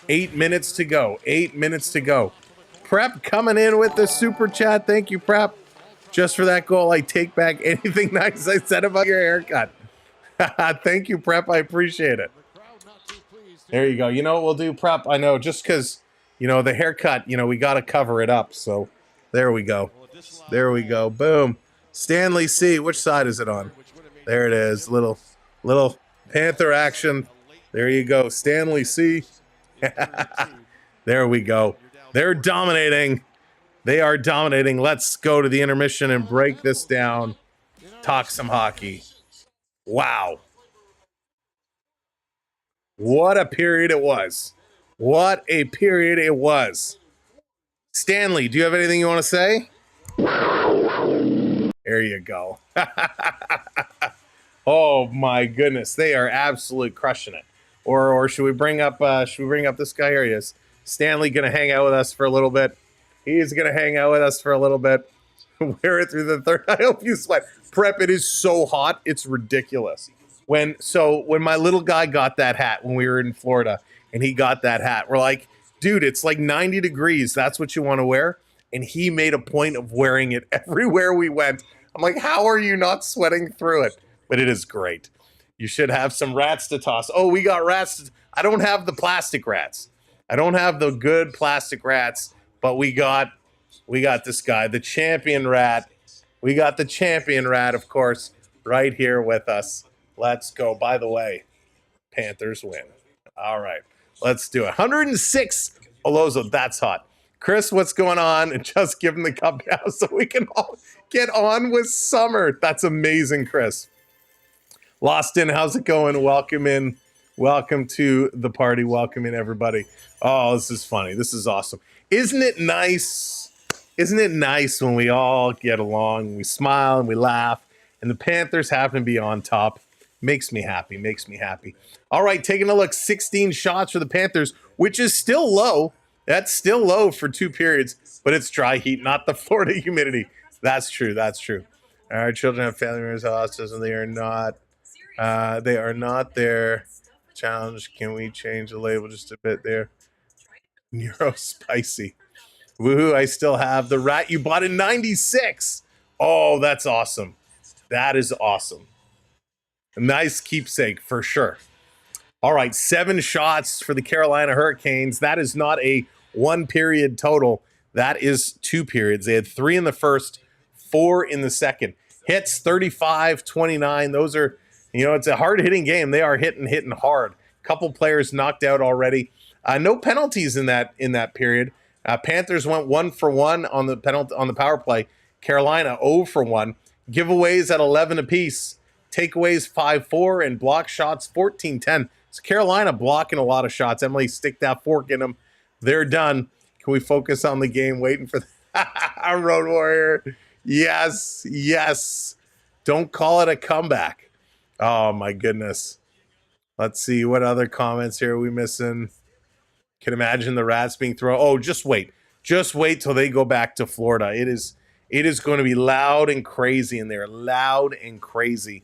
B: 8 minutes to go. 8 minutes to go. Prep coming in with the super chat. Thank you, Prep. Just for that goal, I take back anything nice I said about your haircut. Thank you, Prep. I appreciate it. There you go. You know what we'll do, Prep? I know, just because, you know, the haircut, you know, we got to cover it up. So there we go. There we go. Boom. Stanley C. Which side is it on? There it is. Little Panther action. There you go. Stanley C. There we go. They're dominating. They are dominating. Let's go to the intermission and break this down. Talk some hockey. Wow. What a period it was. What a period it was. Stanley, do you have anything you want to say? There you go. Oh my goodness. They are absolutely crushing it. Or should we bring up this guy? Here he is. Stanley gonna hang out with us for a little bit. He's gonna hang out with us for a little bit. Wear it through the third. I hope you sweat. Prep, it is so hot, it's ridiculous. When my little guy got that hat when we were in Florida and he got that hat, we're like, dude, it's like 90 degrees. That's what you want to wear. And he made a point of wearing it everywhere we went. I'm like, how are you not sweating through it? But it is great. You should have some rats to toss. Oh, we got rats. I don't have the plastic rats. I don't have the good plastic rats, but we got this guy, the champion rat. We got the champion rat, of course, right here with us. Let's go. By the way, Panthers win. All right, let's do it. 106 Olozo. That's hot. Chris, what's going on? And just give him the cup now so we can all get on with summer. That's amazing, Chris. Lost in, how's it going? Welcome in. Welcome to the party. Welcome in, everybody. Oh, this is funny. This is awesome. Isn't it nice? Isn't it nice when we all get along, we smile and we laugh, and the Panthers happen to be on top? Makes me happy. Makes me happy. All right, taking a look. 16 shots for the Panthers, which is still low. That's still low for 2 periods, but it's dry heat, not the Florida humidity. That's true. That's true. Our children have family members with autism. They are not. They are not there. Challenge. Can we change the label just a bit there? Neuro spicy. Woohoo! I still have the rat you bought in '96. Oh, that's awesome. That is awesome. A nice keepsake for sure. All right, 7 shots for the Carolina Hurricanes. That is not a 1 period total. That is 2 periods. They had 3 in the first, 4 in the second. Hits 35, 29. Those are, you know, it's a hard-hitting game. They are hitting hard. Couple players knocked out already. No penalties in that period. Panthers went 1 for 1 on the power play. Carolina 0 for 1. Giveaways at 11 apiece. Takeaways 5-4 and block shots 14-10. So Carolina blocking a lot of shots. Emily, stick that fork in them. They're done. Can we focus on the game? Waiting for the Road Warrior. Yes, yes. Don't call it a comeback. Oh my goodness. Let's see what other comments here are we missing. Can imagine the rats being thrown. Oh, just wait. Just wait till they go back to Florida. It is going to be loud and crazy in there. Loud and crazy.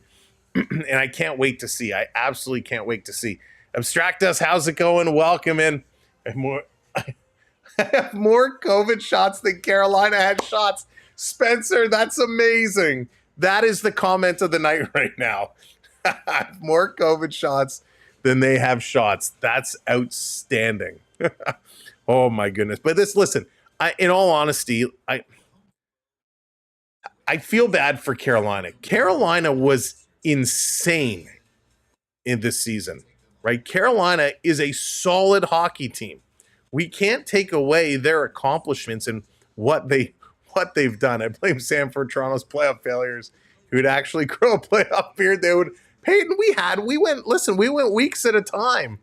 B: And I can't wait to see. I absolutely can't wait to see. Abstract Us, how's it going? Welcome in. have more COVID shots than Carolina had shots. Spencer, that's amazing. That is the comment of the night right now. More COVID shots than they have shots. That's outstanding. Oh my goodness. But listen, in all honesty, I feel bad for Carolina. Carolina was insane in this season, right? Carolina is a solid hockey team. We can't take away their accomplishments and what they've done. I blame Sam for Toronto's playoff failures. Who would actually grow a playoff beard? They would. Peyton, we went weeks at a time.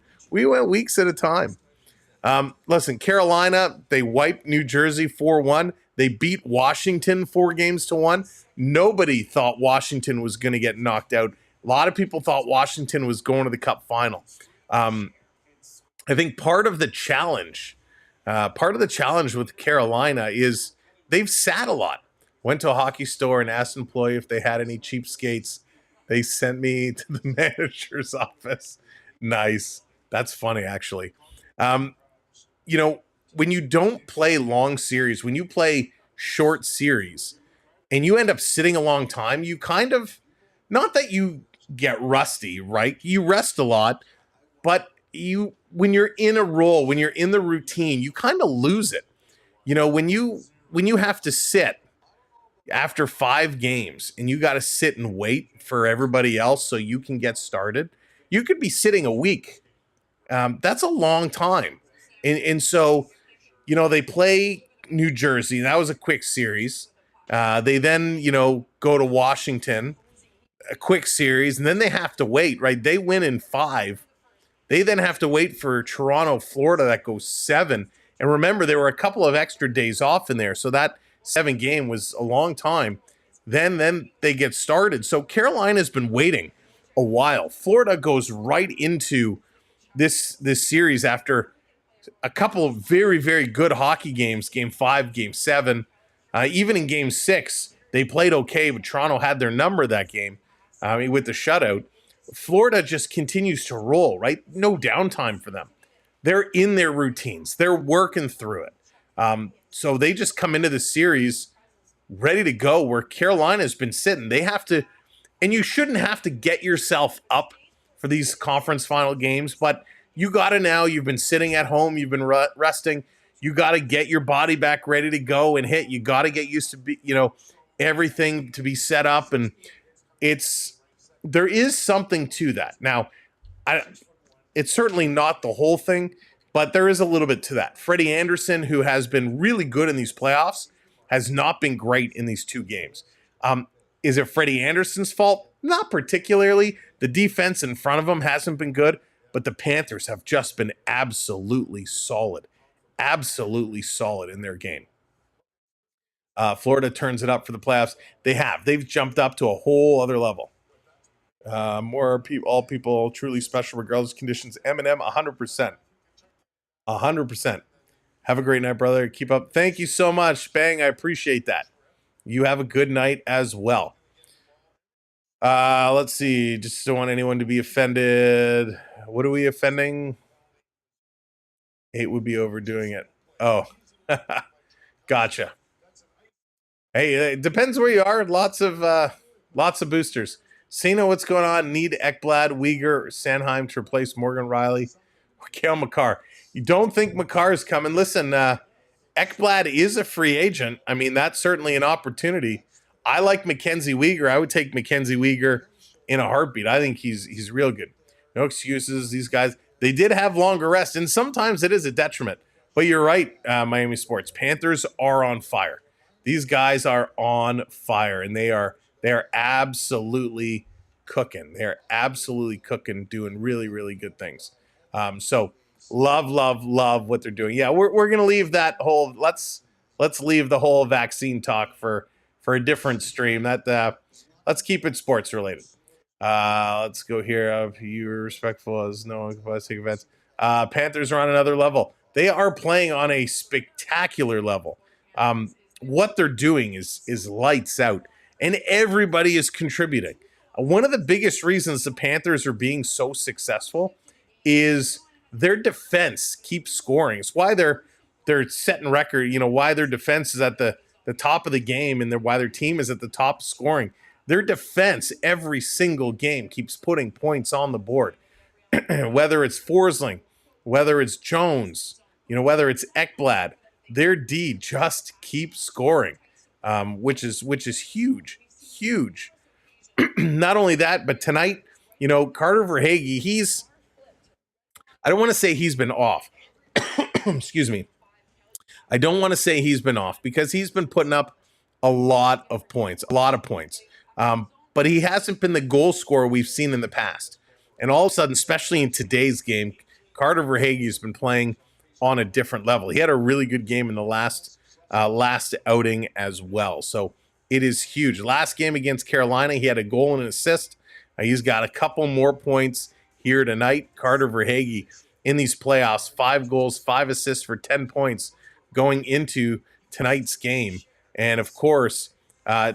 B: Listen, Carolina, they wiped New Jersey 4-1. They beat Washington 4-1. Nobody thought Washington was going to get knocked out. A lot of people thought Washington was going to the Cup final. I think part of the challenge with Carolina is they've sat a lot. Went to a hockey store and asked an employee if they had any cheapskates. They sent me to the manager's office. Nice. That's funny, actually. You know, when you don't play long series, when you play short series and you end up sitting a long time, you kind of, not that you get rusty, right? You rest a lot, but when you're in a role, when you're in the routine, you kind of lose it. You know, when you have to sit after 5 games and you got to sit and wait for everybody else so you can get started, you could be sitting a week. That's a long time. And so, you know, they play New Jersey. That was a quick series. They then, you know, go to Washington, a quick series, and then they have to wait, right? They win in 5. They then have to wait for Toronto, Florida, that goes 7. And remember, there were a couple of extra days off in there. So that 7 game was a long time. Then they get started. So Carolina's been waiting a while. Florida goes right into this series after a couple of very, very good hockey games, game 5, game 7. Even in game 6, they played okay, but Toronto had their number that game with the shutout. Florida just continues to roll, right? No downtime for them. They're in their routines. They're working through it. So they just come into the series ready to go, where Carolina's been sitting. They have to, and you shouldn't have to get yourself up for these conference final games, but you got to now. You've been sitting at home. You've been resting. You got to get your body back ready to go and hit. You got to get used to everything to be set up, and there is something to that. Now, it's certainly not the whole thing, but there is a little bit to that. Freddie Anderson, who has been really good in these playoffs, has not been great in these 2 games. Is it Freddie Anderson's fault? Not particularly. The defense in front of him hasn't been good, but the Panthers have just been absolutely solid in their game. Florida turns it up for the playoffs. They've jumped up to a whole other level. All people truly special regardless of conditions. Eminem, 100%. 100%. Have a great night, brother. Keep up. Thank you so much, Bang. I appreciate that. You have a good night as well. Let's see. Just don't want anyone to be offended. What are we offending? 8 would be overdoing it. Oh, gotcha. Hey, it depends where you are. Lots of boosters. Cena, what's going on? Need Ekblad, Uyghur, or Sanheim to replace Morgan Riley or Cale Makar. You don't think Makar's coming? Listen, Ekblad is a free agent. I mean, that's certainly an opportunity. I like Mackenzie Weegar. I would take Mackenzie Weegar in a heartbeat. I think he's real good. No excuses. These guys, they did have longer rest, and sometimes it is a detriment. But you're right, Miami Sports. Panthers are on fire. These guys are on fire, and they are absolutely cooking. They're absolutely cooking, doing really, really good things. So love what they're doing. Yeah, we're gonna leave that whole. Let's leave the whole vaccine talk for a different stream. Let's keep it sports related. Let's go here. You're respectful as no one can take events. Panthers are on another level. They are playing on a spectacular level. What they're doing is lights out, and everybody is contributing. One of the biggest reasons the Panthers are being so successful is their defense keeps scoring. It's why they're they're setting record, why their defense is at the top of the game and why their team is at the top scoring. Their defense every single game keeps putting points on the board. Whether it's Forsling, whether it's Jones, whether it's Ekblad, their D just keeps scoring, which is huge, huge. Not only that, but tonight, Carter Verhaeghe, I don't want to say he's been off. Excuse me. I don't want to say he's been off because he's been putting up a lot of points. But he hasn't been the goal scorer we've seen in the past. And all of a sudden, especially in today's game, Carter Verhaeghe has been playing on a different level. He had a really good game in the last outing as well. So it is huge. Last game against Carolina, he had a goal and an assist. He's got a couple more points here tonight. Carter Verhaeghe in these playoffs, 5 goals, 5 assists for 10 points going into tonight's game. And of course,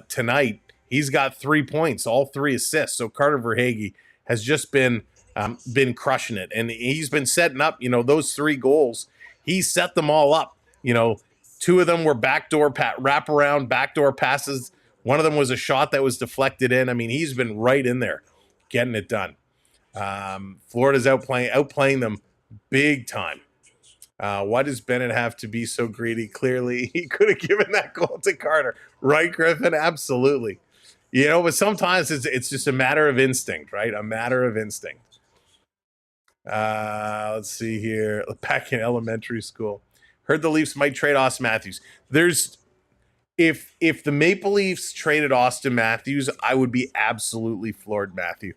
B: tonight, he's got 3 points, all 3 assists. So Carter Verhaeghe has just been crushing it. And he's been setting up, those 3 goals. He set them all up. 2 of them were wraparound, backdoor passes. One of them was a shot that was deflected in. I mean, he's been right in there getting it done. Florida's outplaying them big time. Why does Bennett have to be so greedy? Clearly, he could have given that goal to Carter. Right, Griffin? Absolutely. But sometimes it's just a matter of instinct, right? A matter of instinct. Let's see here. Back in elementary school. Heard the Leafs might trade Austin Matthews. If the Maple Leafs traded Austin Matthews, I would be absolutely floored, Matthew.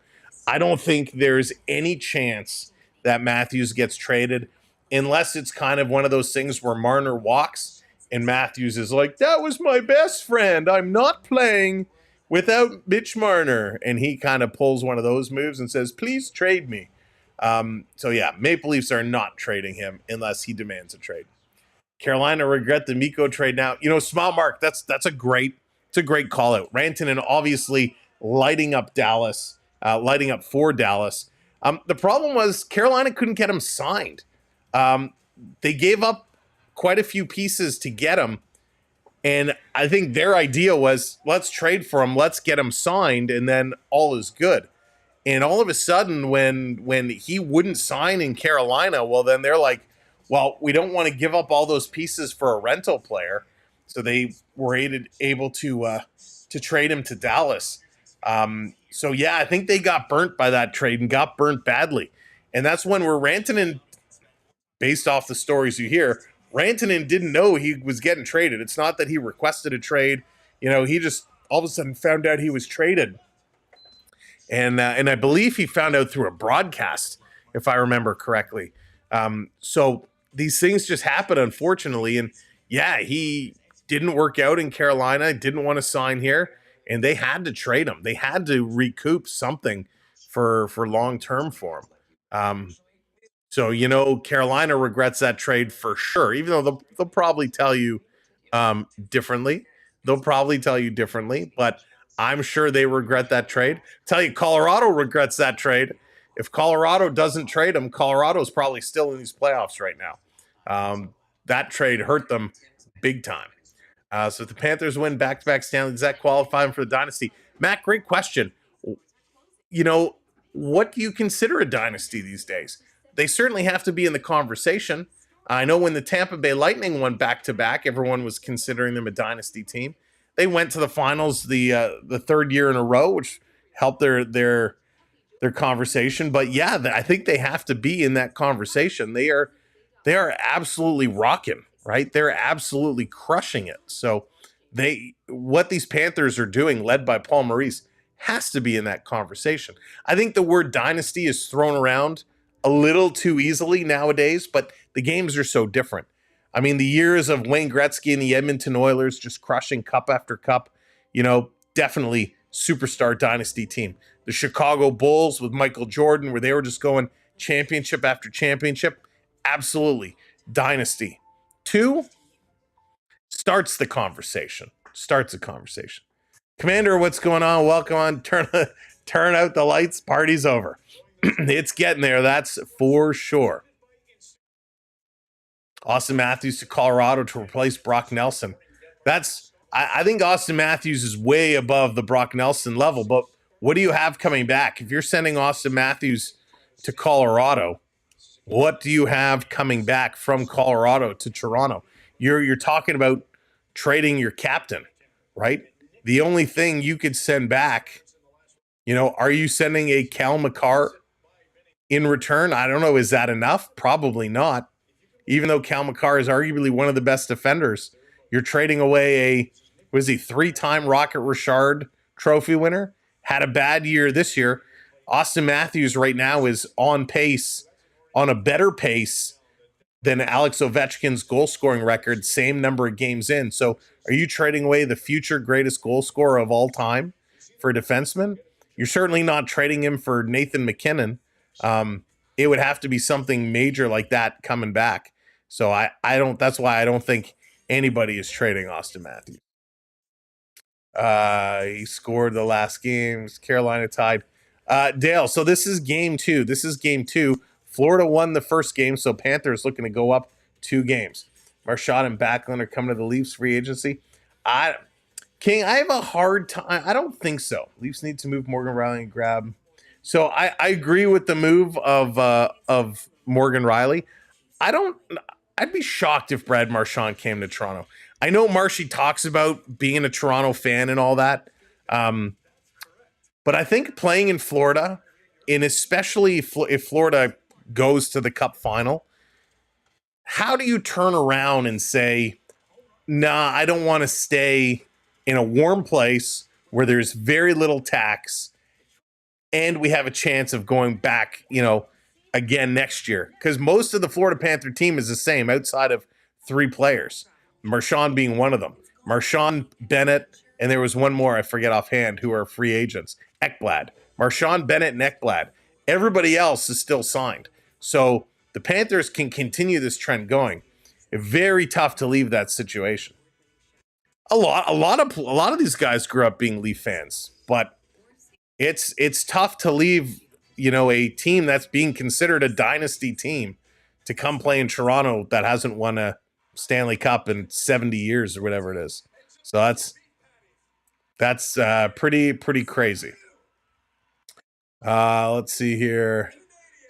B: I don't think there's any chance that Matthews gets traded unless it's kind of one of those things where Marner walks and Matthews is like, that was my best friend. I'm not playing without Mitch Marner. And he kind of pulls one of those moves and says, please trade me. So yeah, Maple Leafs are not trading him unless he demands a trade. Carolina regret the Mikko trade now. Small Mark, that's a great call out. Rantanen obviously lighting up for Dallas. The problem was Carolina couldn't get him signed. They gave up quite a few pieces to get him. And I think their idea was, let's trade for him, let's get him signed, and then all is good. And all of a sudden, when he wouldn't sign in Carolina, well, then they're like, well, we don't want to give up all those pieces for a rental player. So they were able to trade him to Dallas. So, yeah, I think they got burnt by that trade and got burnt badly. And that's when we're Rantanen, based off the stories you hear, Rantanen didn't know he was getting traded. It's not that he requested a trade. He just all of a sudden found out he was traded. And I believe he found out through a broadcast, if I remember correctly. So these things just happen, unfortunately. And yeah, he didn't work out in Carolina, didn't want to sign here, and they had to trade him. They had to recoup something for long-term for him. So, Carolina regrets that trade for sure, even though they'll probably tell you differently. But I'm sure they regret that trade. Tell you, Colorado regrets that trade. If Colorado doesn't trade him, Colorado's probably still in these playoffs right now. That trade hurt them big time. So if the Panthers win back-to-back Stanley, does that qualify them for the dynasty? Matt, great question. What do you consider a dynasty these days? They certainly have to be in the conversation. I know when the Tampa Bay Lightning won back-to-back, everyone was considering them a dynasty team. They went to the finals the third year in a row, which helped their conversation. But yeah, I think they have to be in that conversation. They are absolutely rocking, right? They're absolutely crushing it. So what these Panthers are doing, led by Paul Maurice, has to be in that conversation. I think the word dynasty is thrown around a little too easily nowadays, but the games are so different. I mean, the years of Wayne Gretzky and the Edmonton Oilers just crushing cup after cup, definitely superstar dynasty team. The Chicago Bulls with Michael Jordan, where they were just going championship after championship, absolutely dynasty. 2 starts the conversation. Commander, what's going on? Welcome on. Turn out the lights. Party's over. It's getting there. That's for sure. Austin Matthews to Colorado to replace Brock Nelson. I think Austin Matthews is way above the Brock Nelson level, but what do you have coming back? If you're sending Austin Matthews to Colorado, what do you have coming back from Colorado to Toronto? You're talking about trading your captain, right? The only thing you could send back, are you sending a Cal McCarr in return? I don't know. Is that enough? Probably not. Even though Cal McCarr is arguably one of the best defenders, you're trading away three-time Rocket Richard trophy winner, had a bad year this year. Austin Matthews right now is on a better pace than Alex Ovechkin's goal-scoring record, same number of games in. So are you trading away the future greatest goal scorer of all time for a defenseman? You're certainly not trading him for Nathan McKinnon. It would have to be something major like that coming back. So that's why I don't think anybody is trading Austin Matthews. He scored the last games. Carolina tied. Dale, so this is game 2. Florida won the first game, so Panthers looking to go up 2 games. Marchand and Backlund are coming to the Leafs free agency. King, I have a hard time. I don't think so. Leafs need to move Morgan Riley and grab. So I agree with the move of Morgan Riley. I'd be shocked if Brad Marchand came to Toronto. I know Marshy talks about being a Toronto fan and all that. But I think playing in Florida, and especially if Florida goes to the Cup Final, how do you turn around and say, nah, I don't want to stay in a warm place where there's very little tax and we have a chance of going back, again next year? Because most of the Florida Panther team is the same outside of 3 players, Marchand being one of them. Marchand, Bennett, and there was one more I forget offhand who are free agents. Ekblad. Marchand, Bennett, and Ekblad. Everybody else is still signed. So the Panthers can continue this trend going. Very tough to leave that situation. A lot of these guys grew up being Leaf fans, but it's tough to leave, a team that's being considered a dynasty team to come play in Toronto that hasn't won a Stanley Cup in 70 years or whatever it is. So that's pretty crazy. Let's see here.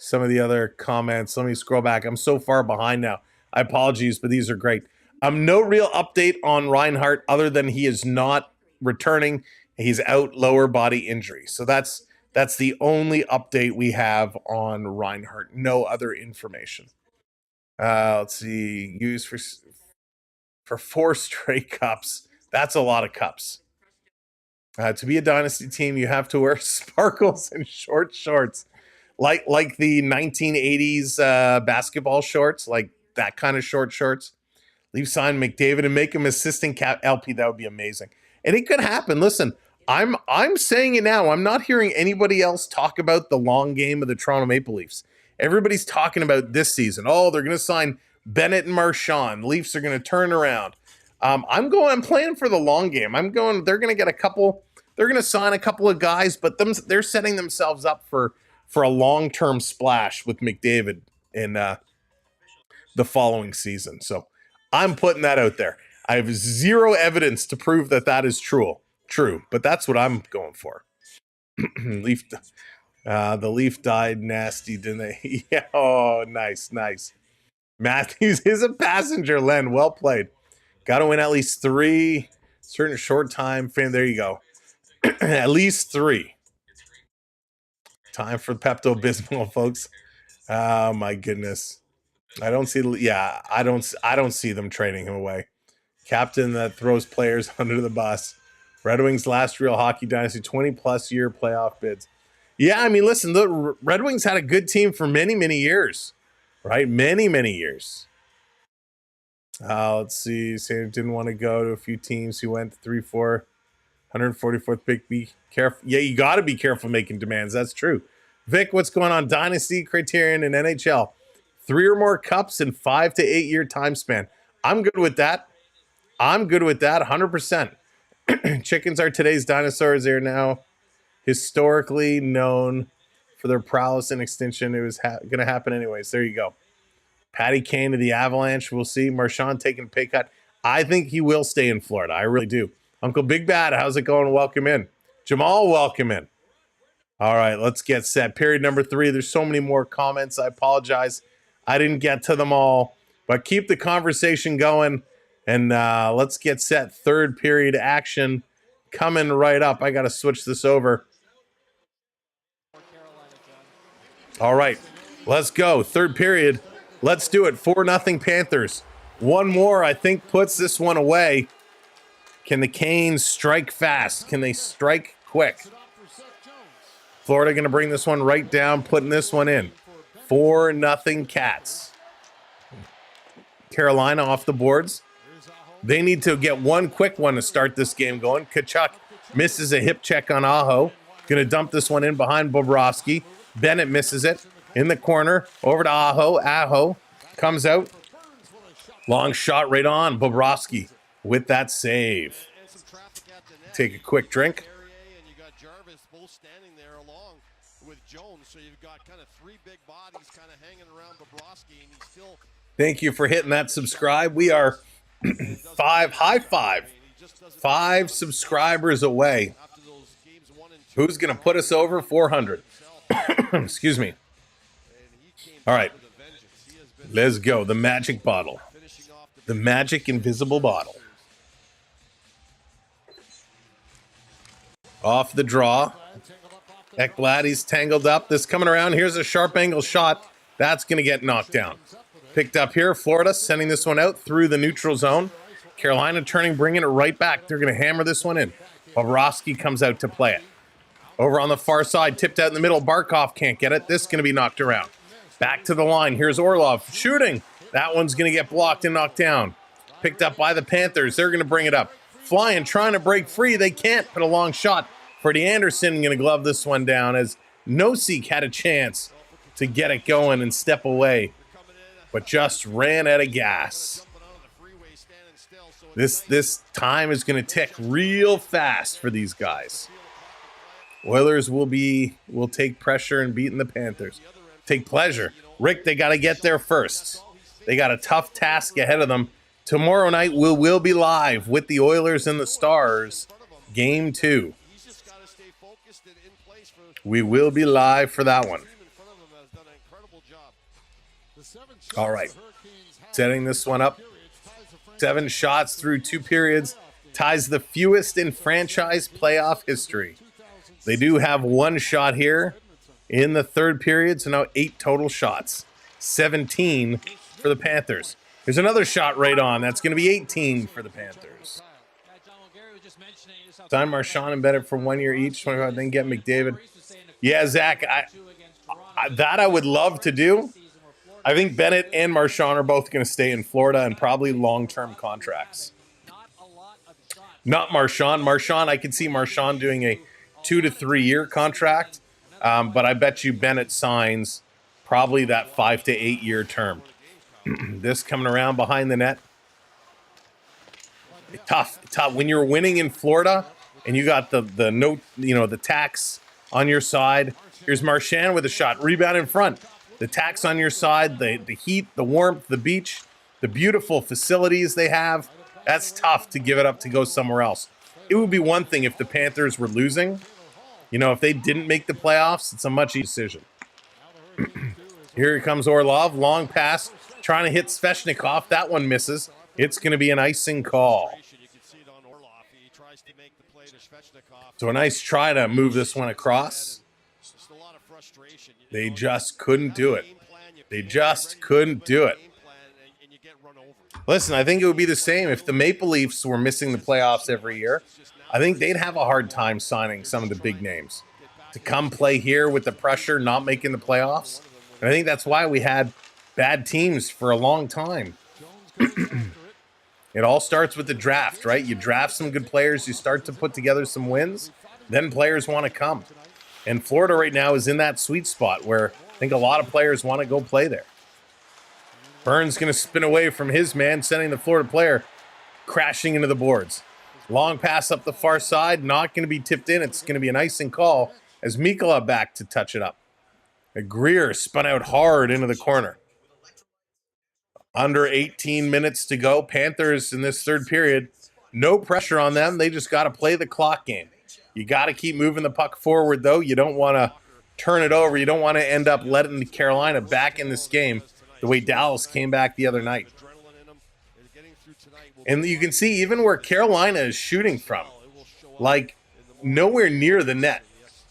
B: Some of the other comments. Let me scroll back. I'm so far behind now. I apologize, but these are great. No real update on Reinhart other than he is not returning. He's out, lower body injury. So that's the only update we have on Reinhart. No other information. Let's see. Used for 4 straight cups. That's a lot of cups. To be a dynasty team, you have to wear sparkles and short shorts, like the 1980s basketball shorts, like that kind of short shorts. Leave sign McDavid and make him assistant cap LP. That would be amazing, and it could happen. Listen, I'm saying it now. I'm not hearing anybody else talk about the long game of the Toronto Maple Leafs. Everybody's talking about this season. Oh, they're going to sign Bennett and Marchand. Leafs are going to turn around. I'm playing for the long game. They're going to get a couple. They're going to sign a couple of guys, but they're setting themselves up for a long-term splash with McDavid in the following season. So I'm putting that out there. I have zero evidence to prove that is true, but that's what I'm going for. The Leaf died nasty, didn't they? Yeah. Oh, nice. Matthews is a passenger, Len. Well played. Got to win at least 3 certain short time frame. There you go. At least 3. Time for Pepto-Bismol, folks. Oh my goodness. I don't see them trading him away. Captain that throws players under the bus. Red Wings last real hockey dynasty, 20+ year playoff bids. Yeah, I mean, listen, the Red Wings had a good team for many, many years, right? Many years. Let's see. Sam didn't want to go to a few teams. He went 3-4, 144th pick. Be careful. Yeah, you got to be careful making demands. That's true. Vic, what's going on? Dynasty criterion in NHL. 3 or more cups in 5 to 8 year time span. I'm good with that. 100%. Chickens are today's dinosaurs. They're now historically known for their prowess and extinction. It was going to happen anyways. There you go. Patty Kane to the Avalanche. We'll see. Marchand taking a pay cut. I think he will stay in Florida. I really do. Uncle Big Bad, how's it going? Welcome in. Jamal, welcome in. All right, let's get set. Period number 3. There's so many more comments. I apologize. I didn't get to them all, but keep the conversation going, and let's get set. Third period action coming right up. I got to switch this over. All right, let's go. Third period. Let's do it. 4-0 Panthers. One more, I think, puts this one away. Can the Canes strike fast? Can they strike quick? Florida going to bring this one right down, putting this one in. 4-0 Cats. Carolina off the boards. They need to get one quick one to start this game going. Tkachuk misses a hip check on Aho. Going to dump this one in behind Bobrovsky. Bennett misses it in the corner. Over to Aho. Aho comes out. Long shot right on Bobrovsky with that save. Take a quick drink.
E: And you got Jarvis both standing there along with Jones, so you've got kind of 3 big bodies kind of hanging around Bobrovsky, and he's still.
B: Thank you for hitting that subscribe. We are 5 subscribers away. Who's going to put us over 400? Excuse me. All right. Let's go. The magic bottle. The magic invisible bottle. Off the draw. Ekblad, he's tangled up. This coming around. Here's a sharp angle shot. That's going to get knocked down. Picked up here. Florida sending this one out through the neutral zone. Carolina turning, bringing it right back. They're going to hammer this one in. Bobrovsky comes out to play it. Over on the far side, tipped out in the middle. Barkov can't get it. This is going to be knocked around. Back to the line. Here's Orlov shooting. That one's going to get blocked and knocked down. Picked up by the Panthers. They're going to bring it up. Flying, trying to break free. They can't. Put a long shot. Freddie Anderson going to glove this one down as Nosek had a chance to get it going and step away, but just ran out of gas. This time is going to tick real fast for these guys. Oilers will take pressure and beating the Panthers. Take pleasure. Rick, they got to get there first. They got a tough task ahead of them. Tomorrow night we'll be live with the Oilers and the Stars, Game 2. We will be live for that one. All right. Setting this one up. 7 shots through 2 periods. Ties the fewest in franchise playoff history. They do have 1 shot here in the third period, so now 8 total shots. 17 for the Panthers. There's another shot right on. That's going to be 18 for the Panthers. Sign Marchand and Bennett for 1 year each. 25, then get McDavid. Yeah, Zach, I would love to do. I think Bennett and Marchand are both going to stay in Florida and probably long-term contracts. Not Marchand. Marchand, I could see Marchand doing a 2 to 3 year contract, but I bet you Bennett signs probably that 5 to 8 year term. This coming around behind the net. Tough. When you're winning in Florida and you got the note, the tax on your side. Here's Marchand with a shot. Rebound in front. The tax on your side, the heat, the warmth, the beach, the beautiful facilities they have. That's tough to give it up to go somewhere else. It would be one thing if the Panthers were losing. If they didn't make the playoffs, it's a much easier decision. Here comes Orlov. Long pass. Trying to hit Svechnikov. That one misses. It's going to be an icing call. So a nice try to move this one across. They just couldn't do it. They just couldn't do it. Listen, I think it would be the same if the Maple Leafs were missing the playoffs every year. I think they'd have a hard time signing some of the big names to come play here with the pressure, not making the playoffs. And I think that's why we had bad teams for a long time. It all starts with the draft, right? You draft some good players, you start to put together some wins, then players want to come. And Florida right now is in that sweet spot where I think a lot of players want to go play there. Burns going to spin away from his man, sending the Florida player crashing into the boards. Long pass up the far side, not going to be tipped in. It's going to be an icing call as Mikkola back to touch it up. Greer spun out hard into the corner. Under 18 minutes to go. Panthers in this third period, no pressure on them. They just got to play the clock game. You got to keep moving the puck forward, though. You don't want to turn it over. You don't want to end up letting Carolina back in this game the way Dallas came back the other night. And you can see even where Carolina is shooting from, like nowhere near the net.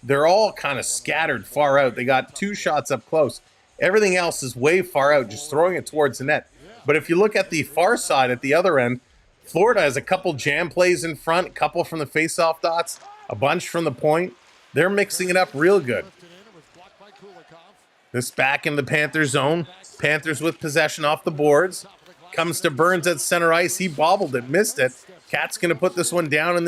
B: They're all kind of scattered far out. They got 2 shots up close. Everything else is way far out, just throwing it towards the net. But if you look at the far side at the other end, Florida has a couple jam plays in front, a couple from the face-off dots, a bunch from the point. They're mixing it up real good. This back in the Panthers zone. Panthers with possession off the boards. Comes to Burns at center ice. He bobbled it, missed it. Cat's going to put this one down in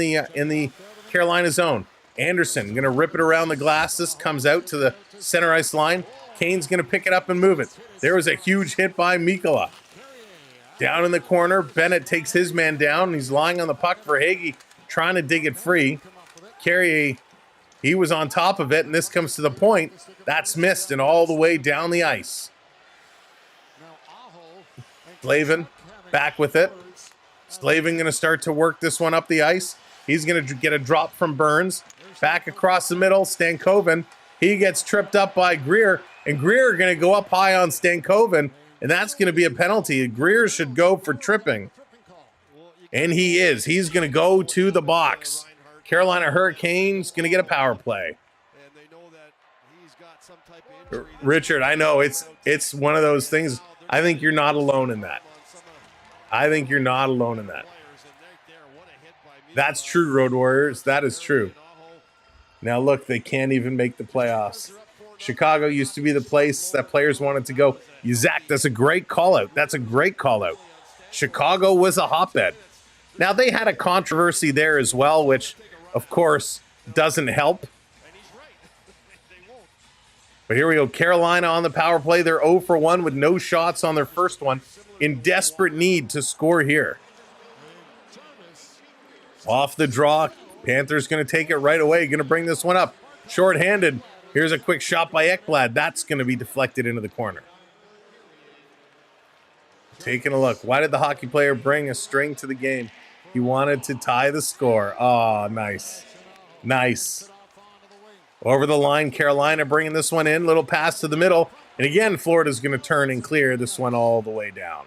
B: the Carolina zone. Anderson going to rip it around the glass. This comes out to the center ice line. Kane's going to pick it up and move it. There was a huge hit by Mikkola. Down in the corner, Bennett takes his man down. He's lying on the puck for Hagee, trying to dig it free. Carrier, he was on top of it, and this comes to the point. That's missed and all the way down the ice. Slavin back with it. Slavin going to start to work this one up the ice. He's going to get a drop from Burns. Back across the middle, Stankoven. He gets tripped up by Greer, and Greer going to go up high on Stankoven, and that's going to be a penalty. Greer should go for tripping, and he is. He's going to go to the box. Carolina Hurricanes going to get a power play. Richard, I know it's one of those things. I think you're not alone in that. I think you're not alone in that. That's true, Road Warriors. That is true. Now, look, they can't even make the playoffs. Chicago used to be the place that players wanted to go. Zach, that's a great call-out. That's a great call-out. Chicago was a hotbed. Now, they had a controversy there as well, which, of course, doesn't help. But here we go. Carolina on the power play. They're 0 for 1 with no shots on their first one. In desperate need to score here. Off the draw. Panthers going to take it right away. Going to bring this one up. Short-handed. Here's a quick shot by Ekblad. That's going to be deflected into the corner. Taking a look. Why did the hockey player bring a string to the game? He wanted to tie the score. Oh, nice. Nice. Over the line, Carolina bringing this one in. Little pass to the middle. And again, Florida's going to turn and clear this one all the way down.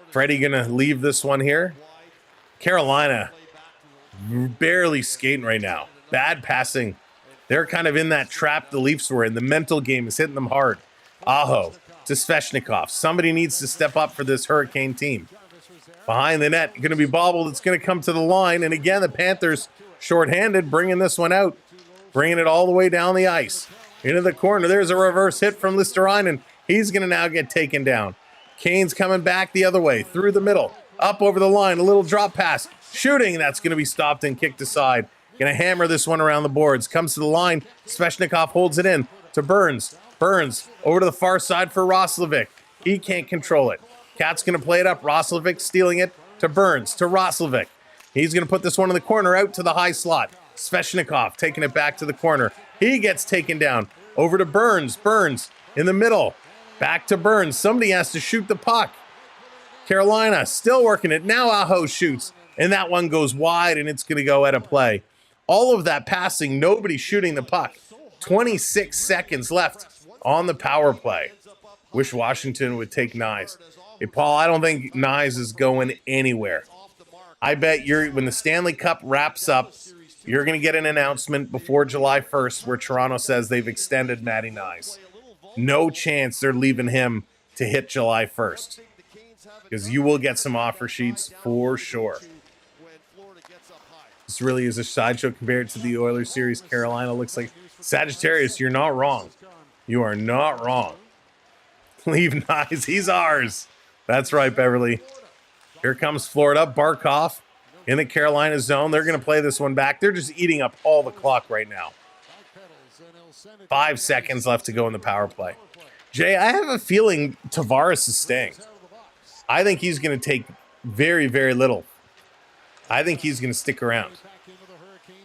B: Freddie going to leave this one here. Carolina barely skating right now. Bad passing. They're kind of in that trap the Leafs were in. The mental game is hitting them hard. Aho to Svechnikov. Somebody needs to step up for this Hurricane team. Behind the net, going to be bobbled. It's going to come to the line. And again, the Panthers shorthanded, bringing this one out. Bringing it all the way down the ice. Into the corner. There's a reverse hit from Listerinen. He's going to now get taken down. Kane's coming back the other way. Through the middle. Up over the line. A little drop pass. Shooting. That's going to be stopped and kicked aside. Going to hammer this one around the boards. Comes to the line. Svechnikov holds it in to Burns. Burns over to the far side for Roslovic. He can't control it. Cat's going to play it up. Roslovic stealing it to Burns. To Roslovic. He's going to put this one in the corner out to the high slot. Svechnikov taking it back to the corner. He gets taken down. Over to Burns. Burns in the middle. Back to Burns. Somebody has to shoot the puck. Carolina still working it. Now Aho shoots. And that one goes wide, and it's going to go out of play. All of that passing, nobody shooting the puck. 26 seconds left on the power play. Wish Washington would take Nyes. Hey, Paul, I don't think Nyes is going anywhere. I bet when the Stanley Cup wraps up, you're going to get an announcement before July 1st where Toronto says they've extended Matty Nyes. No chance they're leaving him to hit July 1st. Because you will get some offer sheets for sure. This really is a sideshow compared to the Oilers series. Carolina looks like Sagittarius. You're not wrong. You are not wrong. Leave Nyes. He's ours. That's right, Beverly. Here comes Florida. Barkov in the Carolina zone. They're going to play this one back. They're just eating up all the clock right now. 5 seconds left to go in the power play. Jay, I have a feeling Tavares is staying. I think he's going to take very, very little. I think he's going to stick around.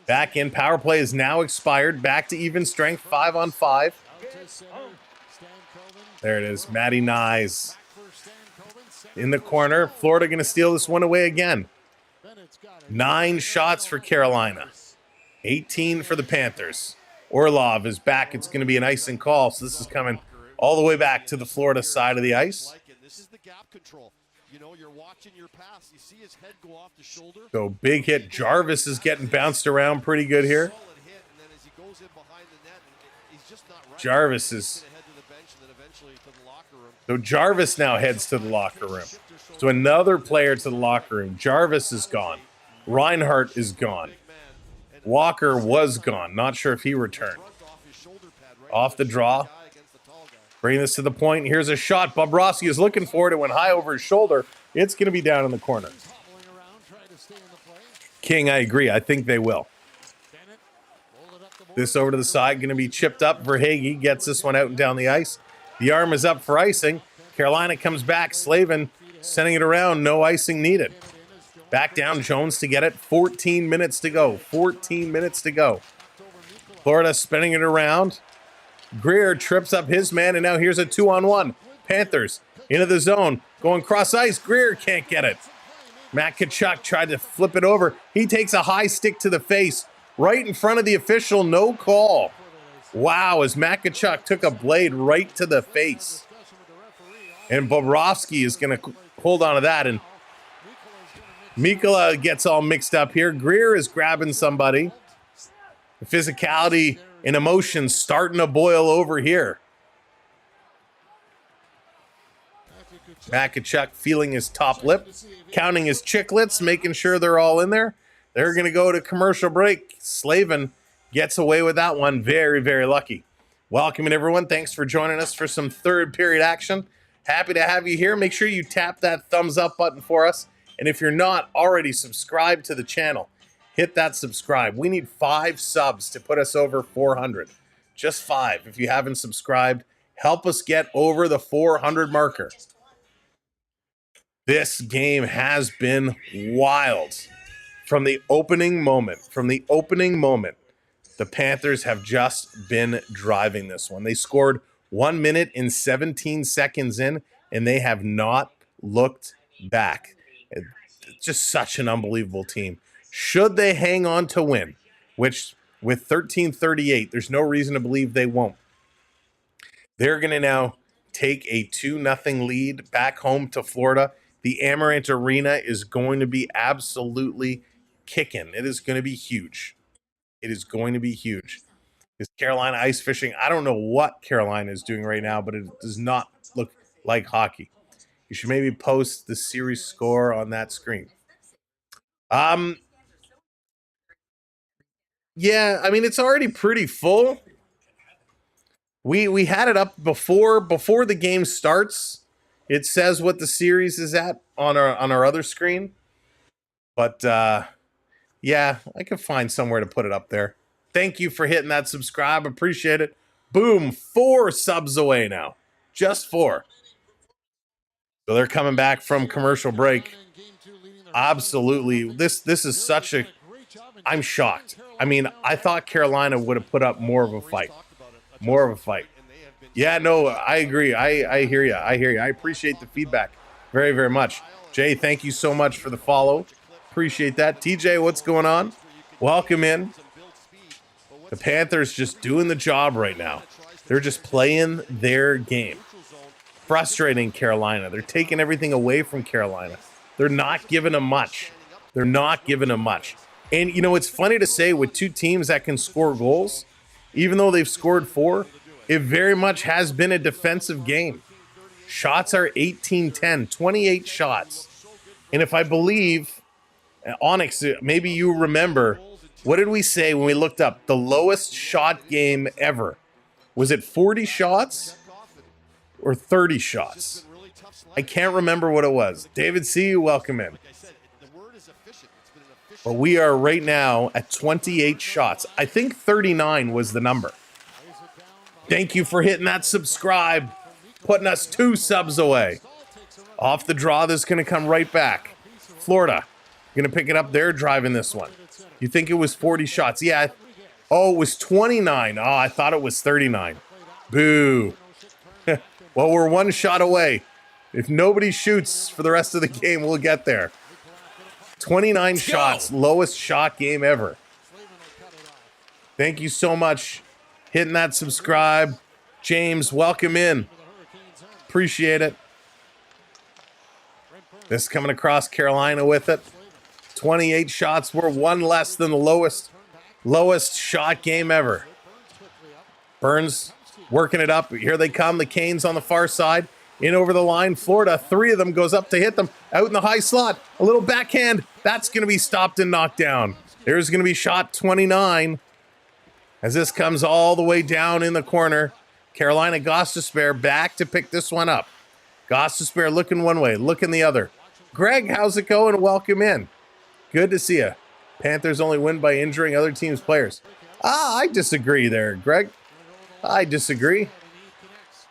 B: Back in. Power play is now expired. Back to even strength. 5-on-5. There it is. Matty Nyes in the corner. Florida going to steal this one away again. 9 shots for Carolina. 18 for the Panthers. Orlov is back. It's going to be an icing call. So this is coming all the way back to the Florida side of the ice.
E: This is the gap control. You know, you're watching your pass. You see his head go off the shoulder.
B: So big hit. Jarvis is getting bounced around pretty good here.
E: Solid hit, and then as he goes in behind the net, he's just not right.
B: Jarvis is...
E: Head to the bench and then eventually to the locker room.
B: So Jarvis now heads to the locker room. So another player to the locker room. Jarvis is gone. Reinhardt is gone. Walker was gone. Not sure if he returned. Off the draw. Bring this to the point. Here's a shot. Bobrovsky is looking for it. It went high over his shoulder. It's going to be down in the corner. King, I agree. I think they will. This over to the side. Going to be chipped up. Verhaeghe gets this one out and down the ice. The arm is up for icing. Carolina comes back. Slavin sending it around. No icing needed. Back down. Jones to get it. 14 minutes to go. 14 minutes to go. Florida spinning it around. Greer trips up his man, and now here's a 2-on-1. Panthers into the zone. Going cross ice. Greer can't get it. Matt Tkachuk tried to flip it over. He takes a high stick to the face. Right in front of the official. No call. Wow, as Matt Tkachuk took a blade right to the face. And Bobrovsky is going to hold on to that. And Mikkola gets all mixed up here. Greer is grabbing somebody. The physicality and emotion starting to boil over here. Matt Tkachuk feeling his top lip, counting his chiclets, making sure they're all in there. They're going to go to commercial break. Slavin gets away with that one. Very, very lucky. Welcoming everyone. Thanks for joining us for some third period action. Happy to have you here. Make sure you tap that thumbs up button for us. And if you're not already subscribed to the channel, hit that subscribe. We need 5 subs to put us over 400. Just 5. If you haven't subscribed, help us get over the 400 marker. This game has been wild. From the opening moment, the Panthers have just been driving this one. They scored 1 minute and 17 seconds in, and they have not looked back. It's just such an unbelievable team. Should they hang on to win, which with 13:38, there's no reason to believe they won't. They're going to now take a 2-0 lead back home to Florida. The Amarant Arena is going to be absolutely kicking. It is going to be huge. It is going to be huge. Is Carolina ice fishing? I don't know what Carolina is doing right now, but it does not look like hockey. You should maybe post the series score on that screen. Yeah, I mean, it's already pretty full. We had it up before the game starts. It says what the series is at on our other screen. But yeah, I could find somewhere to put it up there. Thank you for hitting that subscribe. Appreciate it. Boom, 4 subs away now. Just 4. So they're coming back from commercial break. Absolutely. This is such a... I'm shocked. I mean, I thought Carolina would have put up more of a fight. More of a fight. Yeah, no, I agree. I hear you. I hear you. I appreciate the feedback very, very much. Jay, thank you so much for the follow. Appreciate that. TJ, what's going on? Welcome in. The Panthers just doing the job right now. They're just playing their game. Frustrating Carolina. They're taking everything away from Carolina. They're not giving them much. They're not giving them much. And, you know, it's funny to say with 2 teams that can score goals, even though they've scored 4, it very much has been a defensive game. Shots are 18-10, 28 shots. And if I believe, Onyx, maybe you remember, what did we say when we looked up? The lowest shot game ever. Was it 40 shots or 30 shots? I can't remember what it was. David C., welcome in. But we are right now at 28 shots. I think 39 was the number. Thank you for hitting that subscribe, putting us 2 subs away. Off the draw, this is going to come right back. Florida, going to pick it up. They're driving this one. You think it was 40 shots? Yeah. Oh, it was 29. Oh, I thought it was 39. Boo. Well, we're 1 shot away. If nobody shoots for the rest of the game, we'll get there. 29 shots, lowest shot game ever. Thank you so much. Hitting that subscribe. James, welcome in. Appreciate it. This coming across Carolina with it. 28 shots were one less than the lowest shot game ever. Burns working it up. Here they come. The Canes on the far side. In over the line. Florida, 3 of them goes up to hit them. Out in the high slot. A little backhand. That's going to be stopped and knocked down. There's going to be shot 29. As this comes all the way down in the corner. Carolina Gostisbehere back to pick this one up. Gostisbehere looking one way, looking the other. Greg, how's it going? Welcome in. Good to see you. Panthers only win by injuring other teams' players. I disagree there, Greg. I disagree.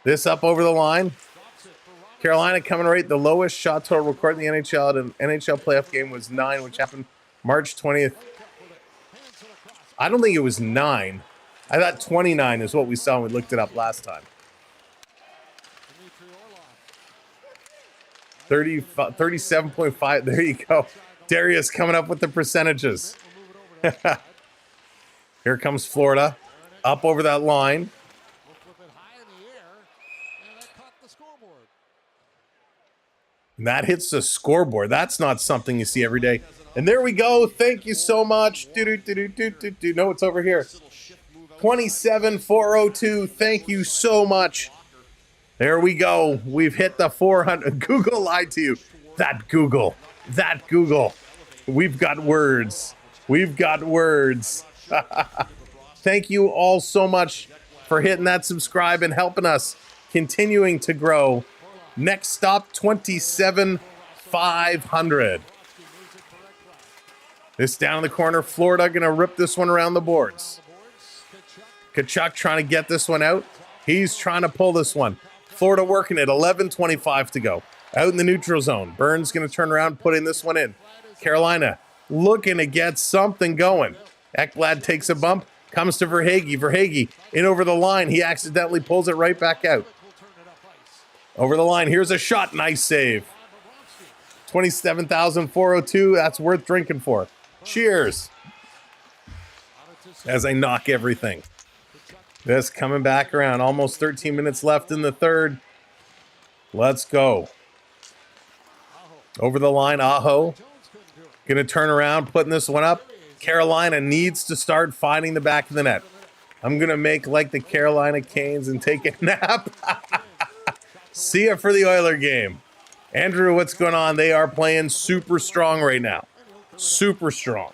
B: This up over the line. Carolina coming right. The lowest shot total recorded in the NHL at an NHL playoff game was 9, which happened March 20th. I don't think it was 9. I thought 29 is what we saw when we looked it up last time. 37.5. There you go. Darius coming up with the percentages. Here comes Florida. Up over that line. And that hits the scoreboard. That's not something you see every day. And there we go. Thank you so much. No, it's over here. 27402. Thank you so much. There we go. We've hit the 400. Google lied to you. That Google. We've got words. Thank you all so much for hitting that subscribe and helping us continuing to grow. Next stop, 27,500. This down in the corner. Florida going to rip this one around the boards. Tkachuk trying to get this one out. He's trying to pull this one. Florida working it. 11:25 to go. Out in the neutral zone. Burns going to turn around, putting this one in. Carolina looking to get something going. Ekblad takes a bump. Comes to Verhaeghe. Verhaeghe in over the line. He accidentally pulls it right back out. Over the line. Here's a shot. Nice save. 27,402. That's worth drinking for. Cheers. As I knock everything. This coming back around. Almost 13 minutes left in the third. Let's go. Over the line. Aho. Going to turn around. Putting this one up. Carolina needs to start finding the back of the net. I'm going to make like the Carolina Canes and take a nap. See ya for the Oiler game. Andrew, what's going on? They are playing super strong right now. Super strong.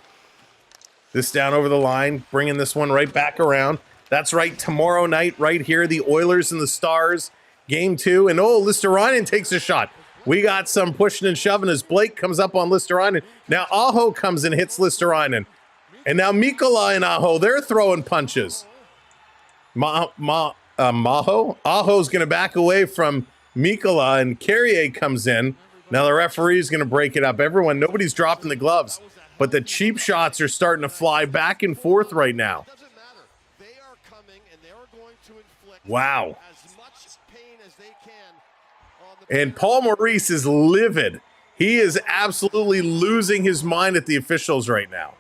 B: This down over the line, bringing this one right back around. That's right, tomorrow night, right here, the Oilers and the Stars, game 2. And Listerainen takes a shot. We got some pushing and shoving as Blake comes up on Listerainen. Now Aho comes and hits Listerainen. And now Mikkola and Aho, they're throwing punches. Aho's going to back away from Mikkola, and Carrier comes in. Now the referee's going to break it up. Nobody's dropping the gloves, but the cheap shots are starting to fly back and forth right now. Wow. And Paul Maurice is livid. He is absolutely losing his mind at the officials right now.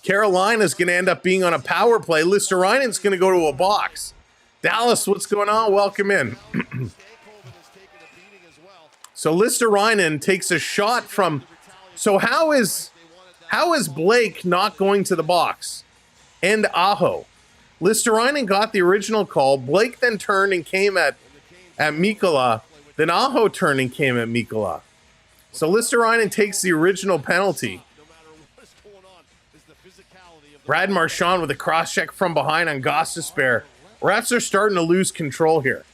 B: Carolina's going to end up being on a power play. Listerainen's going to go to a box. Dallas, what's going on? Welcome in. So Listerainen takes a shot from... So how is Blake not going to the box? And Aho. Listerainen got the original call. Blake then turned and came at Mikkola. Then Aho turned and came at Mikkola. So Listerainen takes the original penalty. Brad Marchand with a cross-check from behind on Gostisbehere. Refs are starting to lose control here.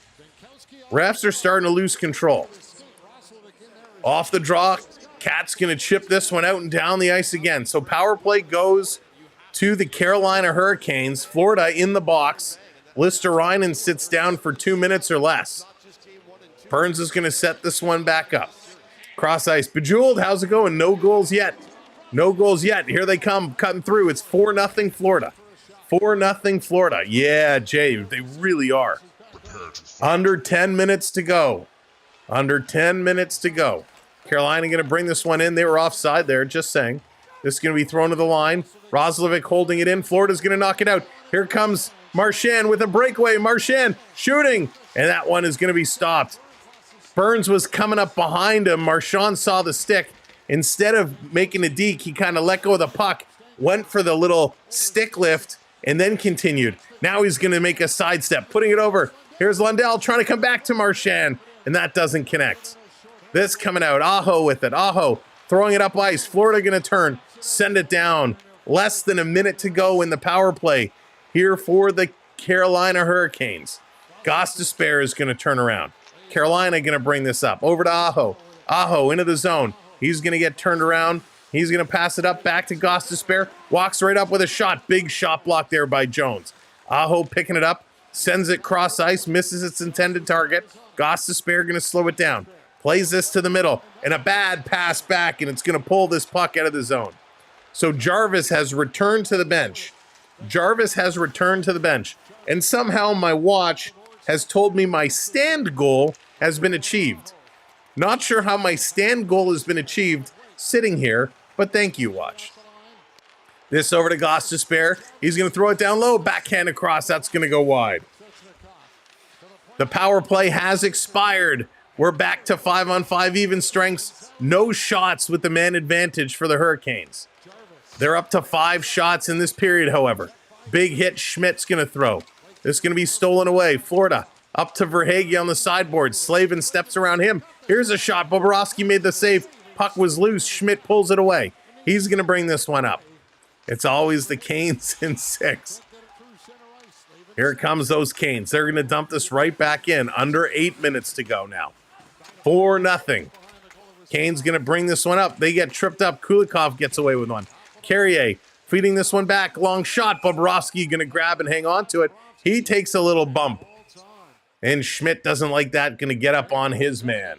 B: Refs are starting to lose control. Off the draw, Cat's going to chip this one out and down the ice again. So power play goes to the Carolina Hurricanes. Florida in the box. Listerainen sits down for 2 minutes or less. Burns is going to set this one back up. Cross ice. Bejeweled, how's it going? No goals yet. No goals yet. Here they come, cutting through. It's 4-0 Florida. 4-0 Florida. Yeah, Jay, they really are. Under 10 minutes to go. Under 10 minutes to go. Carolina going to bring this one in. They were offside there, just saying. This is going to be thrown to the line. Roslovic holding it in. Florida's going to knock it out. Here comes Marchand with a breakaway. Marchand shooting. And that one is going to be stopped. Burns was coming up behind him. Marchand saw the stick. Instead of making a deke, he kind of let go of the puck, went for the little stick lift, and then continued. Now he's going to make a sidestep, putting it over. Here's Lundell trying to come back to Marchand, and that doesn't connect. This coming out. Aho with it. Aho throwing it up ice. Florida going to turn, send it down. Less than a minute to go in the power play here for the Carolina Hurricanes. Gostisbehere is going to turn around. Carolina going to bring this up. Over to Aho. Aho into the zone. He's going to get turned around. He's going to pass it up back to Gostisbehere. Walks right up with a shot. Big shot block there by Jones. Aho picking it up. Sends it cross ice. Misses its intended target. Gostisbehere going to slow it down. Plays this to the middle. And a bad pass back. And it's going to pull this puck out of the zone. So Jarvis has returned to the bench. Jarvis has returned to the bench. And somehow my watch has told me my stand goal has been achieved. Not sure how my stand goal has been achieved sitting here, but thank you, watch. This over to Gostisbehere. He's going to throw it down low. Backhand across. That's going to go wide. The power play has expired. We're back to 5-on-5 even strengths. No shots with the man advantage for the Hurricanes. They're up to 5 shots in this period, however. Big hit Schmidt's going to throw. This is going to be stolen away. Florida up to Verhaeghe on the sideboard. Slavin steps around him. Here's a shot. Bobrovsky made the save. Puck was loose. Schmidt pulls it away. He's going to bring this one up. It's always the Canes in 6. Here comes those Canes. They're going to dump this right back in. Under 8 minutes to go now. 4-0. Canes going to bring this one up. They get tripped up. Kulikov gets away with one. Carrier feeding this one back. Long shot. Bobrovsky going to grab and hang on to it. He takes a little bump. And Schmidt doesn't like that. Going to get up on his man.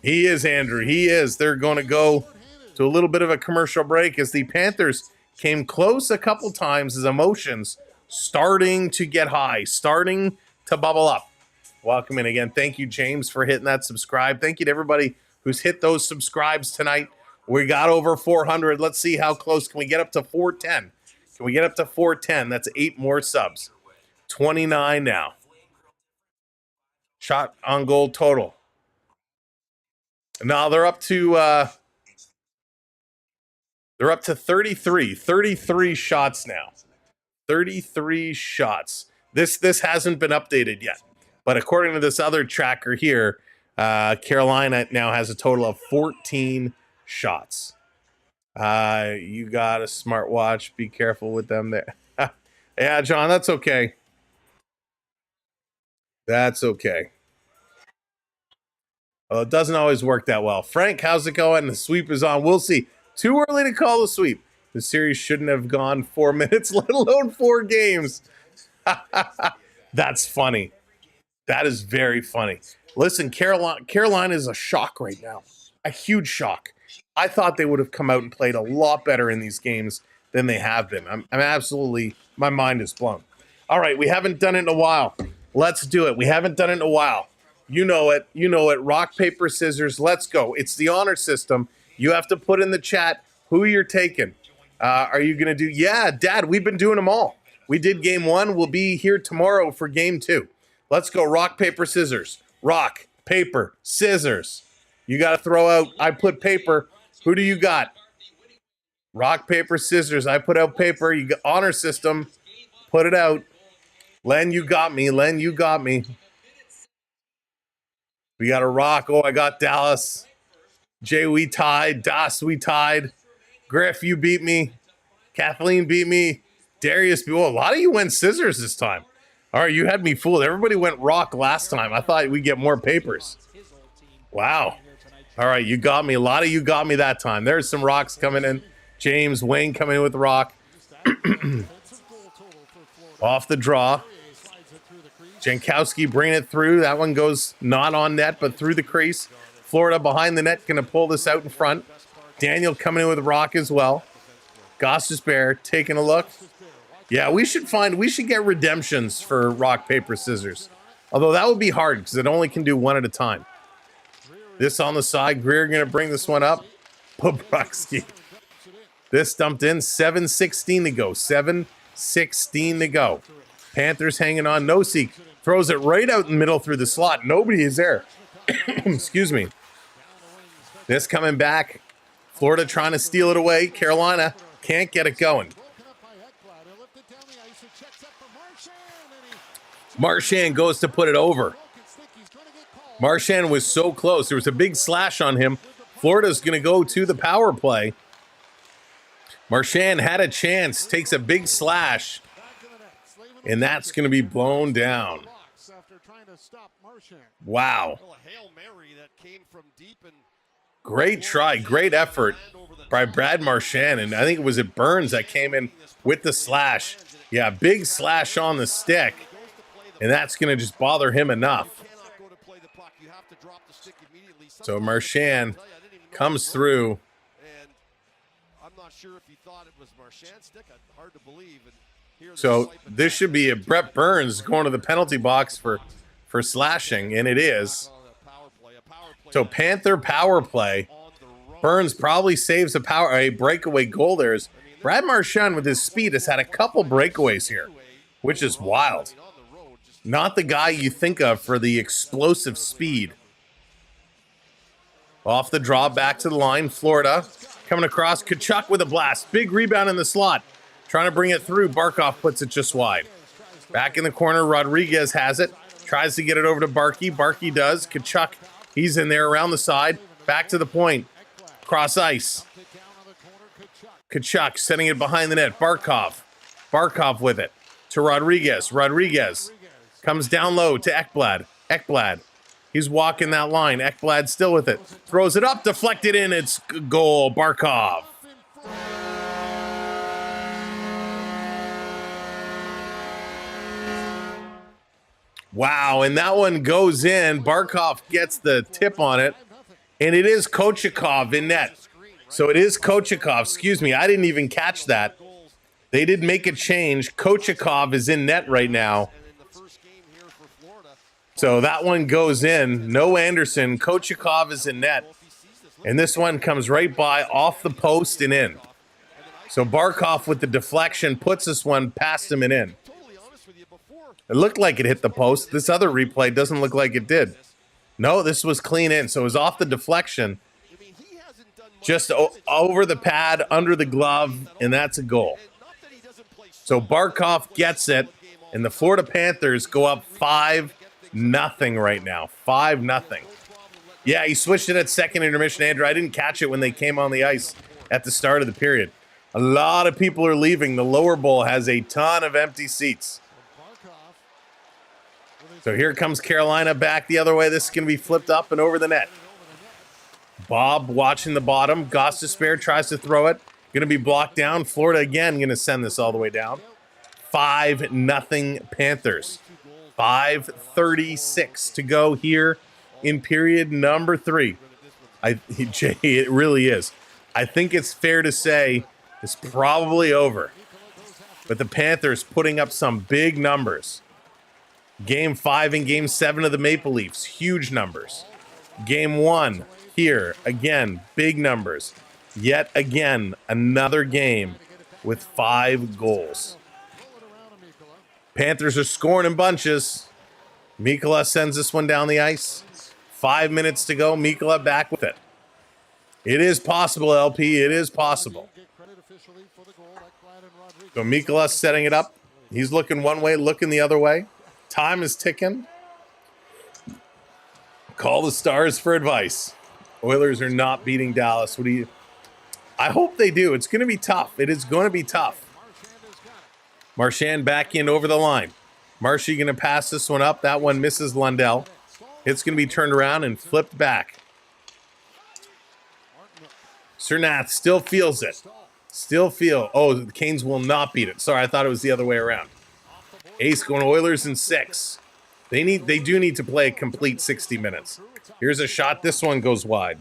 B: He is, Andrew. He is. They're going to go to a little bit of a commercial break as the Panthers came close a couple times as emotions starting to get high, starting to bubble up. Welcome in again. Thank you, James, for hitting that subscribe. Thank you to everybody who's hit those subscribes tonight. We got over 400. Let's see how close. Can we get up to 410? Can we get up to 410? That's 8 more subs. 29 now. Shot on goal total. Now they're up to 33. 33 shots now. 33 shots. This hasn't been updated yet. But according to this other tracker here, Carolina now has a total of 14 shots. You got a smartwatch. Be careful with them there. Yeah, John, that's okay. That's okay. Well, it doesn't always work that well. Frank, how's it going? The sweep is on. We'll see. Too early to call the sweep. The series shouldn't have gone 4 minutes, let alone 4 games. That's funny. That is very funny. Listen, Carolina is a shock right now. A huge shock. I thought they would have come out and played a lot better in these games than they have been. I'm absolutely, my mind is blown. All right, we haven't done it in a while. Let's do it. We haven't done it in a while. You know it. You know it. Rock, paper, scissors. Let's go. It's the honor system. You have to put in the chat who you're taking. Are you going to do? Yeah, Dad, we've been doing them all. We did game 1. We'll be here tomorrow for game 2. Let's go. Rock, paper, scissors. Rock, paper, scissors. You got to throw out. I put paper. Who do you got? Rock, paper, scissors. I put out paper. You got honor system. Put it out. Len, you got me. Len, you got me. We got a rock. Oh, I got Dallas. Jay, we tied. Das, we tied. Griff, you beat me. Kathleen beat me. Darius, a lot of you went scissors this time. All right, you had me fooled. Everybody went rock last time. I thought we'd get more papers. Wow. All right, you got me. A lot of you got me that time. There's some rocks coming in. James, Wayne coming in with the rock. Off the draw. Jankowski bringing it through. That one goes not on net, but through the crease. Florida behind the net, going to pull this out in front. Daniel coming in with rock as well. Gostisbehere taking a look. Yeah, we should get redemptions for rock, paper, scissors. Although that would be hard because it only can do one at a time. This on the side. Greer going to bring this one up. Bobrovsky. This dumped in. 7:16 to go. 7:16 to go. Panthers hanging on. Nosek throws it right out in the middle through the slot. Nobody is there. Excuse me. This coming back. Florida trying to steal it away. Carolina can't get it going. Marchand goes to put it over. Marchand was so close. There was a big slash on him. Florida's going to go to the power play. Marchand had a chance, takes a big slash, and that's going to be blown down. Wow. Great try, great effort by Brad Marchand, and I think it was Burns that came in with the slash. Yeah, big slash on the stick, and that's going to just bother him enough. So Marchand comes through. So this should be a Brett Burns going to the penalty box for slashing, and it is. So Panther power play. Burns probably saves a breakaway goal. There's Brad Marchand with his speed has had a couple breakaways here, which is wild. Not the guy you think of for the explosive speed. Off the draw, back to the line. Florida coming across. Tkachuk with a blast. Big rebound in the slot. Trying to bring it through. Barkov puts it just wide. Back in the corner, Rodriguez has it. Tries to get it over to Barkey. Barkey does. Tkachuk, he's in there around the side. Back to the point. Cross ice. Tkachuk setting it behind the net. Barkov. Barkov with it. To Rodriguez. Rodriguez comes down low to Ekblad. Ekblad. He's walking that line. Ekblad still with it. Throws it up, deflected in. It's goal. Barkov. Wow, and that one goes in. Barkov gets the tip on it. And it is Kochekov in net. So it is Kochekov. Excuse me, I didn't even catch that. They did make a change. Kochekov is in net right now. So that one goes in. No Anderson. Kochekov is in net. And this one comes right by off the post and in. So Barkov with the deflection puts this one past him and in. It looked like it hit the post. This other replay doesn't look like it did. No, this was clean in. So it was off the deflection. Just over the pad, under the glove, and that's a goal. So Barkov gets it, and the Florida Panthers go up 5-0 right now. 5-0. Yeah, he switched it at second intermission, Andrew. I didn't catch it when they came on the ice at the start of the period. A lot of people are leaving. The lower bowl has a ton of empty seats. So here comes Carolina back the other way. This is going to be flipped up and over the net. Bob watching the bottom. Gostisbehere tries to throw it. Going to be blocked down. Florida again going to send this all the way down. 5-0 Panthers. 5:36 to go here in period number 3. Jay, it really is. I think it's fair to say it's probably over. But the Panthers putting up some big numbers. Game 5 and Game 7 of the Maple Leafs, huge numbers. Game 1 here, again, big numbers. Yet again, another game with 5 goals. Panthers are scoring in bunches. Mikkola sends this one down the ice. 5 minutes to go. Mikkola back with it. It is possible, LP. It is possible. So Mikkola setting it up. He's looking one way, looking the other way. Time is ticking. Call the Stars for advice. Oilers are not beating Dallas. I hope they do. It's going to be tough. It is going to be tough. Marchand back in over the line. Marshy going to pass this one up. That one misses Lundell. It's going to be turned around and flipped back. Cernath still feels it. Oh, the Canes will not beat it. Sorry, I thought it was the other way around. Ace going to Oilers in 6. They do need to play a complete 60 minutes. Here's a shot. This one goes wide.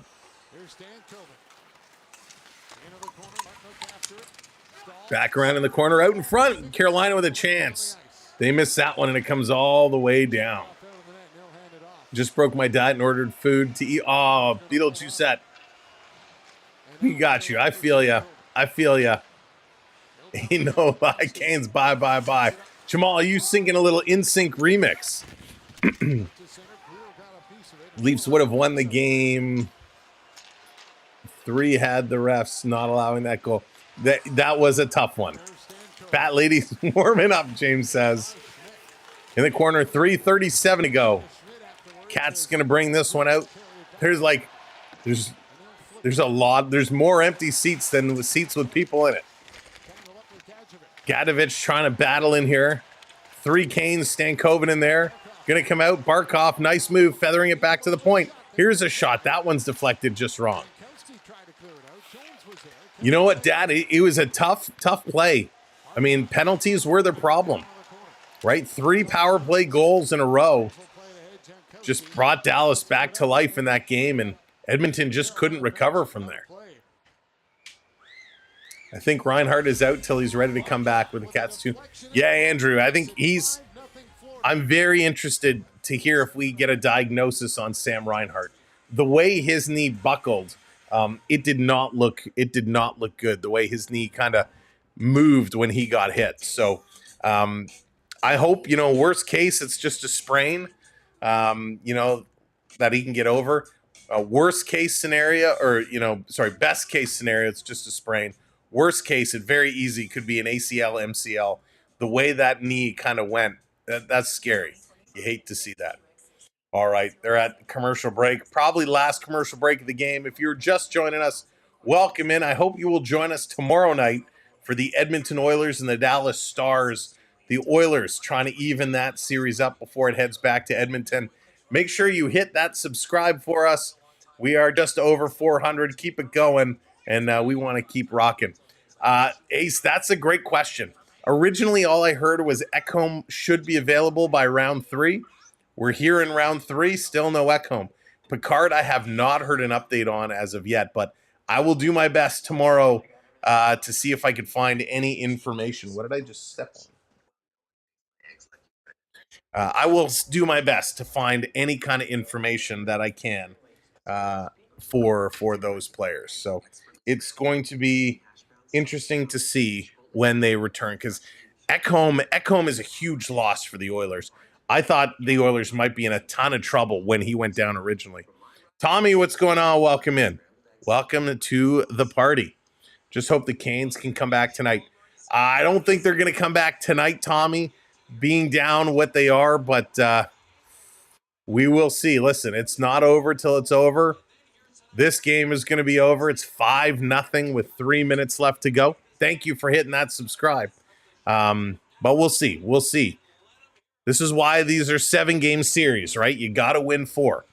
B: Back around in the corner, out in front. Carolina with a chance. They miss that one, and it comes all the way down. Just broke my diet and ordered food to eat. Oh, Beetlejuice. We got you. I feel ya. I feel ya. Ain't no bye, Canes. Bye, bye, bye. Jamal, you singing a little in-sync remix. Leafs would have won the game. 3 had the refs not allowing that goal. That was a tough one. Fat lady's warming up, James says. In the corner, 3:37 to go. Cat's gonna bring this one out. There's a lot. There's more empty seats than the seats with people in it. Gadovich trying to battle in here. 3 Canes, Stankoven in there. Gonna come out. Barkov, nice move, feathering it back to the point. Here's a shot. That one's deflected just wrong. You know what, Dad? It was a tough play. I mean, penalties were the problem, right? 3 power play goals in a row just brought Dallas back to life in that game, and Edmonton just couldn't recover from there. I think Reinhart is out till he's ready to come back with the Cats too. Yeah, Andrew, I think I'm very interested to hear if we get a diagnosis on Sam Reinhart. The way his knee buckled, it did not look good. The way his knee kind of moved when he got hit. So I hope, worst case, it's just a sprain, that he can get over. Worst case scenario, best case scenario, it's just a sprain. Worst case, it very easy could be an ACL, MCL. The way that knee kind of went, that's scary. You hate to see that. All right, they're at commercial break. Probably last commercial break of the game. If you're just joining us, welcome in. I hope you will join us tomorrow night for the Edmonton Oilers and the Dallas Stars. The Oilers trying to even that series up before it heads back to Edmonton. Make sure you hit that subscribe for us. We are just over 400. Keep it going, and we want to keep rocking. Ace, that's a great question. Originally, all I heard was Ekholm should be available by round 3. We're here in round 3, still no Ekholm. Picard, I have not heard an update on as of yet, but I will do my best tomorrow to see if I could find any information. What did I just step on? I will do my best to find any kind of information that I can for those players. So it's going to be interesting to see when they return, because Ekholm is a huge loss for the Oilers. I thought the Oilers might be in a ton of trouble when he went down originally. Tommy, what's going on? Welcome in. Welcome to the party. Just hope the Canes can come back tonight. I don't think they're going to come back tonight, Tommy, being down what they are, but we will see. Listen, it's not over till it's over. This game is going to be over. It's 5-0 with 3 minutes left to go. Thank you for hitting that subscribe. But we'll see. We'll see. This is why these are 7-game series, right? You got to win 4.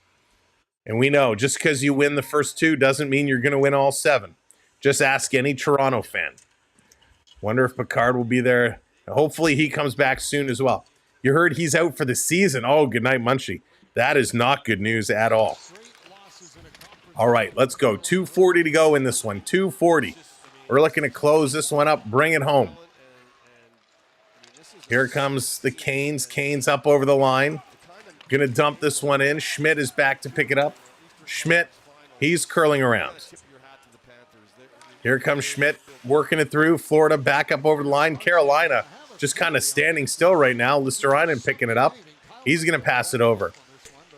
B: And we know just because you win the first 2 doesn't mean you're going to win all 7. Just ask any Toronto fan. Wonder if Picard will be there. Hopefully he comes back soon as well. You heard he's out for the season. Oh, good night, Munchie. That is not good news at all. All right, let's go. 2:40 to go in this one. 2:40. We're looking to close this one up, bring it home. Here comes the Canes. Canes up over the line. Gonna dump this one in. Schmidt is back to pick it up. Schmidt, he's curling around. Here comes Schmidt, working it through. Florida back up over the line. Carolina just kind of standing still right now. Listerainen picking it up. He's gonna pass it over.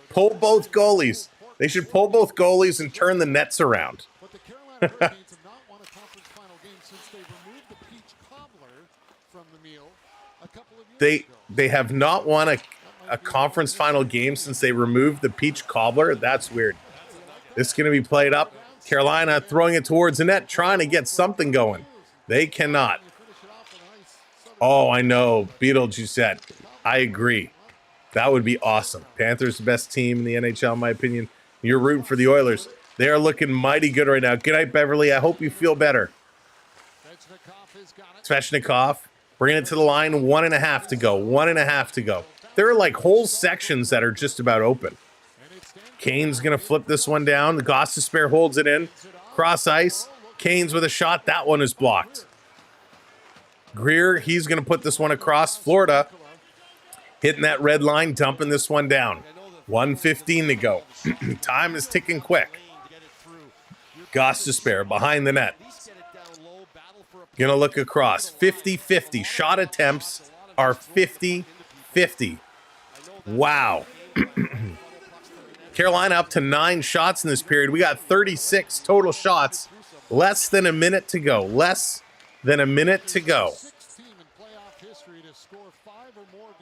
B: Pull both goalies. They should pull both goalies and turn the nets around. They have not won a conference final game since they removed the peach cobbler. That's weird. This is going to be played up. Carolina throwing it towards the net, trying to get something going. They cannot. Oh, I know. Beetlejuice. I agree. That would be awesome. Panthers the best team in the NHL, in my opinion. You're rooting for the Oilers. They are looking mighty good right now. Good night, Beverly. I hope you feel better. Svechnikov bringing it to the line. 1.5 to go. 1.5 to go. There are like whole sections that are just about open. Kane's going to flip this one down. The Gostisbehere holds it in. Cross ice. Canes with a shot. That one is blocked. Greer, he's going to put this one across. Florida hitting that red line, dumping this one down. 1:15 to go. Time is ticking quick. Goss to spare behind the net. Gonna look across. 50-50. Shot attempts are 50-50. Wow. Carolina up to 9 shots in this period. We got 36 total shots. Less than a minute to go. Less than a minute to go.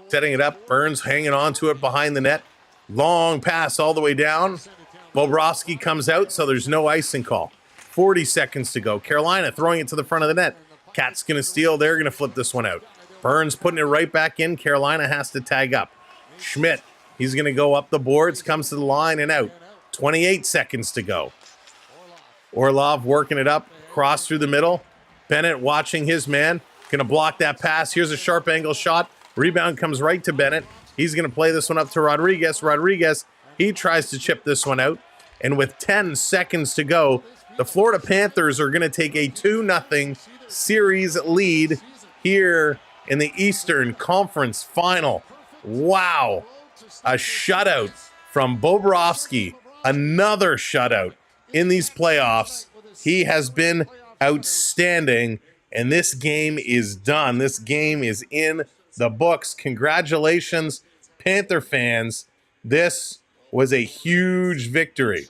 B: Setting it up. Burns hanging on to it behind the net. Long pass all the way down. Bobrovsky comes out, so there's no icing call. 40 seconds to go. Carolina throwing it to the front of the net. Cat's going to steal. They're going to flip this one out. Burns putting it right back in. Carolina has to tag up. Schmidt, he's going to go up the boards, comes to the line and out. 28 seconds to go. Orlov working it up, cross through the middle. Bennett watching his man. Going to block that pass. Here's a sharp angle shot. Rebound comes right to Bennett. He's going to play this one up to Rodriguez. Rodriguez, he tries to chip this one out. And with 10 seconds to go, the Florida Panthers are going to take a 2-0 series lead here in the Eastern Conference Final. Wow. A shutout from Bobrovsky. Another shutout in these playoffs. He has been outstanding, and this game is done. This game is in the books. Congratulations, Panther fans. This was a huge victory.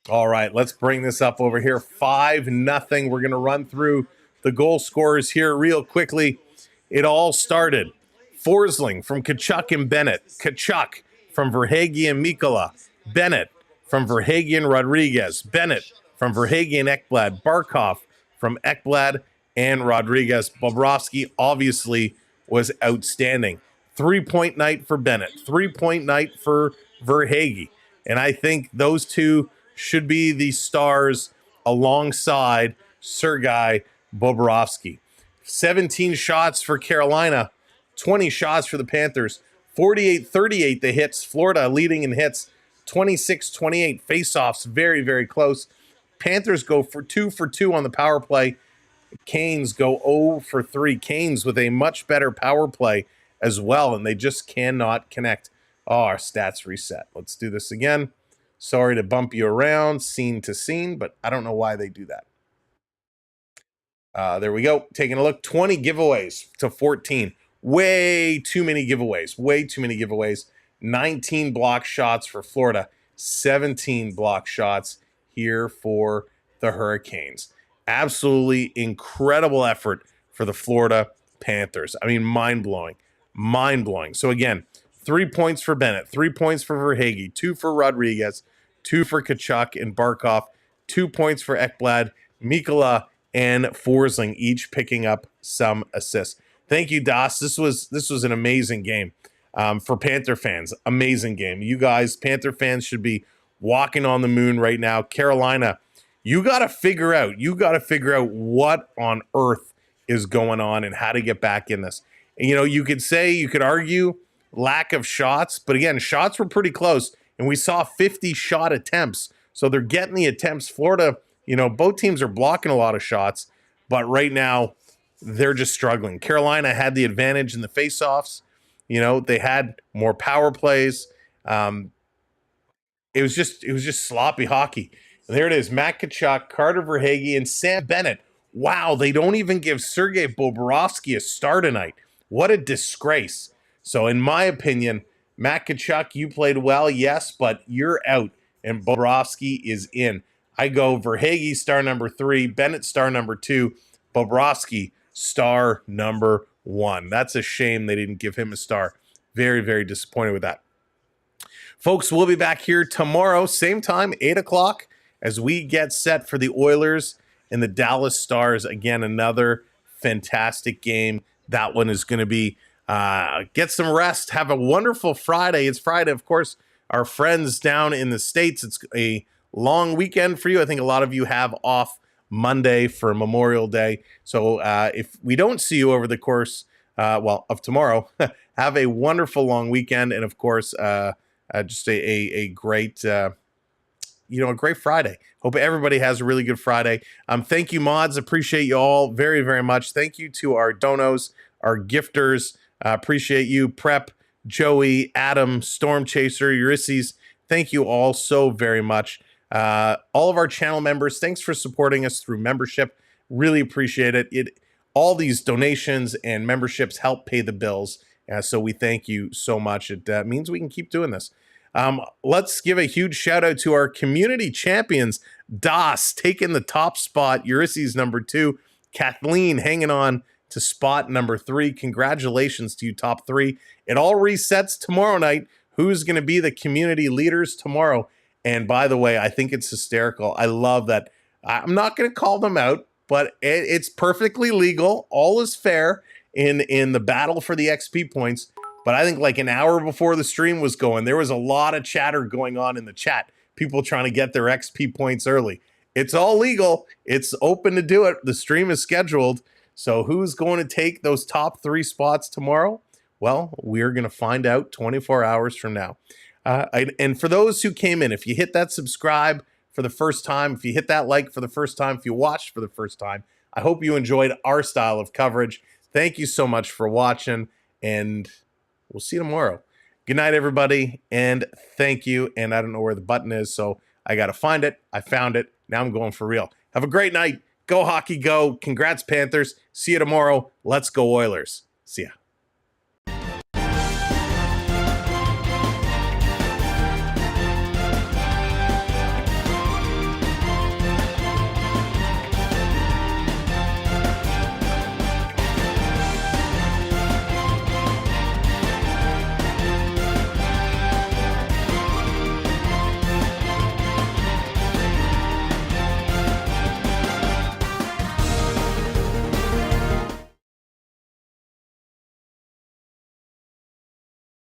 B: All right, let's bring this up over here. 5-0. We're going to run through the goal scorers here real quickly. It all started. Forsling from Tkachuk and Bennett. Tkachuk from Verhaeghe and Mikkola. Bennett from Verhaeghe and Rodriguez. Bennett from Verhaeghe and Ekblad. Barkov from Ekblad and Rodriguez. Bobrovsky obviously was outstanding. 3-point night for Bennett. 3-point night for Verhaeghe. And I think those two should be the stars alongside Sergei Bobrovsky. 17 shots for Carolina. 20 shots for the Panthers. 48-38 the hits. Florida leading in hits. 26-28 faceoffs. Very, very close. Panthers go for 2 for 2 on the power play. Canes go 0 for 3. Canes with a much better power play as well, and they just cannot connect. Oh, our stats reset. Let's do this again. Sorry to bump you around scene to scene, but I don't know why they do that. There we go. Taking a look. 20 giveaways to 14. Way too many giveaways. Way too many giveaways. 19 block shots for Florida. 17 block shots here for the Hurricanes. Absolutely incredible effort for the Florida Panthers. I mean, mind-blowing. Mind-blowing. So again, 3 points for Bennett, 3 points for Verhaeghe, 2 for Rodriguez, 2 for Tkachuk and Barkov, 2 points for Ekblad, Mikkola, and Forsling, each picking up some assists. Thank you, Das. This was an amazing game for Panther fans. Amazing game. You guys, Panther fans, should be walking on the moon right now. Carolina, you got to figure out what on earth is going on and how to get back in this. And, you know, you could argue lack of shots, but again, shots were pretty close, and we saw 50 shot attempts. So they're getting the attempts. Florida, you know, both teams are blocking a lot of shots, but right now they're just struggling. Carolina had the advantage in the faceoffs. You know, they had more power plays. It was just sloppy hockey. And there it is, Matt Tkachuk, Carter Verhaeghe, and Sam Bennett. Wow, they don't even give Sergei Bobrovsky a star tonight. What a disgrace. So in my opinion, Matt Tkachuk, you played well, yes, but you're out, and Bobrovsky is in. I go Verhaeghe star number 3, Bennett star number 2, Bobrovsky star number 1. That's a shame they didn't give him a star. Very, very disappointed with that. Folks, we'll be back here tomorrow, same time, 8 o'clock, as we get set for the Oilers and the Dallas Stars. Again, another fantastic game. That one is going to be get some rest. Have a wonderful Friday. It's Friday, of course. Our friends down in the States, it's a long weekend for you. I think a lot of you have off Monday for Memorial Day. So if we don't see you over the course, of tomorrow, have a wonderful long weekend. And of course, just a great, a great Friday. Hope everybody has a really good Friday. Thank you, mods. Appreciate you all very, very much. Thank you to our donos, our gifters. Appreciate you. Prep, Joey, Adam, Storm Chaser, Ulysses. Thank you all so very much. All of our channel members, thanks for supporting us through membership. Really appreciate it. All these donations and memberships help pay the bills. So we thank you so much. It means we can keep doing this. Let's give a huge shout out to our community champions. Das taking the top spot. Ulysses number 2. Kathleen hanging on to spot number 3. Congratulations to you, top 3. It all resets tomorrow night. Who's going to be the community leaders tomorrow? And by the way, I think it's hysterical. I love that. I'm not going to call them out, but it's perfectly legal. All is fair in the battle for the XP points. But I think like an hour before the stream was going, there was a lot of chatter going on in the chat. People trying to get their XP points early. It's all legal. It's open to do it. The stream is scheduled. So who's going to take those top 3 spots tomorrow? Well, we're going to find out 24 hours from now. And for those who came in, if you hit that subscribe for the first time, if you hit that like for the first time, if you watched for the first time, I hope you enjoyed our style of coverage. Thank you so much for watching, and we'll see you tomorrow. Good night, everybody, and thank you. And I don't know where the button is, so I got to find it. I found it. Now I'm going for real. Have a great night. Go Hockey, go. Congrats, Panthers. See you tomorrow. Let's go Oilers. See ya.